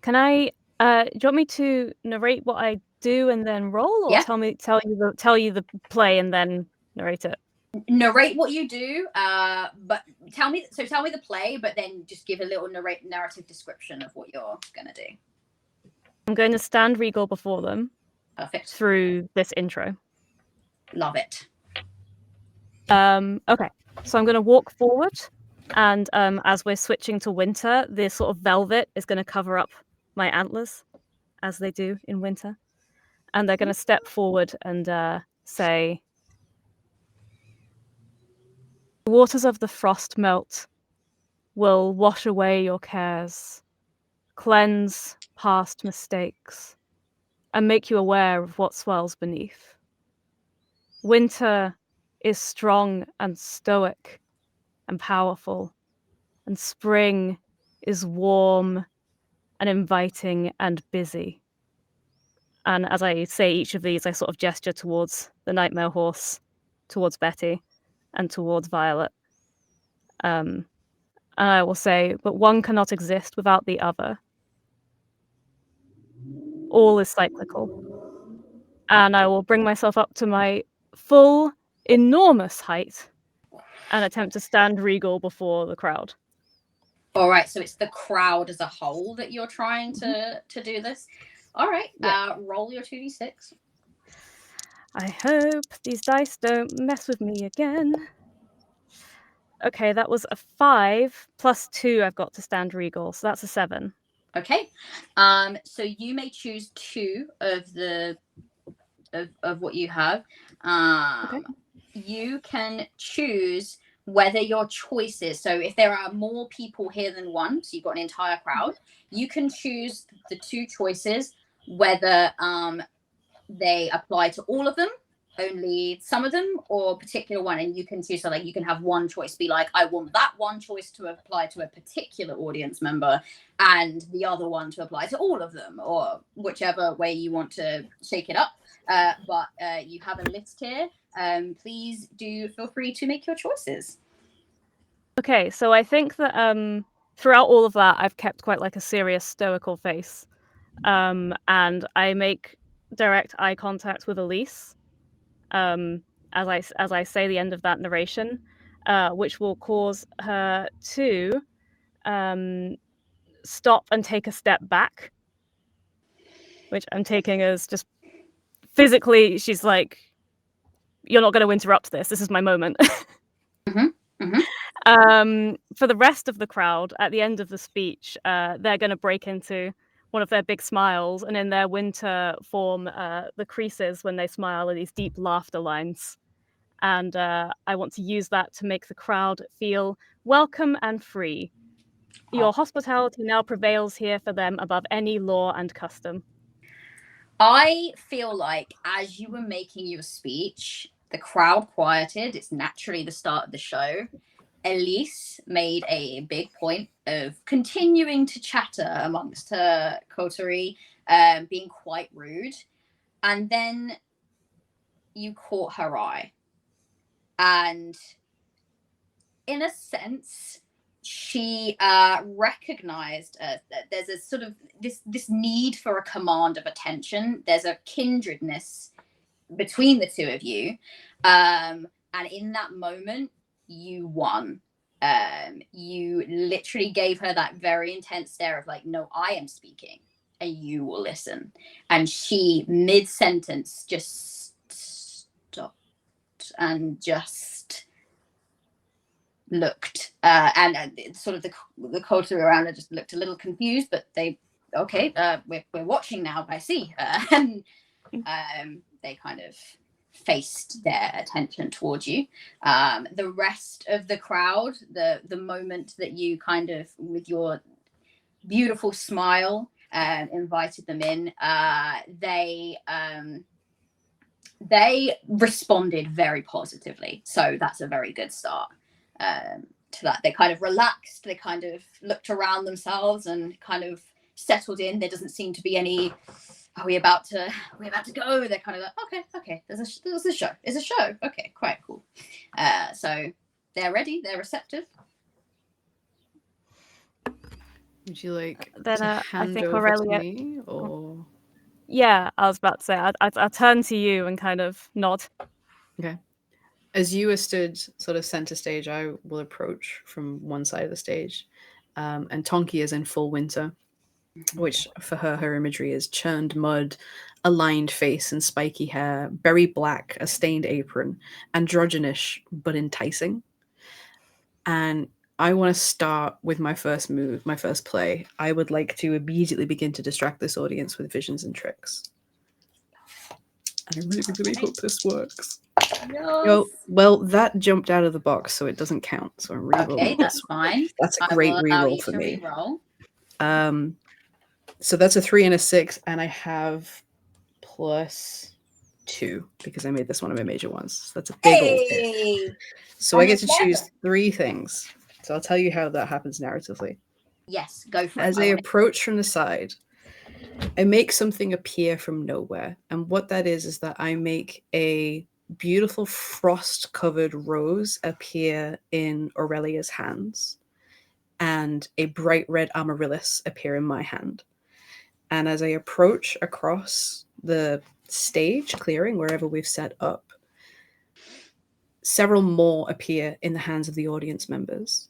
can I do you want me to narrate what I do and then roll, or Yeah. tell you the play and then narrate it? Narrate what you do, but tell me the play, but then just give a little narrative description of what you're gonna do. I'm going to stand regal before them. Perfect. Through this intro. Love it. Okay, so I'm going to walk forward, and as we're switching to winter, this sort of velvet is going to cover up my antlers, as they do in winter, and they're going to step forward and say, "The waters of the frost melt will wash away your cares, cleanse past mistakes, and make you aware of what swells beneath. Winter is strong and stoic and powerful, and spring is warm and inviting and busy." And as I say each of these, I sort of gesture towards the Nightmare Horse, towards Betty, and towards Violet. And I will say, "But one cannot exist without the other. All is cyclical." And I will bring myself up to my full, enormous height and attempt to stand regal before the crowd. All right, so it's the crowd as a whole that you're trying to do this. All right, Yeah. roll your 2d6. I hope these dice don't mess with me again. Okay, that was a 5 plus 2 I've got to stand regal, so that's a 7. Okay, so you may choose 2 of the of what you have. Okay. You can choose whether your choices, so if there are more people here than one, so you've got an entire crowd, you can choose the 2 choices, whether they apply to all of them, only some of them, or a particular one. And you can choose, so like you can have one choice be like, I want that one choice to apply to a particular audience member and the other one to apply to all of them, or whichever way you want to shake it up. But you have a list here. Please do feel free to make your choices. Okay, so I think that throughout all of that, I've kept quite like a serious stoical face. And I make direct eye contact with Elise as I say the end of that narration, which will cause her to stop and take a step back, which I'm taking as just physically, she's like, you're not going to interrupt this. This is my moment. For the rest of the crowd, at the end of the speech, they're going to break into one of their big smiles, and in their winter form, the creases when they smile are these deep laughter lines. And I want to use that to make the crowd feel welcome and free. Your hospitality now prevails here for them above any law and custom. I feel like as you were making your speech, the crowd quieted. It's naturally the start of the show. Elise made a big point of continuing to chatter amongst her coterie, being quite rude. And then you caught her eye. And in a sense, she recognized that there's a sort of this need for a command of attention. There's a kindredness between the two of you. And in that moment, you won. You literally gave her that very intense stare of like, no, I am speaking and you will listen. And she, mid-sentence, just stopped and just looked. And sort of the culture around her just looked a little confused, but they, okay, we're watching now, I see. And they kind of faced their attention towards you. The rest of the crowd, the moment that you kind of, with your beautiful smile, invited them in, they responded very positively. So that's a very good start to that. They kind of relaxed. They kind of looked around themselves and kind of settled in. There doesn't seem to be any, are we about to go? They're kind of like, okay, there's a show. It's a show. Okay, quite cool. So they're ready. They're receptive. Would you like Then to I hand think over to Aurelia. me, or Yeah, I was about to say, I'll turn to you and kind of nod. okay? As you are stood sort of center stage, I will approach from one side of the stage, and Tonki is in full winter, which for her imagery is churned mud, a lined face and spiky hair, very black, a stained apron, androgynous but enticing. And I want to start with my first move, my first play. I would like to immediately begin to distract this audience with visions and tricks. And I really hope this works. Yes. Well, that jumped out of the box, so it doesn't count. So I'm re-rolling. Okay, that's fine. That's a great re-roll for me. So that's a 3 and a 6, and I have +2 because I made this one of my major ones. So that's a big old hit. So I get to choose 3 things. So I'll tell you how that happens narratively. Yes, go for it. As I approach from the side, I make something appear from nowhere. And what that is that I make a beautiful frost-covered rose appear in Aurelia's hands, and a bright red amaryllis appear in my hand. And as I approach across the stage clearing, wherever we've set up, several more appear in the hands of the audience members.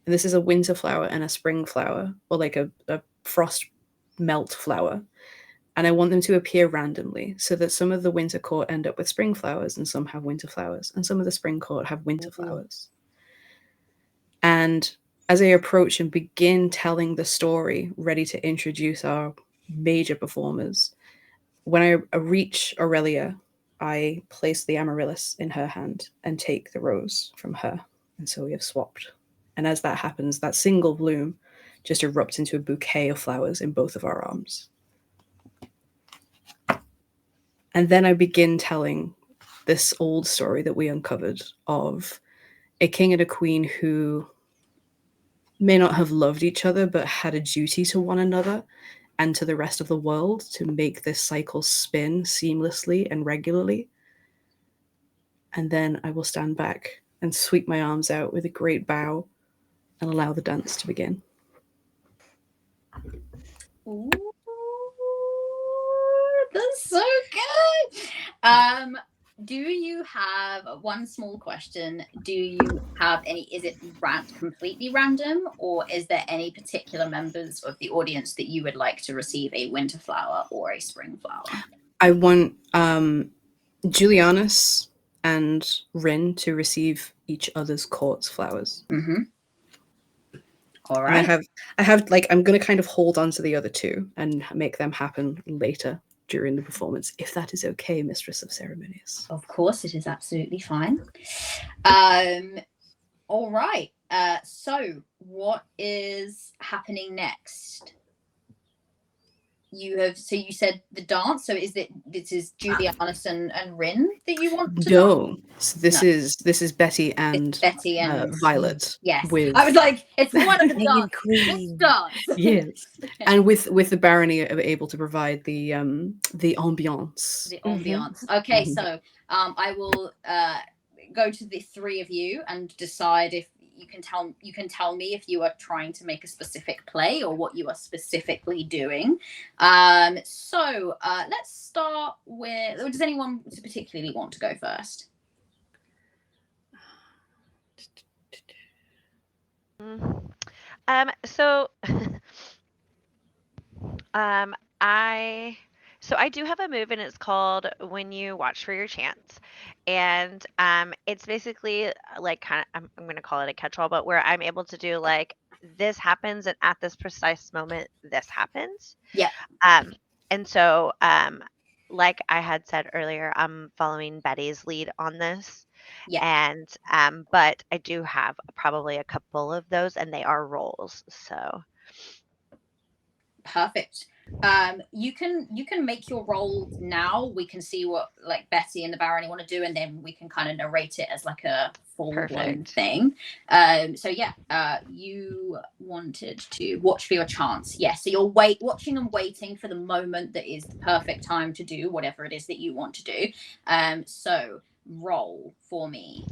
And this is a winter flower and a spring flower, or like a frost melt flower. And I want them to appear randomly so that some of the winter court end up with spring flowers and some have winter flowers, and some of the spring court have winter flowers. And as I approach and begin telling the story, ready to introduce our major performers, when I reach Aurelia, I place the amaryllis in her hand and take the rose from her. And so we have swapped. And as that happens, that single bloom just erupts into a bouquet of flowers in both of our arms. And then I begin telling this old story that we uncovered of a king and a queen who may not have loved each other, but had a duty to one another and to the rest of the world to make this cycle spin seamlessly and regularly. And then I will stand back and sweep my arms out with a great bow and allow the dance to begin. Ooh, that's so good. Do you have one small question? Do you have any, is it completely random, or is there any particular members of the audience that you would like to receive a winter flower or a spring flower? I want Julianus and Rin to receive each other's court's flowers. Mm-hmm. All And right. I have like, I'm going to kind of hold on to the other two and make them happen later during the performance, if that is okay, Mistress of Ceremonies. Of course, it is absolutely fine. All right. So what is happening next? You said the dance. So this is Julianus and Rin that you want to No. So this is Betty and Betty and Violet. Yes. With I was like, it's one of the King and dance. queen. Dance. yes. And with the barony able to provide the ambiance. The ambiance. Okay, so I will go to the three of you and decide if you can tell me if you are trying to make a specific play or what you are specifically doing. So let's start with, does anyone particularly want to go first? I do have a move, and it's called When You Watch for Your Chance. And it's basically like I'm going to call it a catch-all, but where I'm able to do like, this happens, and at this precise moment, this happens. Yeah. And so, like I had said earlier, I'm following Betty's lead on this. Yeah. And but I do have probably a couple of those, and they are roles. So perfect. You can make your roll now. We can see what like Betty and the Barony want to do, and then we can kind of narrate it as like a full-blown thing. So yeah, you wanted to watch for your chance. Yes, so you're watching and waiting for the moment that is the perfect time to do whatever it is that you want to do. So roll for me.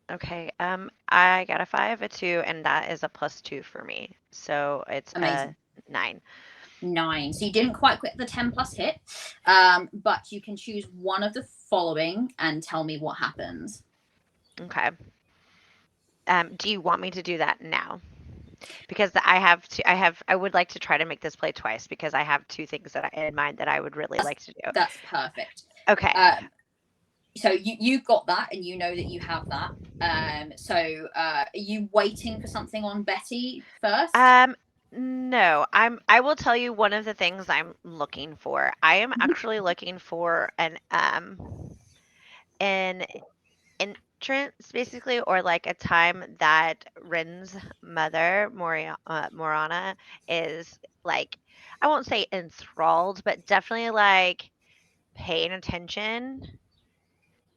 okay, I got a 5, a 2, and that is a +2 for me. So it's amazing. 9. 9. So you didn't quite get the 10 plus hit, but you can choose one of the following and tell me what happens. Okay. Do you want me to do that now? Because I would like to try to make this play twice, because I have 2 things that in mind that I would really like to do. That's perfect. Okay. So you got that, and you know that you have that. So are you waiting for something on Betty first? No, I will tell you one of the things I'm looking for. I am actually looking for an entrance, basically, or like a time that Rin's mother, Morana, is like, I won't say enthralled, but definitely like paying attention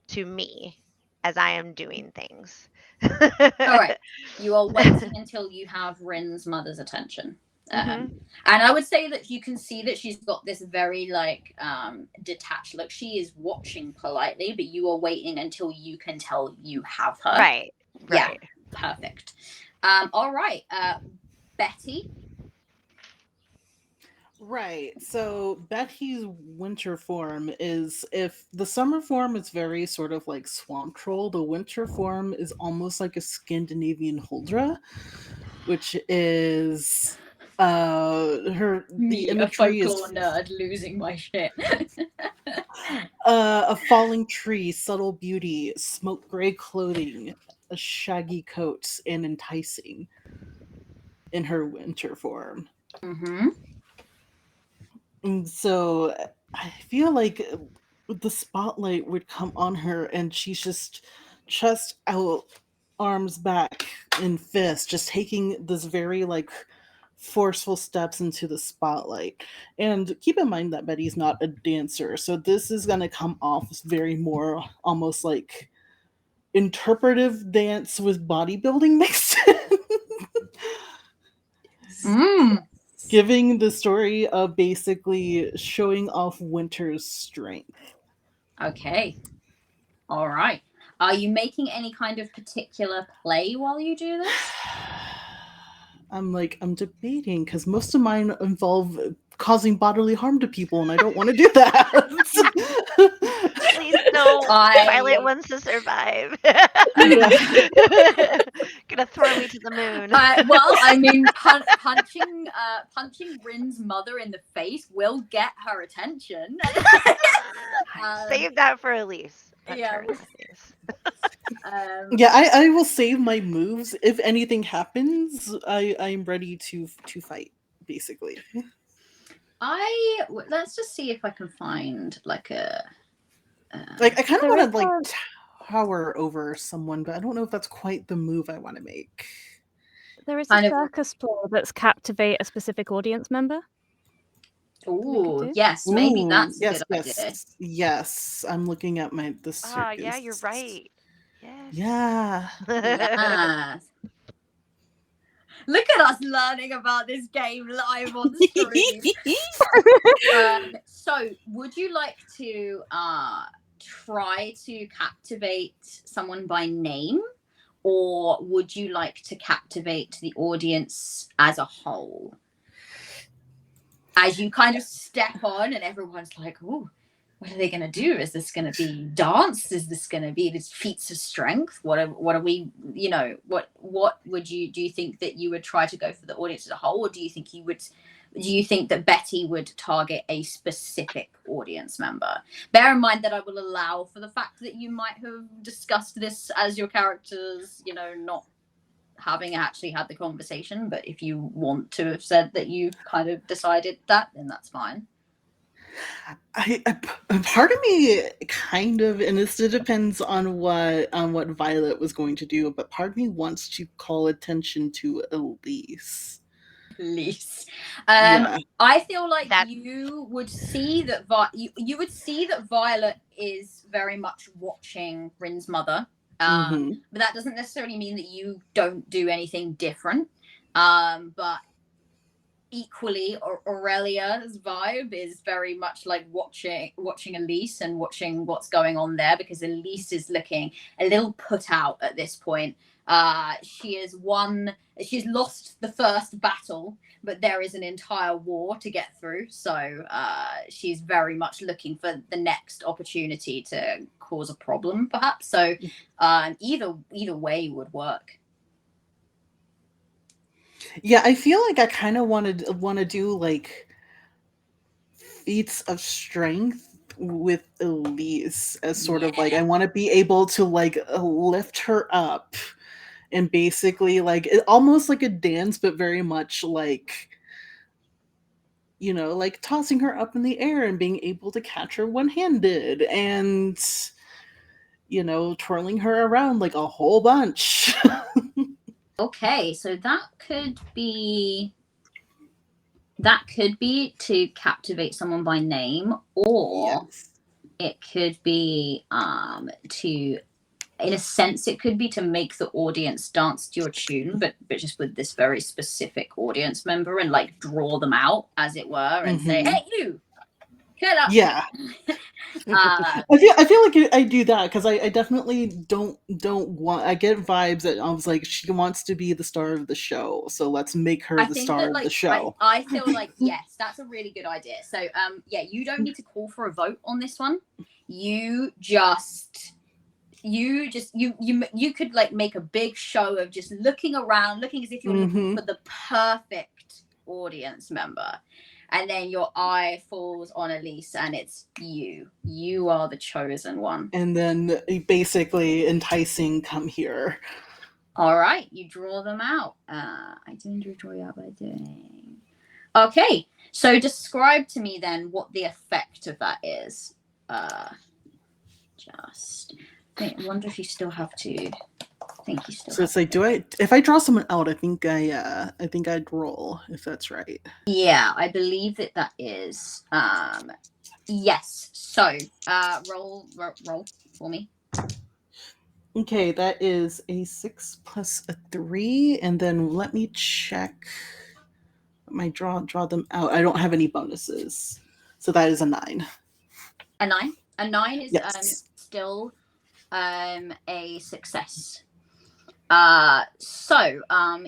to me as I am doing things. All right. You are waiting until you have Rin's mother's attention. And I would say that you can see that she's got this very like detached look. She is watching politely, but you are waiting until you can tell you have her. Right. Yeah. Perfect. All right. Betty. Right. So Betty's winter form is, if the summer form is very sort of like swamp troll, the winter form is almost like a Scandinavian Huldra, which is the Me, a imagery is folklore nerd, losing my shit. a falling tree, subtle beauty, smoke gray clothing, a shaggy coat, and enticing in her winter form. Mm-hmm. And so I feel like the spotlight would come on her and she's just chest out, arms back in fist, just taking this very like forceful steps into the spotlight. And keep in mind that Betty's not a dancer, so this is going to come off as very more almost like interpretive dance with bodybuilding mixed in. Mm. Giving the story of basically showing off Winter's strength. Okay. All right. Are you making any kind of particular play while you do this? I'm debating because most of mine involve causing bodily harm to people, and I don't want to do that. Please don't. Violet wants to survive. Yeah. Gonna throw me to the moon. Well, I mean, punching Rin's mother in the face will get her attention. Save that for Elise. Yeah. Yeah, I will save my moves. If anything happens, I'm ready to fight, basically. Let's just see if I can find like a like I kind of want to like tower over someone, but I don't know if that's quite the move I want to make. There is a circus play that's captivate a specific audience member. Ooh, yes, maybe that's a good idea. Yes, I'm looking at the circus. Ah, yeah, you're right. Yeah. Yes. Look at us learning about this game live on stream. So, would you like to try to captivate someone by name, or would you like to captivate the audience as a whole? As you kind of step on and everyone's like, ooh, what are they going to do? Is this going to be dance? Is this going to be these feats of strength? What are we, what would you, do you think that you would try to go for the audience as a whole? Or do you think that Betty would target a specific audience member? Bear in mind that I will allow for the fact that you might have discussed this as your characters, not having actually had the conversation, but if you want to have said that you've kind of decided that, then that's fine. I part of me kind of, and this depends on what Violet was going to do, but part of me wants to call attention to Elise. I feel like you would see that you would see that Violet is very much watching Rin's mother. But that doesn't necessarily mean that you don't do anything different. But equally, Aurelia's vibe is very much like watching Elise and watching what's going on there, because Elise is looking a little put out at this point. She's lost the first battle, but there is an entire war to get through. So she's very much looking for the next opportunity to cause a problem, perhaps. So either way would work. Yeah, I feel like I kind of want to do like feats of strength with Elise as sort of like, I want to be able to like lift her up and basically like almost like a dance, but very much like, like tossing her up in the air and being able to catch her one-handed and twirling her around like a whole bunch. Okay, so that could be to captivate someone by name, or it could be to, in a sense, it could be to make the audience dance to your tune, but just with this very specific audience member, and like draw them out, as it were, and say, "Hey, you, get up!" Yeah. Uh, I feel like I do that because I definitely don't want. I get vibes that I was like, she wants to be the star of the show, so let's make her I the think star that of the like show. I feel like yes, that's a really good idea. So yeah, you don't need to call for a vote on this one. You could like make a big show of just looking around, looking as if you're looking for the perfect audience member. And then your eye falls on Elise and it's you. You are the chosen one. And then basically enticing, come here. All right, you draw them out. I didn't draw you out by doing. Okay, so describe to me then what the effect of that is. I wonder if you still have to. I think you still. So it's like, if I draw someone out, I think I'd roll, if that's right. Yeah, I believe that is. Yes. So, roll for me. Okay, that is a 6 plus a 3, and then let me check my draw them out. I don't have any bonuses, so that is a 9. A 9. A 9 is Yes. still a success. So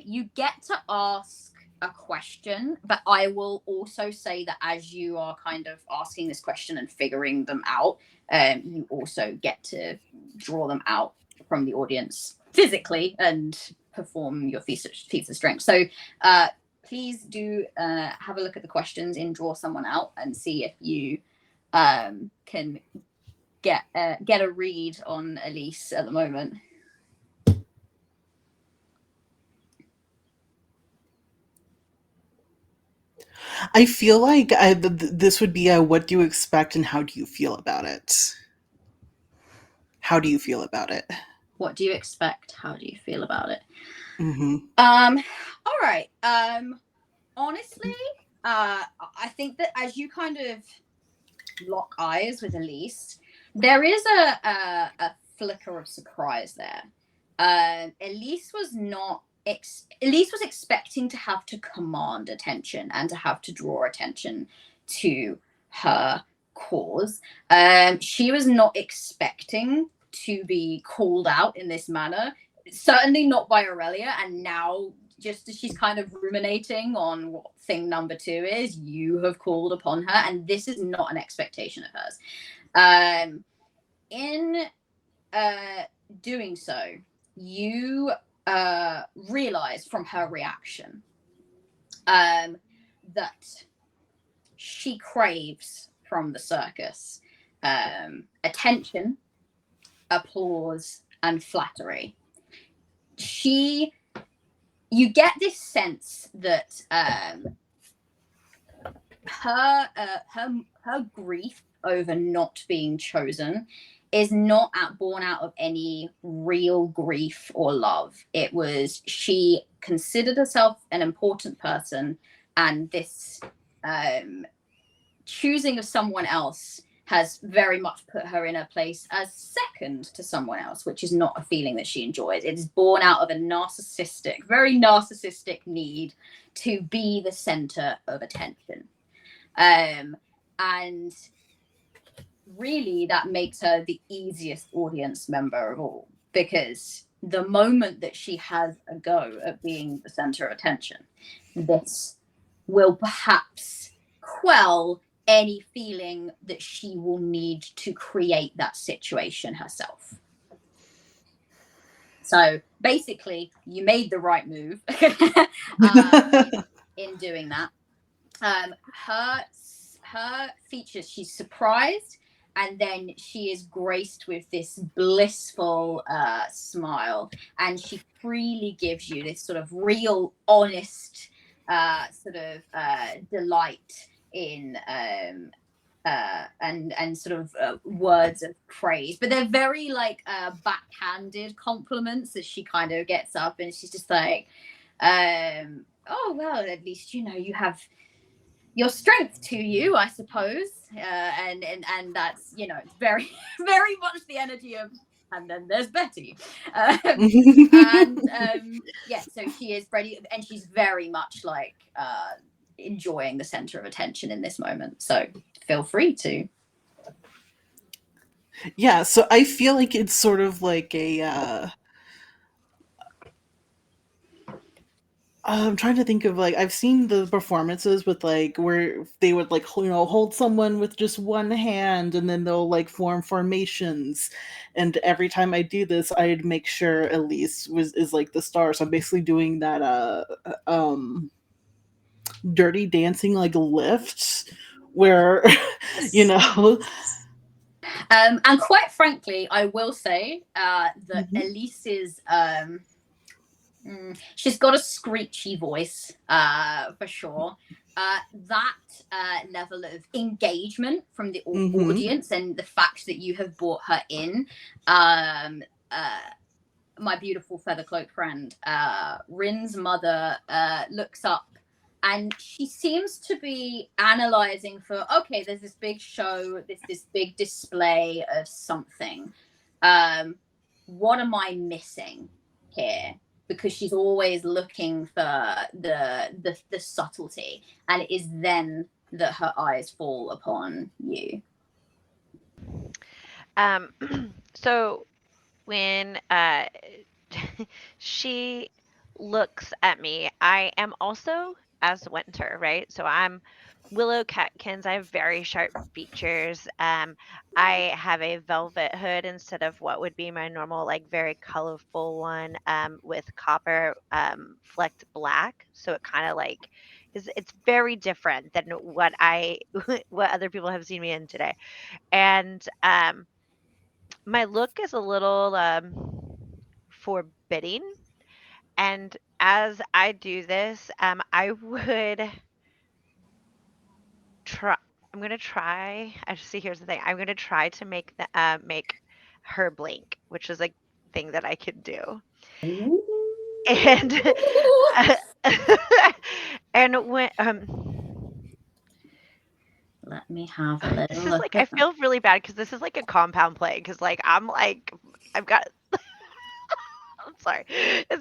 you get to ask a question, but I will also say that as you are kind of asking this question and figuring them out, you also get to draw them out from the audience physically and perform your feats of strength. So please do have a look at the questions in Draw Someone Out and see if you can get a read on Elise at the moment. I feel like this would be a what do you expect and how do you feel about it? How do you feel about it? What do you expect? How do you feel about it? Mm-hmm. All right. Honestly, I think that as you kind of lock eyes with Elise, there is a flicker of surprise there. Elise was expecting to have to command attention and to have to draw attention to her cause. She was not expecting to be called out in this manner, certainly not by Aurelia. And now, just as she's kind of ruminating on what thing number 2 is, you have called upon her, and this is not an expectation of hers. In doing so, you realize from her reaction that she craves from the circus attention, applause, and flattery. You get this sense that her grief over not being chosen is not born out of any real grief or love. It was, she considered herself an important person, and this choosing of someone else has very much put her in a place as second to someone else, which is not a feeling that she enjoys. It is born out of a very narcissistic need to be the center of attention. And really that makes her the easiest audience member of all, because the moment that she has a go at being the center of attention, this will perhaps quell any feeling that she will need to create that situation herself. So basically, you made the right move in doing that. Her features, she's surprised, and then she is graced with this blissful smile, and she freely gives you this sort of real, honest delight in and sort of words of praise, but they're very like backhanded compliments as she kind of gets up and she's just like, oh well, at least you know you have your strength to you, I suppose, and that's, you know, very very much the energy of, and then there's Betty, yeah, so she is ready, and she's very much like enjoying the center of attention in this moment, so feel free to. Yeah, so I feel like it's sort of like a I'm trying to think of like I've seen the performances with like where they would like hold someone with just one hand and then they'll like form formations, and every time I do this I'd make sure Elise is like the star. So I'm basically doing that dirty dancing like lift where you know. And quite frankly, I will say that Mhm. Elise's she's got a screechy voice for sure. That level of engagement from the Mhm. audience and the fact that you have brought her in, um, uh, my beautiful feather cloak friend, Rin's mother, looks up and she seems to be analyzing for, okay, there's this big show, this big display of something. What am I missing here? Because she's always looking for the subtlety, and it is then that her eyes fall upon you. Um, so when she looks at me, I am also as Winter, right? So I'm Willow Catkins. I have very sharp features. I have a velvet hood instead of what would be my normal, like very colorful one, with copper flecked black. So it kind of like is it's very different than what I what other people have seen me in today. And my look is a little forbidding. And as I do this, I would try. I'm gonna try. I see. Here's the thing. I'm gonna try to make her blink, which is a thing that I can do. And and when Let me have a this little is look like I at that. feel really bad because this is like a compound play because like I've got I'm sorry.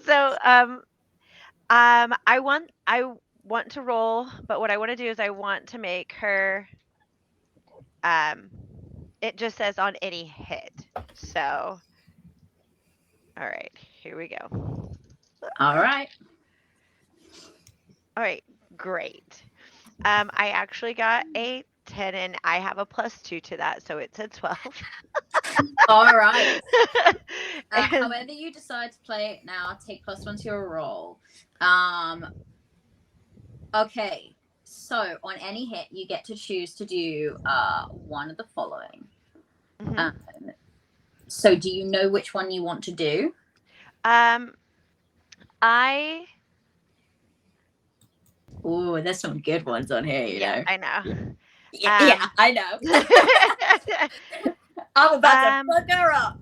So I want to roll, but what I want to do is I want to make her um it just says on any hit. So all right, here we go. All right. All right, great. I actually got a 10 and I have a +2 to that, so it's a 12. All right. And However you decide to play it now, take +1 to your roll. Um, okay. So on any hit, you get to choose to do one of the following. mhm. Um, so do you know which one you want to do? um I Oh, there's some good ones on here, you yeah, know. I know. Yeah, I know. I'm about to um fuck her up.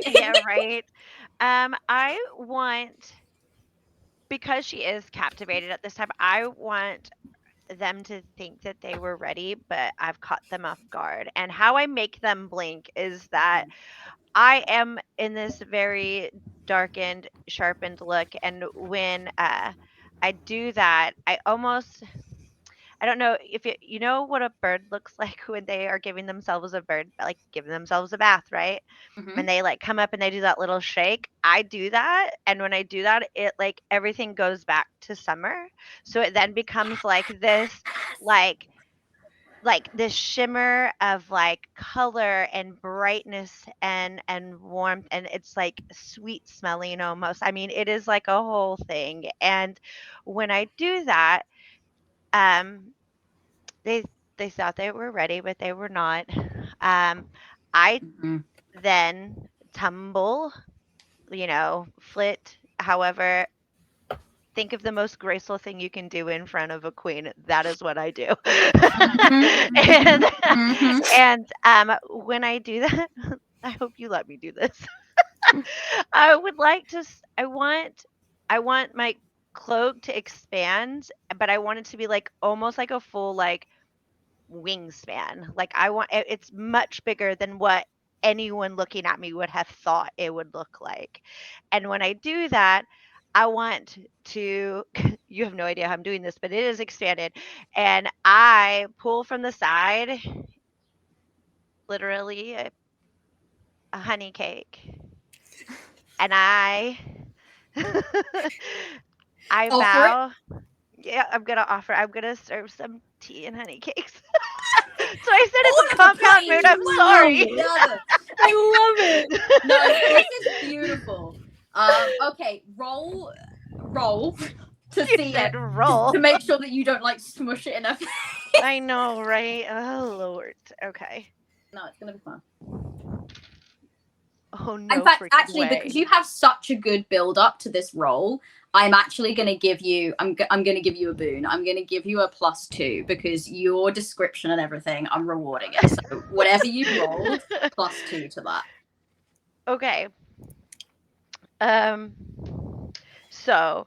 yeah, right. I want because she is captivated at this time, I want them to think that they were ready, but I've caught them off guard. And how I make them blink is that I am in this very darkened, sharpened look. And when I do that, I don't know if you know what a bird looks like when they are giving themselves a bird, like giving themselves a bath, right? Mhm. And they like come up and they do that little shake. I do that. And when I do that, it like everything goes back to summer. So it then becomes like like this shimmer of like color and brightness and warmth, and it's like sweet smelling almost. I mean, it is like a whole thing. And when I do that, um they they thought they were ready, but they were not. I Mhm. then tumble, flit. However, think of the most graceful thing you can do in front of a queen. That is what I do. Mhm. and Mhm. Mhm. when I do that, I hope you let me do this. I would like to. I want my cloak to expand, but I want it to be like almost like a full like wingspan. Like it's much bigger than what anyone looking at me would have thought it would look like. And when I do that, I want to you have no idea how I'm doing this, but it is expanded. And I pull from the side, literally a honey cake, and I I Offer it. vow. Yeah, I'm gonna serve some tea and honey cakes. So I said it's All a of the compound mood. plays I'm sorry. together. I love it. No, this is beautiful. Okay, roll to You see said it, roll. to make sure that you don't like smush it in her face. I know, right? Oh Lord. Okay. No, it's gonna be fun. Oh no. In fact, freaking actually, way. because you have such a good build up to this roll, I'm actually going to give you. I'm going to give you a boon. I'm going to give you a +2 because your description and everything. I'm rewarding it. So whatever you rolled, +2 to that. Okay. So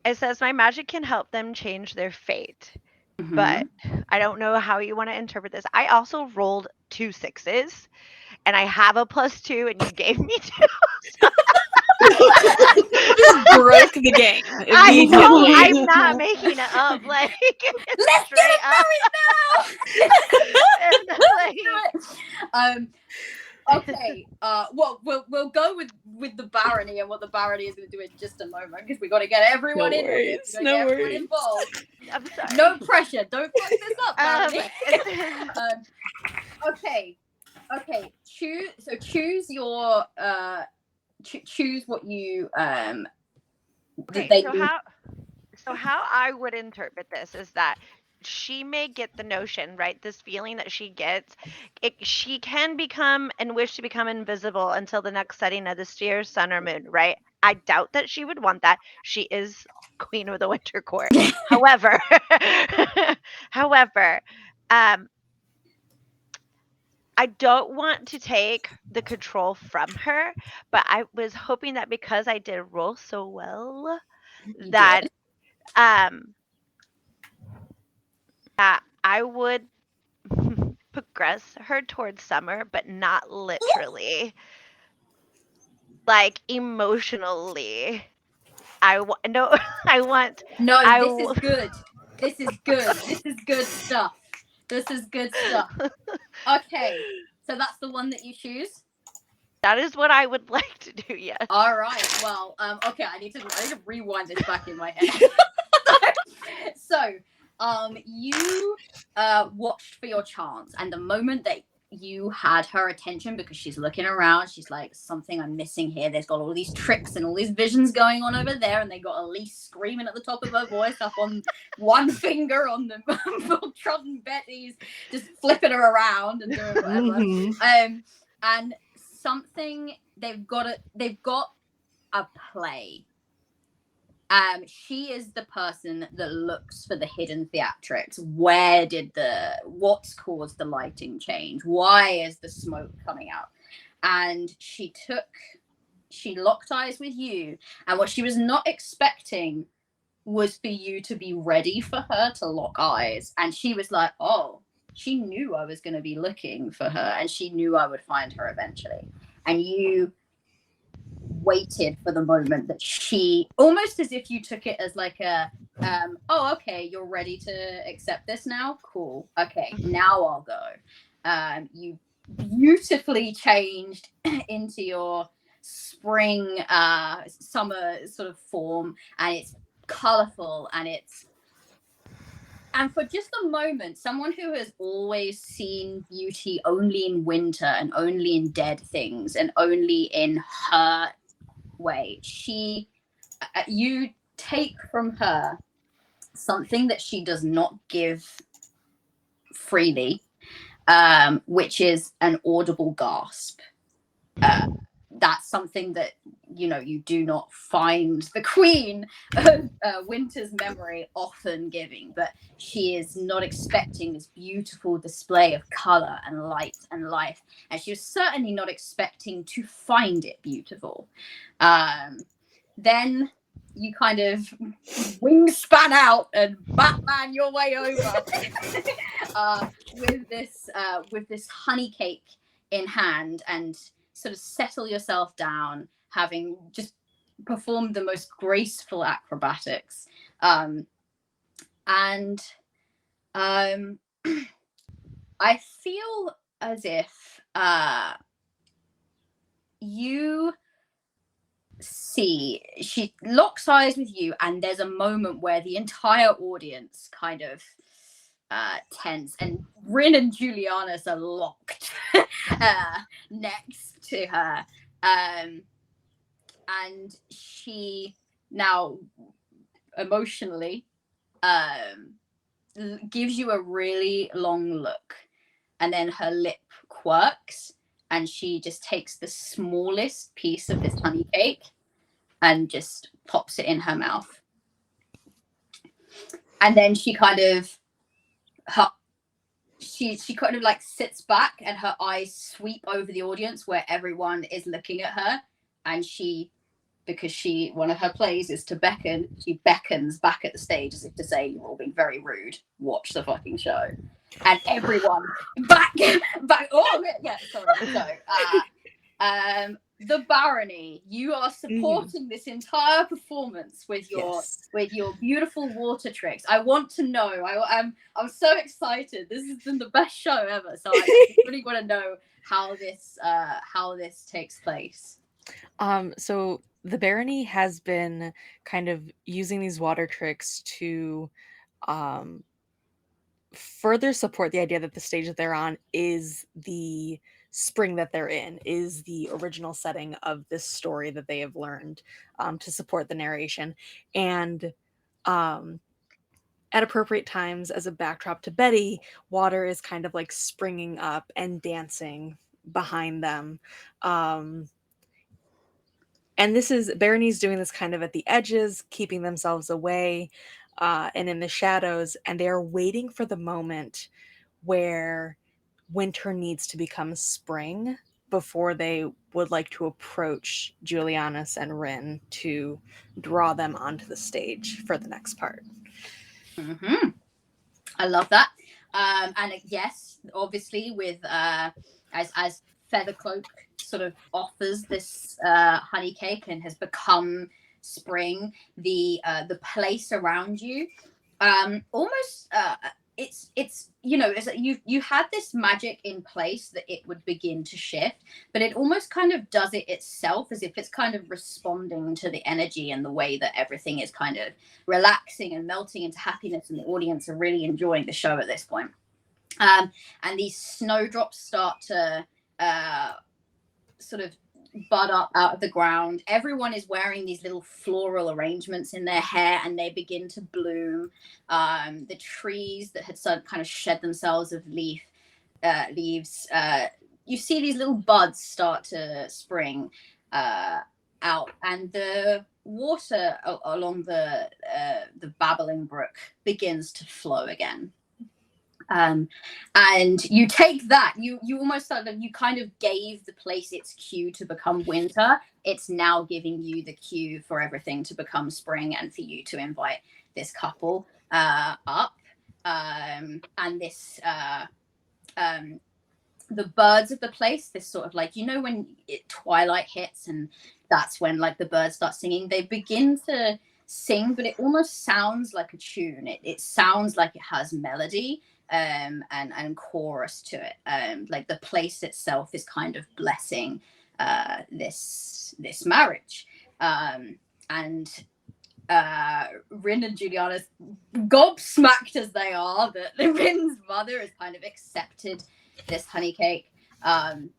it says my magic can help them change their fate, but I don't know how you want to interpret this. I also rolled 2 6s, and I have a +2, and you gave me 2. Just broke the game I immediately. know. I'm not making it up. Like Let's straight up. And, like, Okay. Well, we'll go with the barony and what the barony is going to do in just a moment because we got to get everyone No in on this. We worries, got to no get everyone worries. involved. I'm sorry. No pressure. Don't fuck this up, barony. Okay. Choose your choose what you Okay, so how I would interpret this is that she may get the notion, right? This feeling that she gets, she can become and wish to become invisible until the next setting of the sphere, sun, or moon, right? I doubt that she would want that. She is queen of the winter court. However, however, I don't want to take the control from her, but I was hoping that because I did roll so well, that that I would progress her towards summer, but not literally. Like emotionally. No, I want. No, I this is good. This is good. This is good stuff. This is good stuff. Okay, so that's the one that you choose. That is what I would like to do. Yes. All right. Well, okay. I need to rewind this back in my head. So, you watched for your chance, and the moment that you had her attention, because she's looking around, she's like, something I'm missing here. There's got all these tricks and all these visions going on over there, and they got Elise screaming at the top of her voice up on one finger on the trodden Betty's, just flipping her around and doing whatever. And something they've got a play. She is the person that looks for the hidden theatrics. What's caused the lighting change? Why is the smoke coming out? And she locked eyes with you, and what she was not expecting was for you to be ready for her to lock eyes. And she was like, oh, she knew I was going to be looking for her, and she knew I would find her eventually. And you waited for the moment that she, almost as if you took it as like a oh, okay, you're ready to accept this now, cool, okay, now I'll go. You beautifully changed into your spring summer sort of form, and it's colorful, and for just a moment, someone who has always seen beauty only in winter and only in dead things and only in her way, you take from her something that she does not give freely, which is an audible gasp. That's something that you do not find the Queen of Winter's memory often giving, but she is not expecting this beautiful display of color and light and life, and she was certainly not expecting to find it beautiful. Then you kind of wingspan out and Batman your way over with this honey cake in hand, and sort of settle yourself down, having just performed the most graceful acrobatics. I feel as if you see she locks eyes with you, and there's a moment where the entire audience kind of tense, and Rin and Julianus are locked next to her, and she now emotionally gives you a really long look, and then her lip quirks, and she just takes the smallest piece of this honey cake and just pops it in her mouth. And then she kind of she kind of like sits back, and her eyes sweep over the audience where everyone is looking at her, and she, because one of her plays is to beckon, she beckons back at the stage as if to say, you're all being very rude, watch the fucking show. And everyone back. Oh yeah, sorry. So the Barony, you are supporting this entire performance with your beautiful water tricks. I want to know. I'm so excited. This has been the best show ever. So I really want to know how this takes place. So the Barony has been kind of using these water tricks to further support the idea that the stage that they're on is the spring that they're in, is the original setting of this story that they have learned, to support the narration. And at appropriate times, as a backdrop to Betty, water is kind of like springing up and dancing behind them. And Barony's doing this kind of at the edges, keeping themselves away and in the shadows, and they are waiting for the moment where winter needs to become spring before they would like to approach Julianus and Rin to draw them onto the stage for the next part. Mm-hmm. I love that. And yes, obviously with as Feathercloak sort of offers this honey cake and has become spring, the place around you almost it's you had this magic in place that it would begin to shift, but it almost kind of does it itself, as if it's kind of responding to the energy and the way that everything is kind of relaxing and melting into happiness, and the audience are really enjoying the show at this point. And these snowdrops start to sort of bud up out of the ground. Everyone is wearing these little floral arrangements in their hair, and they begin to bloom. The trees that had kind of shed themselves of leaves, you see these little buds start to spring out, and the water along the babbling brook begins to flow again. And you take that, you almost sort of, you kind of gave the place its cue to become winter. It's now giving you the cue for everything to become spring, and for you to invite this couple up. And this the birds of the place, this sort of like, when twilight hits, and that's when like the birds start singing, they begin to sing, but it almost sounds like a tune. It sounds like it has melody and chorus to it. Like the place itself is kind of blessing this marriage. And Rin and Julianus, gobsmacked as they are that Rin's mother has kind of accepted this honey cake and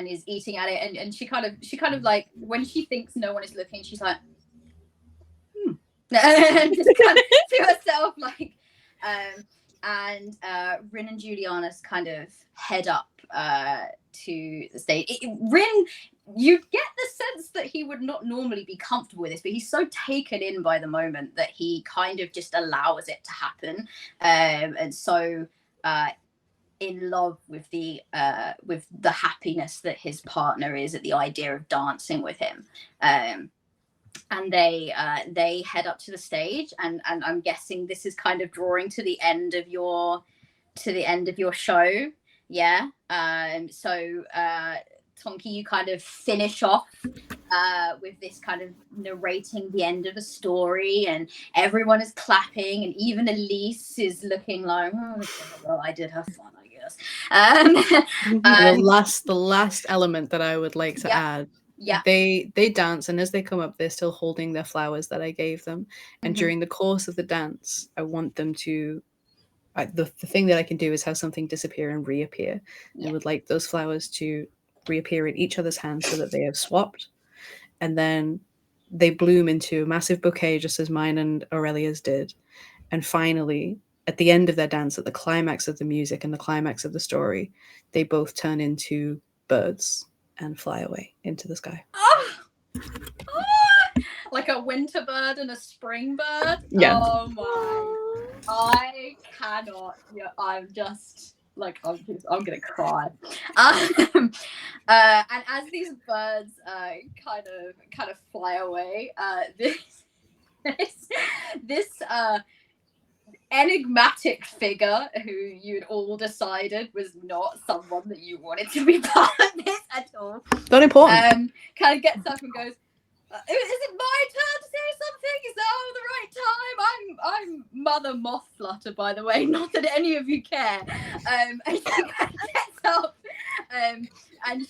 is eating at it, and she kind of like, when she thinks no one is looking, she's like and just kind of to herself, like and Rin and Julianus kind of head up to the stage. Rin, you get the sense that he would not normally be comfortable with this, but he's so taken in by the moment that he kind of just allows it to happen, and so in love with the happiness that his partner is at the idea of dancing with him. And they head up to the stage, and I'm guessing this is kind of drawing to the end of your show. Yeah. So Tonki, you kind of finish off with this kind of narrating the end of the story, and everyone is clapping, and even Elise is looking like, oh, well, I did have fun, I guess. us. The last element that I would like to add. Yeah. They dance, and as they come up, they're still holding their flowers that I gave them. And during the course of the dance, I want them to. The thing that I can do is have something disappear and reappear. I would like those flowers to reappear in each other's hands so that they have swapped, and then they bloom into a massive bouquet, just as mine and Aurelia's did. And finally, at the end of their dance, at the climax of the music and the climax of the story, they both turn into birds and fly away into the sky. Like a winter bird and a spring bird. Yeah. Oh my! I cannot. Yeah, I'm just like I'm gonna cry. And as these birds kind of fly away, this enigmatic figure who you'd all decided was not someone that you wanted to be part of this at all. Not important. Kind of gets up and goes, is it my turn to say something? Is that all the right time? I'm Mother Moth Flutter, by the way. Not that any of you care. And she gets up, and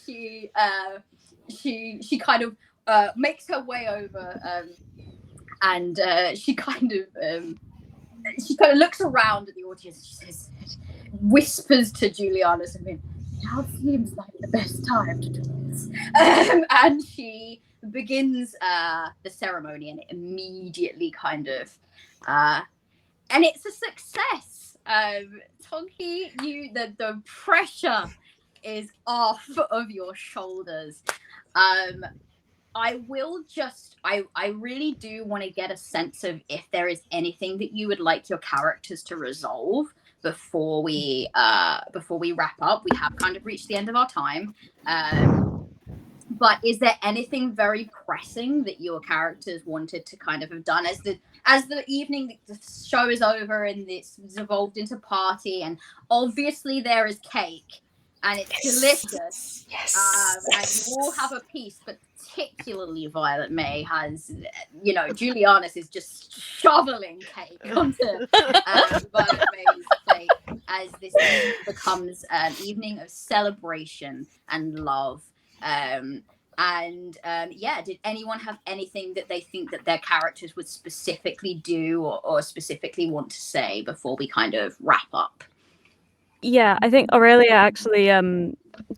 she kind of makes her way over, and she kind of looks around at the audience. She says, whispers to Juliana something. Now seems like the best time to do this. And she begins the ceremony, and it immediately kind of and it's a success. Tonki, the pressure is off of your shoulders. I really do want to get a sense of if there is anything that you would like your characters to resolve before we wrap up. We have kind of reached the end of our time. But is there anything very pressing that your characters wanted to kind of have done as the evening, the show is over and it's evolved into party, and obviously there is cake and it's delicious. Yes. And you all have a piece, but particularly Violet May has, Julianus is just shoveling cake onto Violet May's plate as this evening becomes an evening of celebration and love. Did anyone have anything that they think that their characters would specifically do or specifically want to say before we kind of wrap up? Yeah, I think Aurelia actually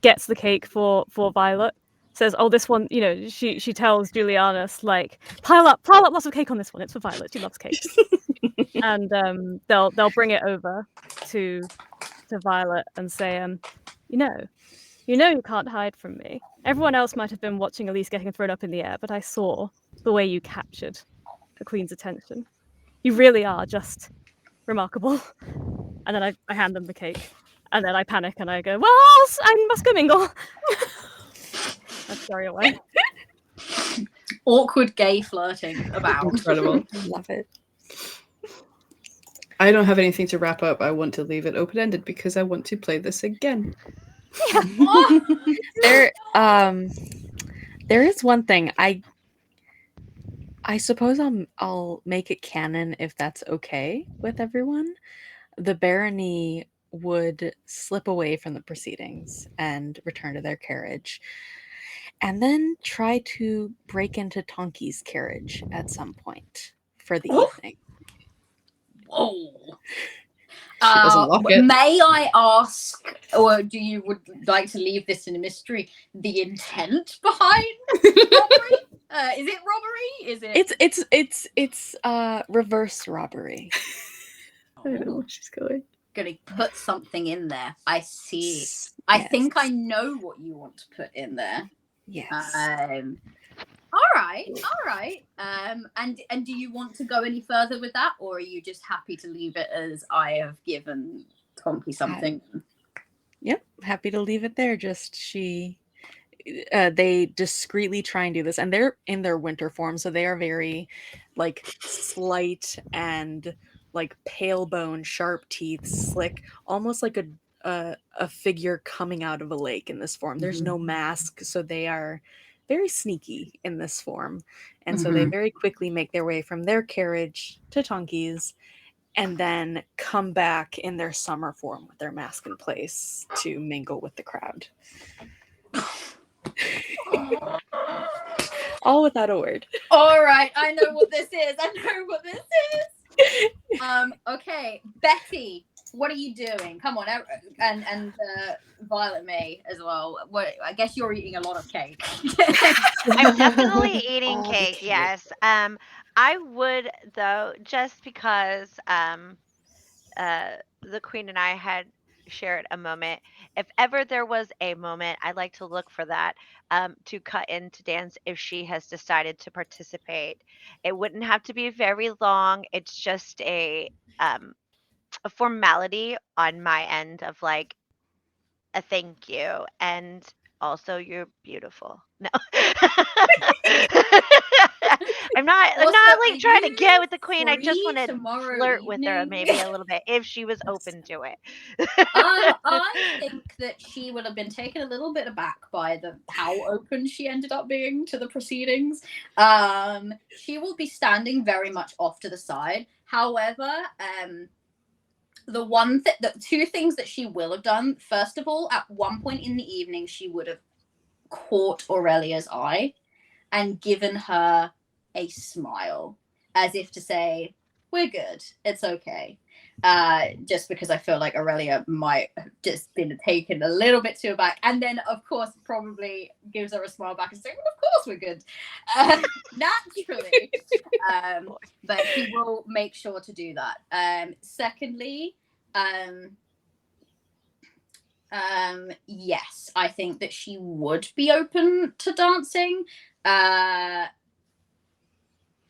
gets the cake for Violet. Says, "Oh, this one," she tells Julianus, like, pile up lots of cake on this one. It's for Violet. She loves cake." And they'll bring it over to Violet and say, you can't hide from me. Everyone else might have been watching Elise getting thrown up in the air, but I saw the way you captured the Queen's attention. You really are just remarkable." And then I hand them the cake, and then I panic and I go, "Well, I must go mingle." Let's scurry away. Awkward gay flirting about. Incredible. Love it. I don't have anything to wrap up. I want to leave it open-ended because I want to play this again. There is one thing. I suppose I'll make it canon if that's okay with everyone. The barony would slip away from the proceedings and return to their carriage, and then try to break into Tonki's carriage at some point for the evening. Whoa. Lock it. May I ask, or do you would like to leave this in a mystery, the intent behind robbery? Is it robbery? Is it? It's reverse robbery. I don't know where she's going. Gonna put something in there. I see. I think I know what you want to put in there. Yes. All right. And do you want to go any further with that, or are you just happy to leave it as I have given Tonki something? Yep, happy to leave it there. Just they discreetly try and do this, and they're in their winter form, so they are very like slight and like pale bone, sharp teeth, slick, almost like a figure coming out of a lake in this form. There's no mask, so they are very sneaky in this form. And so they very quickly make their way from their carriage to Tonki's and then come back in their summer form with their mask in place to mingle with the crowd. All without a word. All right, I know what this is. Okay, Betty, what are you doing? Come on, and Violet May as well. What? I guess you're eating a lot of cake. I'm definitely eating All the cake, cake. yes. I would though, just because the queen and I had shared a moment. If ever there was a moment, I'd like to look for that to cut into dance if she has decided to participate. It wouldn't have to be very long. It's just a formality on my end of like a thank you and also you're beautiful. No. I'm Also, not are like trying to you get with the queen. I just free want to tomorrow flirt with her evening? maybe a little bit if she was open to it. I think that she would have been taken a little bit aback by how open she ended up being to the proceedings. She will be standing very much off to the side. However, the two things that she will have done. First of all, at one point in the evening, she would have caught Aurelia's eye and given her a smile, as if to say, "We're good. It's okay." Just because I feel like Aurelia might have just been taken a little bit too aback, and then of course probably gives her a smile back and saying, "Well, of course we're good," naturally. But he will make sure to do that. Secondly, yes, I think that she would be open to dancing.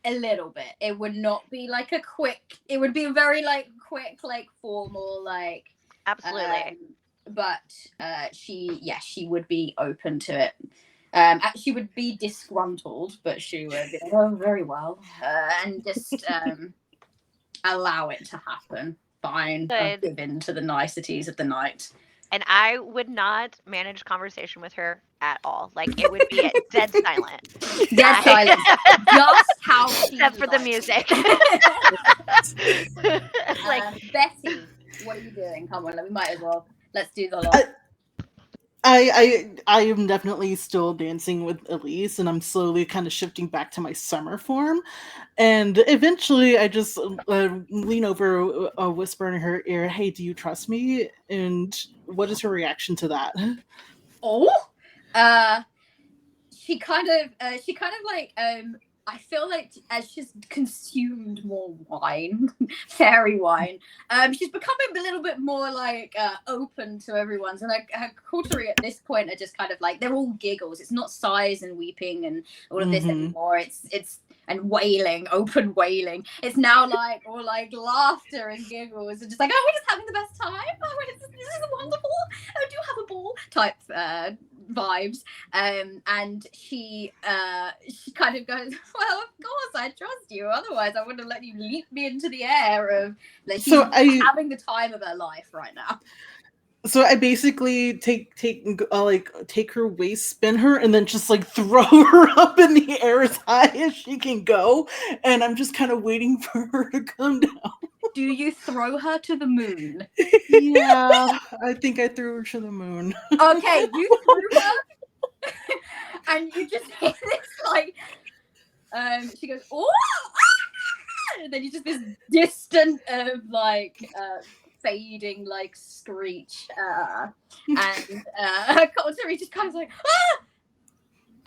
A little bit. It would not be like a quick. It would be very like quick, like formal, like. Absolutely. But she would be open to it. She would be disgruntled, but she would be like, "Oh, very well," and just allow it to happen. Fine, I'll Good. give in to the niceties of the night. And I would not manage conversation with her at all. Like it would be dead silent. Dead silence. Just how she Except for the likes music. it. Like Betty, what are you doing? Come on, we might as well. Let's do the lot. I am definitely still dancing with Elise, and I'm slowly kind of shifting back to my summer form. And eventually, I just lean over, whisper in her ear, "Hey, do you trust me?" And what is her reaction to that? Oh, she kind of like I feel like as she's consumed more wine, fairy wine, she's becoming a little bit more like open to everyone's, and her coterie at this point are just kind of like they're all giggles. It's not sighs and weeping and all of this anymore. It's and wailing, open wailing. It's now like all like laughter and giggles and just like, oh, we're just having the best time. Oh, this is wonderful. Oh, do have a ball type vibes. And she kind of goes, well, of course I trust you. Otherwise, I wouldn't have let you leap me into the air. Of like she's having the time of her life right now. So I basically take her waist, spin her, and then just like throw her up in the air as high as she can go, and I'm just kind of waiting for her to come down. Do you throw her to the moon? Yeah, I think I threw her to the moon. Okay, you threw her, and you just hear this like, she goes, oh, and then you just this distant fading like screech, and her coterie just kind of like, ah!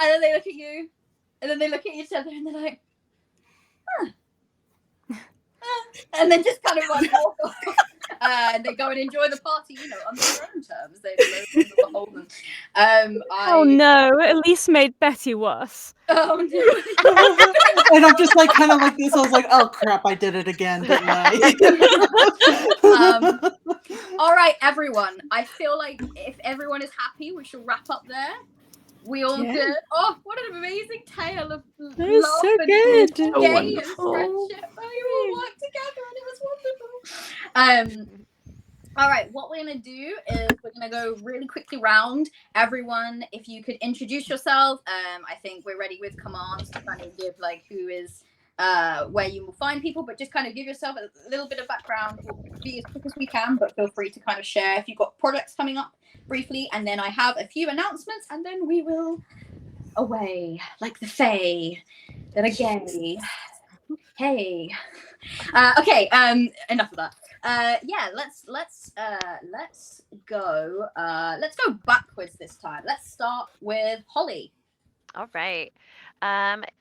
And then they look at you, and then they look at each other, and they're like, and then just kind of like walk off. And they go and enjoy the party, on their own terms. They don't beholden. Oh no! At least made Betty worse. Oh no! And I'm just like kind of like this. I was like, oh crap! I did it again, didn't I? All right, everyone. I feel like if everyone is happy, we should wrap up there. We all good. Oh, what an amazing tale of love so and good. gay So and wonderful. friendship. Oh, you all worked together and it was wonderful. All right, what we're gonna do is we're gonna go really quickly round. Everyone, if you could introduce yourself. I think we're ready with commands to kind of give like who is where you will find people, but just kind of give yourself a little bit of background. We'll be as quick as we can, but feel free to kind of share if you've got products coming up briefly, and then I have a few announcements, and then we will away like the Fae that are gay. Hey. Okay. Enough of that. Yeah. Let's go. Let's go backwards this time. Let's start with Holly. All right.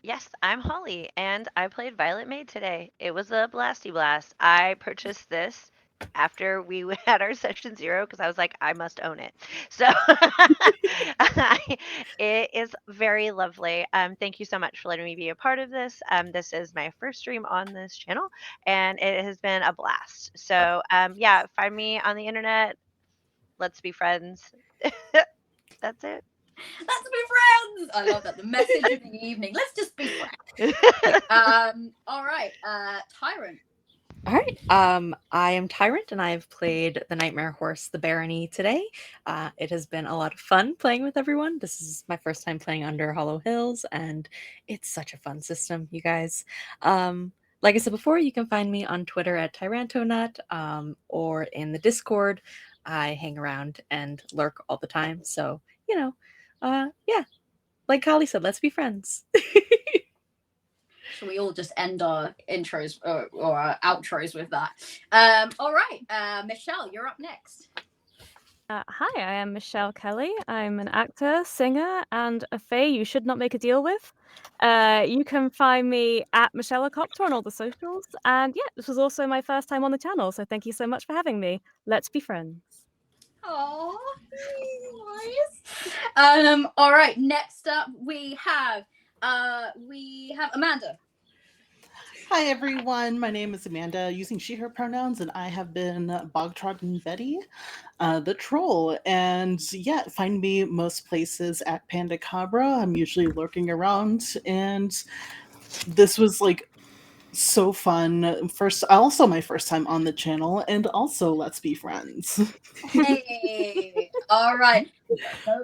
Yes, I'm Holly, and I played Violet Maid today. It was a blasty blast. I purchased this after we had our session 0 because I was like, I must own it. So it is very lovely. Thank you so much for letting me be a part of this. This is my first stream on this channel, and it has been a blast. So yeah, find me on the internet. Let's be friends. That's it. Let's be friends. I love that. The message of the evening. Let's just be friends. All right. Tyrant. All right. I am Tyrant, and I've played the Nightmare Horse, the Barony, today. It has been a lot of fun playing with everyone. This is my first time playing under Hollow Hills, and it's such a fun system, you guys. Like I said before, you can find me on Twitter at Tyrantonut, or in the Discord. I hang around and lurk all the time, so you know. Yeah, like Holly said, let's be friends. Should we all just end our intros or our outros with that? All right, Michelle, you're up next. Hi, I am Michelle Kelly. I'm an actor, singer, and a fae you should not make a deal with. You can find me at Michelle Copter on all the socials. And yeah, this was also my first time on the channel, so thank you so much for having me. Let's be friends. Oh, nice. All right, next up we have Amanda. Hi everyone, my name is Amanda, using she, her pronouns, and I have been Bogtrodden Betty, the troll. And yeah, find me most places at Pandacabra. I'm usually lurking around, and this was like so fun. Also my first time on the channel, and also let's be friends. Hey, all right.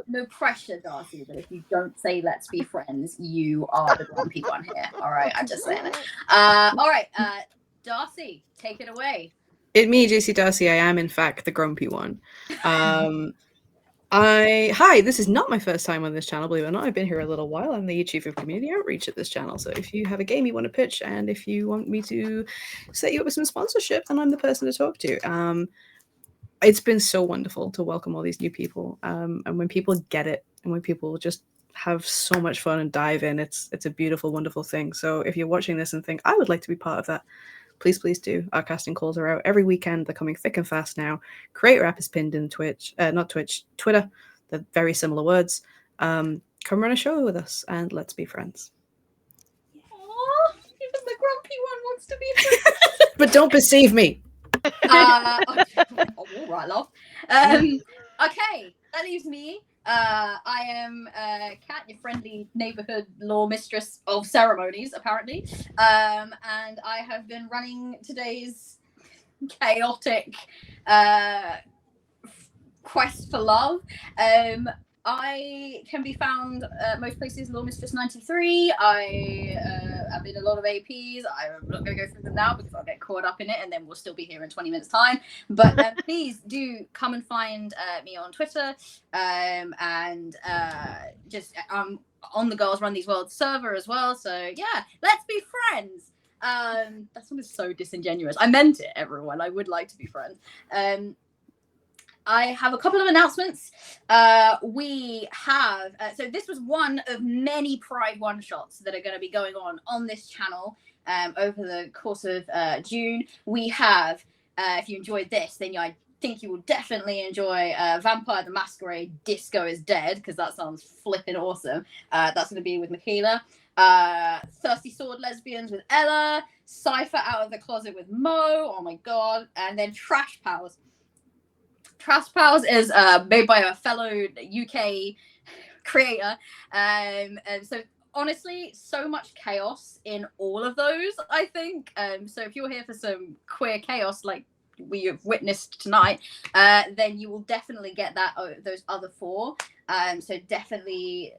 No pressure, Darcy, but if you don't say let's be friends, you are the grumpy one here. All right, I'm just saying it. All right, Darcy, take it away. It's me, JC Darcy. I am, in fact, the grumpy one. Hi, this is not my first time on this channel, believe it or not. I've been here a little while. I'm the Chief of Community Outreach at this channel. So if you have a game you want to pitch, and if you want me to set you up with some sponsorship, then I'm the person to talk to. It's been so wonderful to welcome all these new people. And when people get it, and when people just have so much fun and dive in, it's a beautiful, wonderful thing. So if you're watching this and think, I would like to be part of that, please do. Our casting calls are out every weekend. They're coming thick and fast now. Creator app is pinned in Twitter. They're very similar words. Come run a show with us and let's be friends. Aww, even the grumpy one wants to be friends. But don't perceive me. All right, love. Okay, that leaves me. I am Kat, your friendly neighborhood law mistress of ceremonies, apparently. And I have been running today's chaotic quest for love. I can be found most places, Law Mistress 93. I've been a lot of APs. I'm not going to go through them now because I'll get caught up in it and then we'll still be here in 20 minutes time. But please do come and find me on Twitter. I'm on the Girls Run These Worlds server as well. So yeah, let's be friends. That one is so disingenuous. I meant it, everyone. I would like to be friends. I have a couple of announcements. We have, so this was one of many Pride one-shots that are going to be going on this channel over the course of June. We have, if you enjoyed this, then I think you will definitely enjoy Vampire the Masquerade Disco is Dead, because that sounds flipping awesome. That's going to be with Michaela. Thirsty Sword Lesbians with Ella. Cypher Out of the Closet with Mo. Oh my god. And then Trash Pals. Trash Pals is made by a fellow UK creator. And so honestly, so much chaos in all of those, I think. So if you're here for some queer chaos like we have witnessed tonight, then you will definitely get those other four. So definitely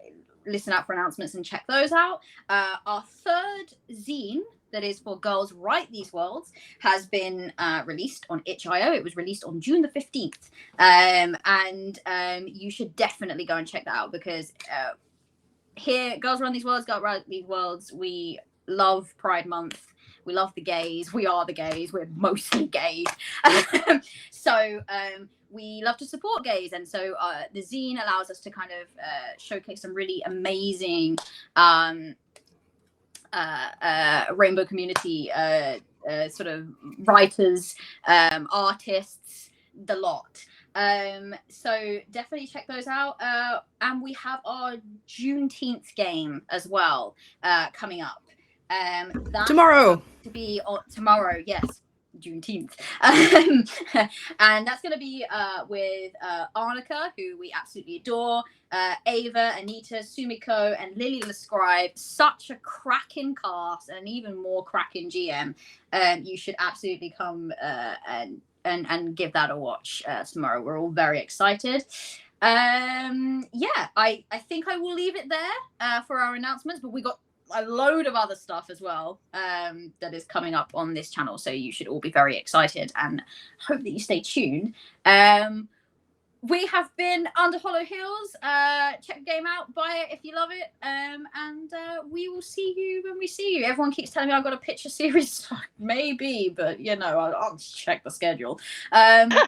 listen out for announcements and check those out. Our third zine that is for Girls Write These Worlds has been released on itch.io. It was released on June the 15th. And you should definitely go and check that out, because here, Girls Run These Worlds, Girls Write These Worlds, we love Pride Month. We love the gays. We are the gays. We're mostly gays. So we love to support gays. And so the zine allows us to kind of showcase some really amazing rainbow community sort of writers, artists, the lot. So definitely check those out. And we have our Juneteenth game as well coming up. That's Tomorrow. to be tomorrow, yes. Juneteenth. And that's going to be with Arnica, who we absolutely adore, Ava, Anita, Sumiko, and Lily Lescribe. Such a cracking cast, and even more cracking GM. You should absolutely come and give that a watch tomorrow. We're all very excited. Yeah, I think I will leave it there for our announcements, but we got a load of other stuff as well that is coming up on this channel, so you should all be very excited and hope that you stay tuned. We have been Under Hollow Hills. Check the game out, buy it if you love it, and we will see you when we see you. Everyone keeps telling me I've got a picture series, maybe, but you know, I'll check the schedule. Bye.